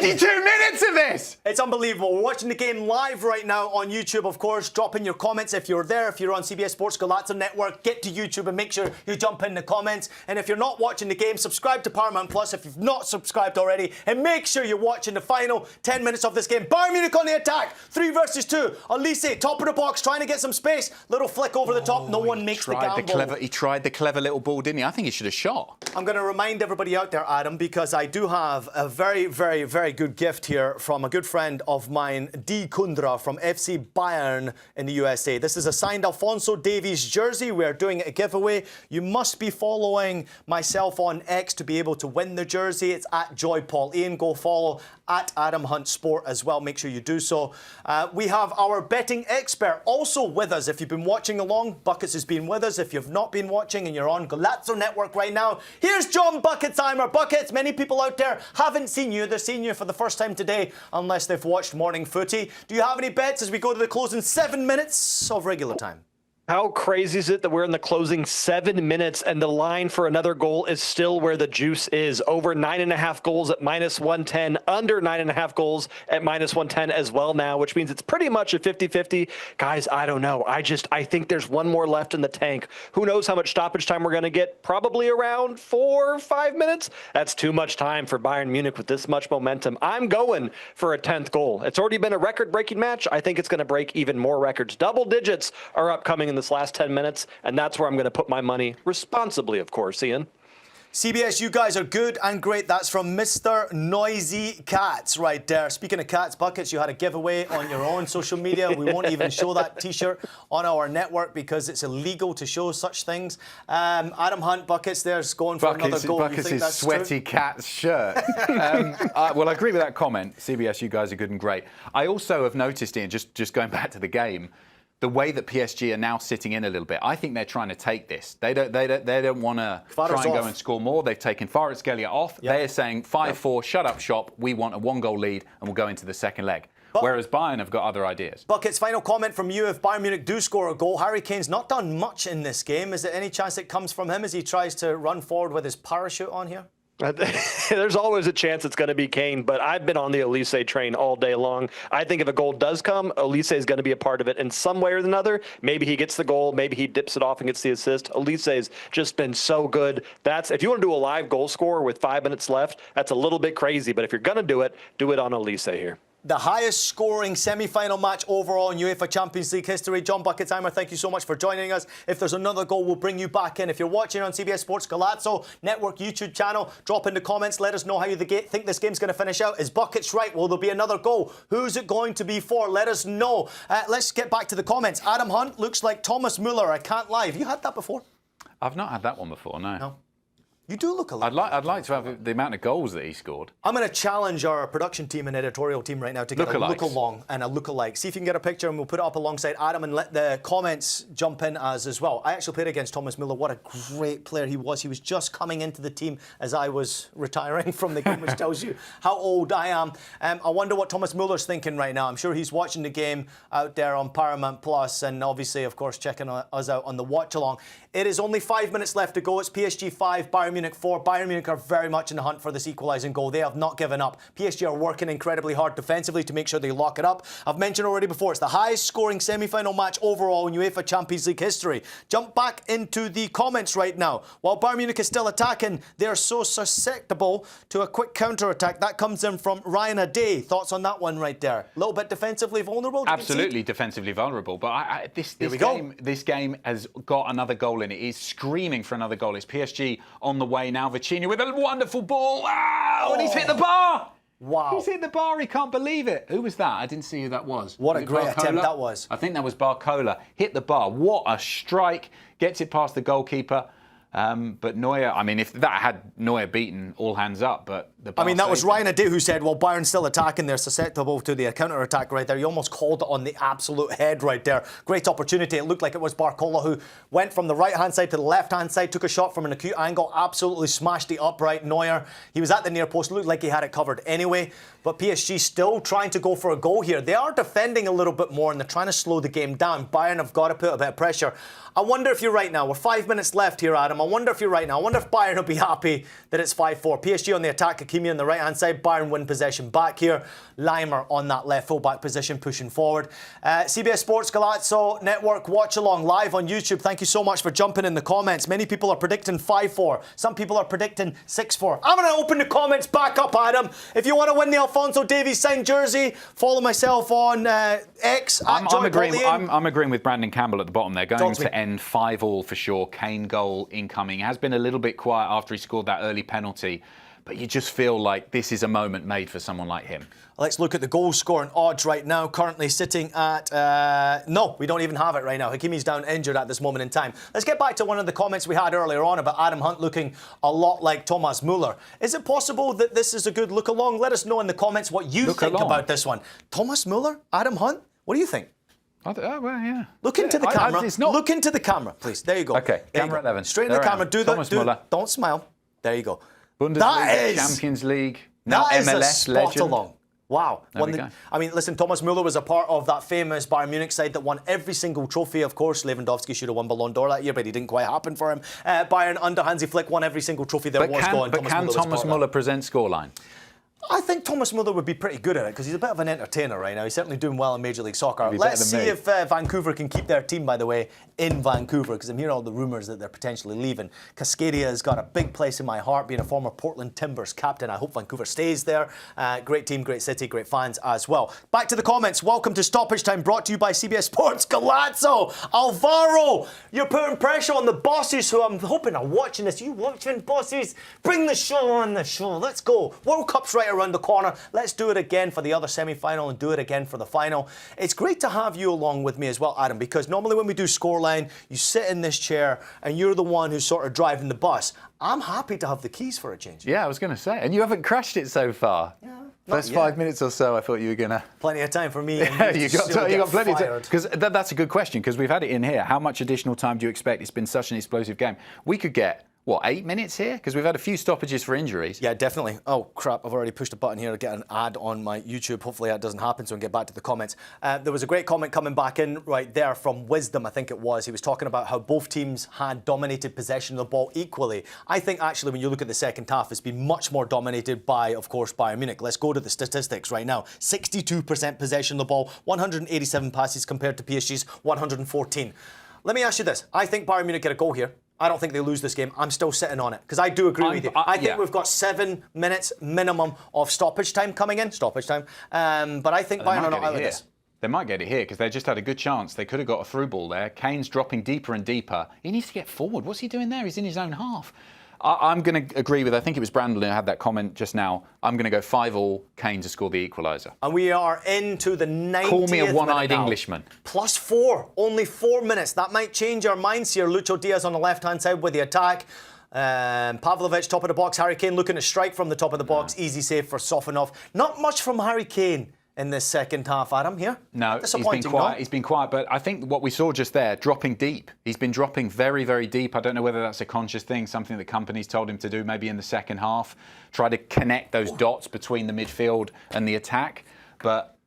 doing? 82 minutes of this. It's unbelievable. We're watching the game live right now on YouTube, of course. Drop in your comments if you're there. If you're on CBS Sports Golazo Network, get to YouTube and make sure you jump in the comments. And if you're not watching the game, subscribe to Paramount Plus if you've not subscribed already. And make sure you're watching the final 10 minutes of this game. Bayern Munich on the attack. 3 versus 2. Olise, top of the box, trying to get some space. Little flick over the top. No one makes the gamble. He tried the clever little ball, didn't he? I think he should have shot. I'm going to remind everybody out there, Adam, because I do have a very, very, very good gift here from a good friend of mine, D. Kundra from FC Bayern in the USA. This is a signed Alphonso Davies jersey. We are doing a giveaway. You must be following myself on X to be able to win the jersey. It's at JoyPaulIan. Go follow at Adam Hunt Sport as well. Make sure you do so. We have our betting expert also with us. If you've been watching along, Buckets has been with us. If you've not been watching and you're on Golazo Network right now, here's John Buckets Eimer. Buckets, many people out there haven't seen you. They're seeing you for the first time today, unless they've watched Morning Footy. Do you have any bets as we go to the closing 7 minutes of regular time? How crazy is it that we're in the closing 7 minutes and the line for another goal is still where the juice is? Over 9.5 goals at -110, under 9.5 goals at -110 as well now, which means it's pretty much a 50-50. Guys, I don't know. I think there's one more left in the tank. Who knows how much stoppage time we're going to get? Probably around 4 or 5 minutes. That's too much time for Bayern Munich with this much momentum. I'm going for a 10th goal. It's already been a record-breaking match. I think it's going to break even more records. Double digits are upcoming in this last 10 minutes, and that's where I'm going to put my money responsibly, of course, Ian. CBS, you guys are good and great. That's from Mr. Noisy Cats right there. Speaking of cats, Buckets, you had a giveaway on your own social media. We won't even show that T-shirt on our network because it's illegal to show such things. Adam Hunt, Buckets, there's going for another goal. Buckets' sweaty cat's shirt. Well, I agree with that comment. CBS, you guys are good and great. I also have noticed, Ian, just going back to the game, the way that PSG are now sitting in a little bit. I think they're trying to take this. They don't want to try and go and score more. They've taken Kvaratskhelia off. Yep. They're saying 5-4, shut up shop. We want a 1-goal lead and we'll go into the second leg. Whereas Bayern have got other ideas. Buckets, final comment from you. If Bayern Munich do score a goal, Harry Kane's not done much in this game. Is there any chance it comes from him as he tries to run forward with his parachute on here? There's always a chance it's going to be Kane, but I've been on the Elise train all day long. I think if a goal does come, Elise is going to be a part of it in some way or another. Maybe he gets the goal, maybe he dips it off and gets the assist. Elise's just been so good. That's, if you want to do a live goal scorer with 5 minutes left, that's a little bit crazy, but if you're going to do it on Elise here. The highest scoring semi-final match overall in UEFA Champions League history. John Buckets Eimer, thank you so much for joining us. If there's another goal, we'll bring you back in. If you're watching on CBS Sports Golazo Network YouTube channel, drop in the comments. Let us know how you think this game's going to finish out. Is Buckets right? Will there be another goal? Who's it going to be for? Let us know. Let's get back to the comments. Adam Hunt looks like Thomas Müller. I can't lie. Have you had that before? I've not had that one before, no. No. You do look a lot. I'd like to have the amount of goals that he scored. I'm going to challenge our production team and editorial team right now to get a look-along and a look-alike. See if you can get a picture and we'll put it up alongside Adam and let the comments jump in as well. I actually played against Thomas Müller. What a great player he was. He was just coming into the team as I was retiring from the game, which tells you how old I am. I wonder what Thomas Müller's thinking right now. I'm sure he's watching the game out there on Paramount Plus and obviously, of course, checking us out on the watch-along. It is only 5 minutes left to go. It's PSG 5, Bayern Munich 4. Bayern Munich are very much in the hunt for this equalising goal. They have not given up. PSG are working incredibly hard defensively to make sure they lock it up. I've mentioned already before, it's the highest scoring semi-final match overall in UEFA Champions League history. Jump back into the comments right now. While Bayern Munich is still attacking, they're so susceptible to a quick counter-attack. That comes in from Ryan Ade. Thoughts on that one right there? A little bit defensively vulnerable? Absolutely defensively vulnerable. But this game has got another goal in it. He's screaming for another goal. It's PSG on the way now. Vecino with a wonderful ball. Wow! And he's hit the bar. Wow. He's hit the bar. He can't believe it. Who was that? I didn't see who that was. What a great attempt that was. I think that was Barcola. Hit the bar. What a strike. Gets it past the goalkeeper. But Neuer, I mean, if that had Neuer beaten, all hands up. But that was Ryan Ade who said, well, Bayern's still attacking. They're susceptible to the counter-attack right there. You almost called it on the absolute head right there. Great opportunity. It looked like it was Barcola who went from the right-hand side to the left-hand side, took a shot from an acute angle, absolutely smashed the upright. Neuer, he was at the near post, looked like he had it covered anyway. But PSG still trying to go for a goal here. They are defending a little bit more and they're trying to slow the game down. Bayern have got to put a bit of pressure. I wonder if you're right now. We're 5 minutes left here, Adam. I wonder if you're right now. I wonder if Bayern will be happy that it's 5-4. PSG on the attack, Hakimi on the right-hand side. Bayern win possession back here. Eimer on that left full-back position, pushing forward. CBS Sports Golazo Network watch-along live on YouTube. Thank you so much for jumping in the comments. Many people are predicting 5-4. Some people are predicting 6-4. I'm going to open the comments back up, Adam. If you want to win the Alphonso Davies signed jersey, follow myself on X. I'm agreeing with Brandon Campbell at the bottom there. Going to end 5-5 for sure. Kane goal incoming. Has been a little bit quiet after he scored that early penalty. but you just feel like this is a moment made for someone like him. Let's look at the goal scoring odds right now. Currently sitting at... no, we don't even have it right now. Hakimi's down injured at this moment in time. Let's get back to one of the comments we had earlier on about Adam Hunt looking a lot like Thomas Müller. Is it possible that this is a good look along? Let us know in the comments what you think about this one. Thomas Müller? Adam Hunt? What do you think? Oh, well, yeah. Look into the camera. It's not... Look into the camera, please. There you go. Okay, camera 11. Straight in the camera. Don't smile. There you go. Bundesliga, Champions League, now MLS legend. Along. Wow. Go. I mean, listen, Thomas Müller was a part of that famous Bayern Munich side that won every single trophy. Of course, Lewandowski should have won Ballon d'Or that year, but it didn't quite happen for him. Bayern under Hansi Flick won every single trophy there was going. But can Thomas Müller present scoreline? I think Thomas Müller would be pretty good at it because he's a bit of an entertainer right now. He's certainly doing well in Major League Soccer. Let's see if Vancouver can keep their team, by the way, in Vancouver, because I'm hearing all the rumours that they're potentially leaving. Cascadia has got a big place in my heart, being a former Portland Timbers captain. I hope Vancouver stays there. Great team, great city, great fans as well. Back to the comments. Welcome to Stoppage Time, brought to you by CBS Sports. Golazo, Alvaro, you're putting pressure on the bosses who I'm hoping are watching this. You watching, bosses? Bring the show on the show. Let's go. World Cup's right around the corner. Let's do it again for the other semi-final and do it again for the final. It's great to have you along with me as well, Adam, because normally when we do scoreline, you sit in this chair and you're the one who's sort of driving the bus. I'm happy to have the keys for a change. Yeah, I was going to say. And you haven't crashed it so far. Yeah. First 5 minutes or so, I thought you were going to... Plenty of time for me. Yeah, you got plenty of time. Because that's a good question, because we've had it in here. How much additional time do you expect? It's been such an explosive game. We could get... What, 8 minutes here? Because we've had a few stoppages for injuries. Yeah, definitely. Oh, crap. I've already pushed a button here to get an ad on my YouTube. Hopefully that doesn't happen, so I can get back to the comments. There was a great comment coming back in right there from Wisdom, I think it was. He was talking about how both teams had dominated possession of the ball equally. I think, actually, when you look at the second half, it's been much more dominated by, of course, Bayern Munich. Let's go to the statistics right now. 62% possession of the ball, 187 passes compared to PSG's 114. Let me ask you this. I think Bayern Munich get a goal here. I don't think they lose this game. I'm still sitting on it because I do agree with you. I think we've got 7 minutes minimum of stoppage time coming in. Stoppage time. But I think Bayern are not out of this. They might get it here because they just had a good chance. They could have got a through ball there. Kane's dropping deeper and deeper. He needs to get forward. What's he doing there? He's in his own half. I'm going to agree with, I think it was Brandon who had that comment just now. I'm going to go 5-5, Kane to score the equaliser. And we are into the 90th Call me a one-eyed Englishman. +4, only 4 minutes. That might change our minds here. Lucho Diaz on the left-hand side with the attack. Pavlovic, top of the box. Harry Kane looking to strike from the top of the box. Easy save for Sofanov. Not much from Harry Kane in this second half, Adam, here? No, he's been quiet. He's been quiet, but I think what we saw just there, dropping deep. He's been dropping very, very deep. I don't know whether that's a conscious thing, something that companies told him to do maybe in the second half, try to connect those dots between the midfield and the attack, but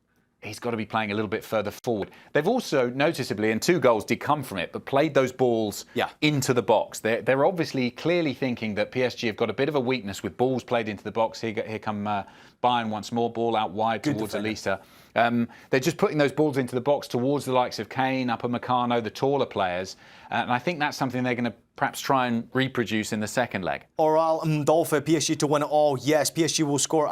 he's got to be playing a little bit further forward. They've also noticeably, and 2 goals did come from it, but played those balls into the box. They're obviously clearly thinking that PSG have got a bit of a weakness with balls played into the box. Here come Bayern once more, ball out wide towards Elisa. They're just putting those balls into the box towards the likes of Kane, Upamecano, the taller players. And I think that's something they're going to perhaps try and reproduce in the second leg. Oral Mdolphe, PSG to win it all. Yes, PSG will score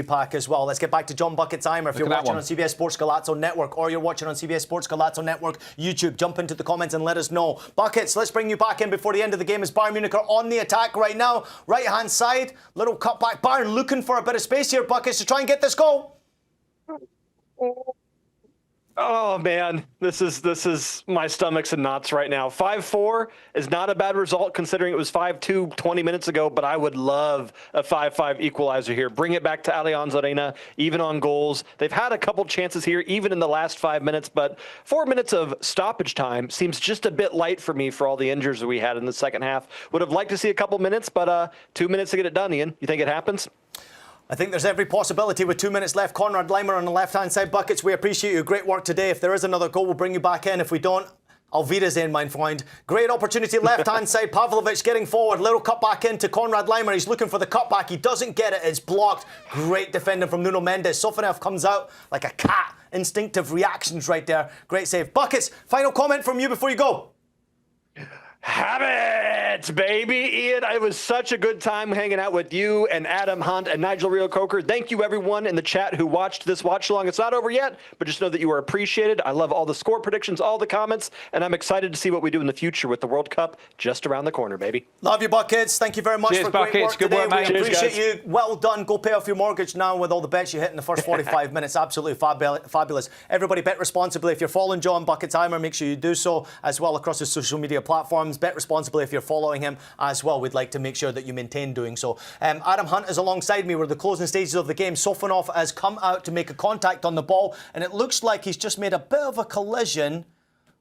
Pack as well. Let's get back to John Buckets Eimer. If you're watching on CBS Sports Golazo Network or you're watching on CBS Sports Golazo Network YouTube, jump into the comments and let us know. Buckets, let's bring you back in before the end of the game as Bayern Munich are on the attack right now. Right-hand side, little cut back. Bayern looking for a bit of space here, Buckets, to try and get this goal. Oh man, this is my stomach's in knots right now. 5-4 is not a bad result considering it was 5-2 20 minutes ago, but I would love a 5-5 equalizer here. Bring it back to Allianz Arena, even on goals. They've had a couple chances here, even in the last 5 minutes, but 4 minutes of stoppage time seems just a bit light for me for all the injuries that we had in the second half. Would have liked to see a couple minutes, but 2 minutes to get it done, Ian. You think it happens? I think there's every possibility with 2 minutes left. Konrad Leimer on the left-hand side. Buckets, we appreciate your great work today. If there is another goal, we'll bring you back in. If we don't, Auf Wiedersehen, mein Freund. Great opportunity left-hand side. Pavlovic getting forward. Little cut back into Konrad Leimer. He's looking for the cutback. He doesn't get it. It's blocked. Great defending from Nuno Mendes. Sofanov comes out like a cat. Instinctive reactions right there. Great save. Buckets, final comment from you before you go. Have it, baby. Ian, it was such a good time hanging out with you and Adam Hunt and Nigel Rio-Coker. Thank you, everyone in the chat who watched this watch-along. It's not over yet, but just know that you are appreciated. I love all the score predictions, all the comments, and I'm excited to see what we do in the future with the World Cup just around the corner, baby. Love you, Buckets. Thank you very much Cheers, for great Buckets. work Good today. work, mate. We Cheers, appreciate guys. you. Well done. Go pay off your mortgage now with all the bets you hit in the first 45 minutes. Absolutely fabulous. Everybody bet responsibly. If you're following John Buckets Eimer, make sure you do so as well across the social media platforms. Bet responsibly if you're following him as well. We'd like to make sure that you maintain doing so. Adam Hunt is alongside me. We're the closing stages of the game. Sofanov has come out to make a contact on the ball, and it looks like he's just made a bit of a collision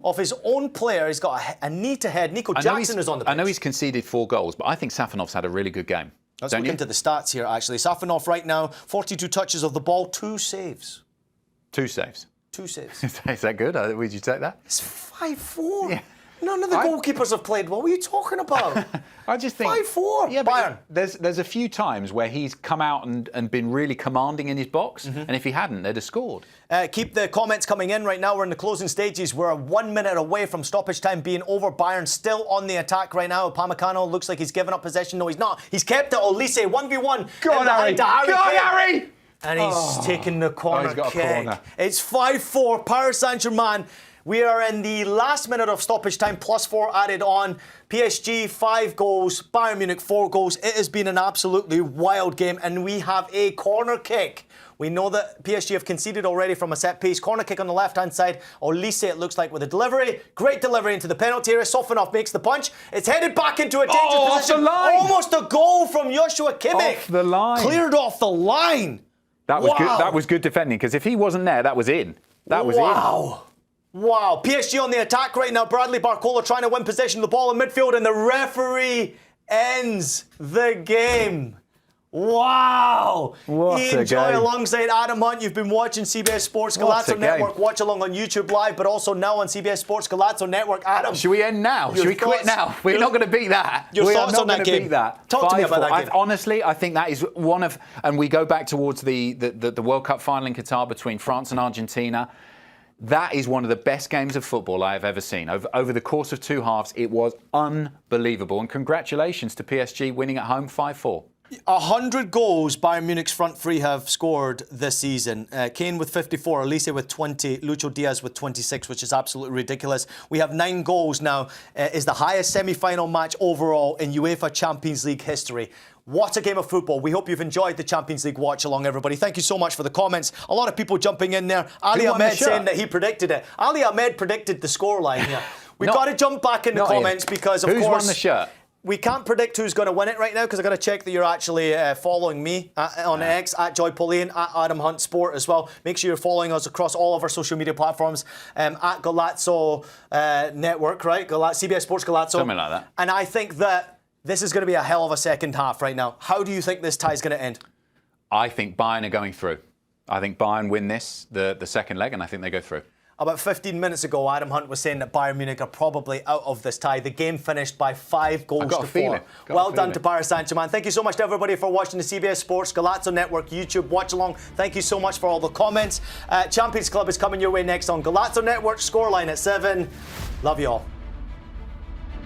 of his own player. He's got a knee to head. Nico Jackson is on the pitch. I know he's conceded 4 goals, but I think Safanov's had a really good game. Let's look into the stats here, actually. Safanov right now, 42 touches of the ball, 2 saves. 2 saves. 2 saves. Is that good? Would you take that? It's 5-4. Yeah. None of the goalkeepers have played well. What are you talking about? I just think 5-4. Yeah, Bayern. There's a few times where he's come out and been really commanding in his box, and if he hadn't, they'd have scored. Keep the comments coming in right now. We're in the closing stages. We're 1 minute away from stoppage time being over. Bayern still on the attack right now. Upamecano looks like he's given up possession. No, he's not. He's kept it. Olise 1v1. Go on, Harry. Go on, Harry. And he's taken the corner he's got a kick. corner. It's 5-4. Paris Saint-Germain. We are in the last minute of stoppage time, +4 added on. PSG, 5 goals. Bayern Munich, 4 goals. It has been an absolutely wild game, and we have a corner kick. We know that PSG have conceded already from a set piece. Corner kick on the left-hand side. Olise, it looks like, with a delivery. Great delivery into the penalty area. Sofanov makes the punch. It's headed back into a dangerous position. Off the line. Almost a goal from Joshua Kimmich. Off the line. Cleared off the line. That was good. That was good defending, because if he wasn't there, that was in. That was in. Wow, PSG on the attack right now. Bradley Barcola trying to win possession of the ball in midfield, and the referee ends the game. Wow. What Ian a Joy game. alongside Adam Hunt. You've been watching CBS Sports What a Golazo game. Network. Watch along on YouTube Live, but also now on CBS Sports Golazo Network. Adam. Should we end now? Should we quit now? We're not going to beat that. Your we thoughts are on not that going to game? beat that. Talk to me about that game. Honestly, I think that is one of, and we go back towards the World Cup final in Qatar between France and Argentina. That is one of the best games of football I have ever seen. Over the course of 2 halves, it was unbelievable. And congratulations to PSG winning at home 5-4. 100 goals Bayern Munich's front three have scored this season. Kane with 54, Olise with 20, Lucho Diaz with 26, which is absolutely ridiculous. We have 9 goals now. Is the highest semi-final match overall in UEFA Champions League history. What a game of football. We hope you've enjoyed the Champions League watch along, everybody. Thank you so much for the comments. A lot of people jumping in there. Ali Ahmed saying that he predicted it. Ali Ahmed predicted the scoreline here. We've got to jump back in the comments because, of course... Who's won the shirt? We can't predict who's going to win it right now because I've got to check that you're actually following me on X, at Joy Pauline, at Adam Hunt Sport as well. Make sure you're following us across all of our social media platforms, at Golazo Network, right? CBS Sports Golazo. Something like that. And I think that this is going to be a hell of a second half right now. How do you think this tie is going to end? I think Bayern are going through. I think Bayern win this, the second leg, and I think they go through. About 15 minutes ago, Adam Hunt was saying that Bayern Munich are probably out of this tie. The game finished by 5 goals to 4. Well done to Paris Saint-Germain. Thank you so much to everybody for watching the CBS Sports Golazo Network YouTube watch along. Thank you so much for all the comments. Champions Club is coming your way next on Golazo Network. Scoreline at 7. Love you all.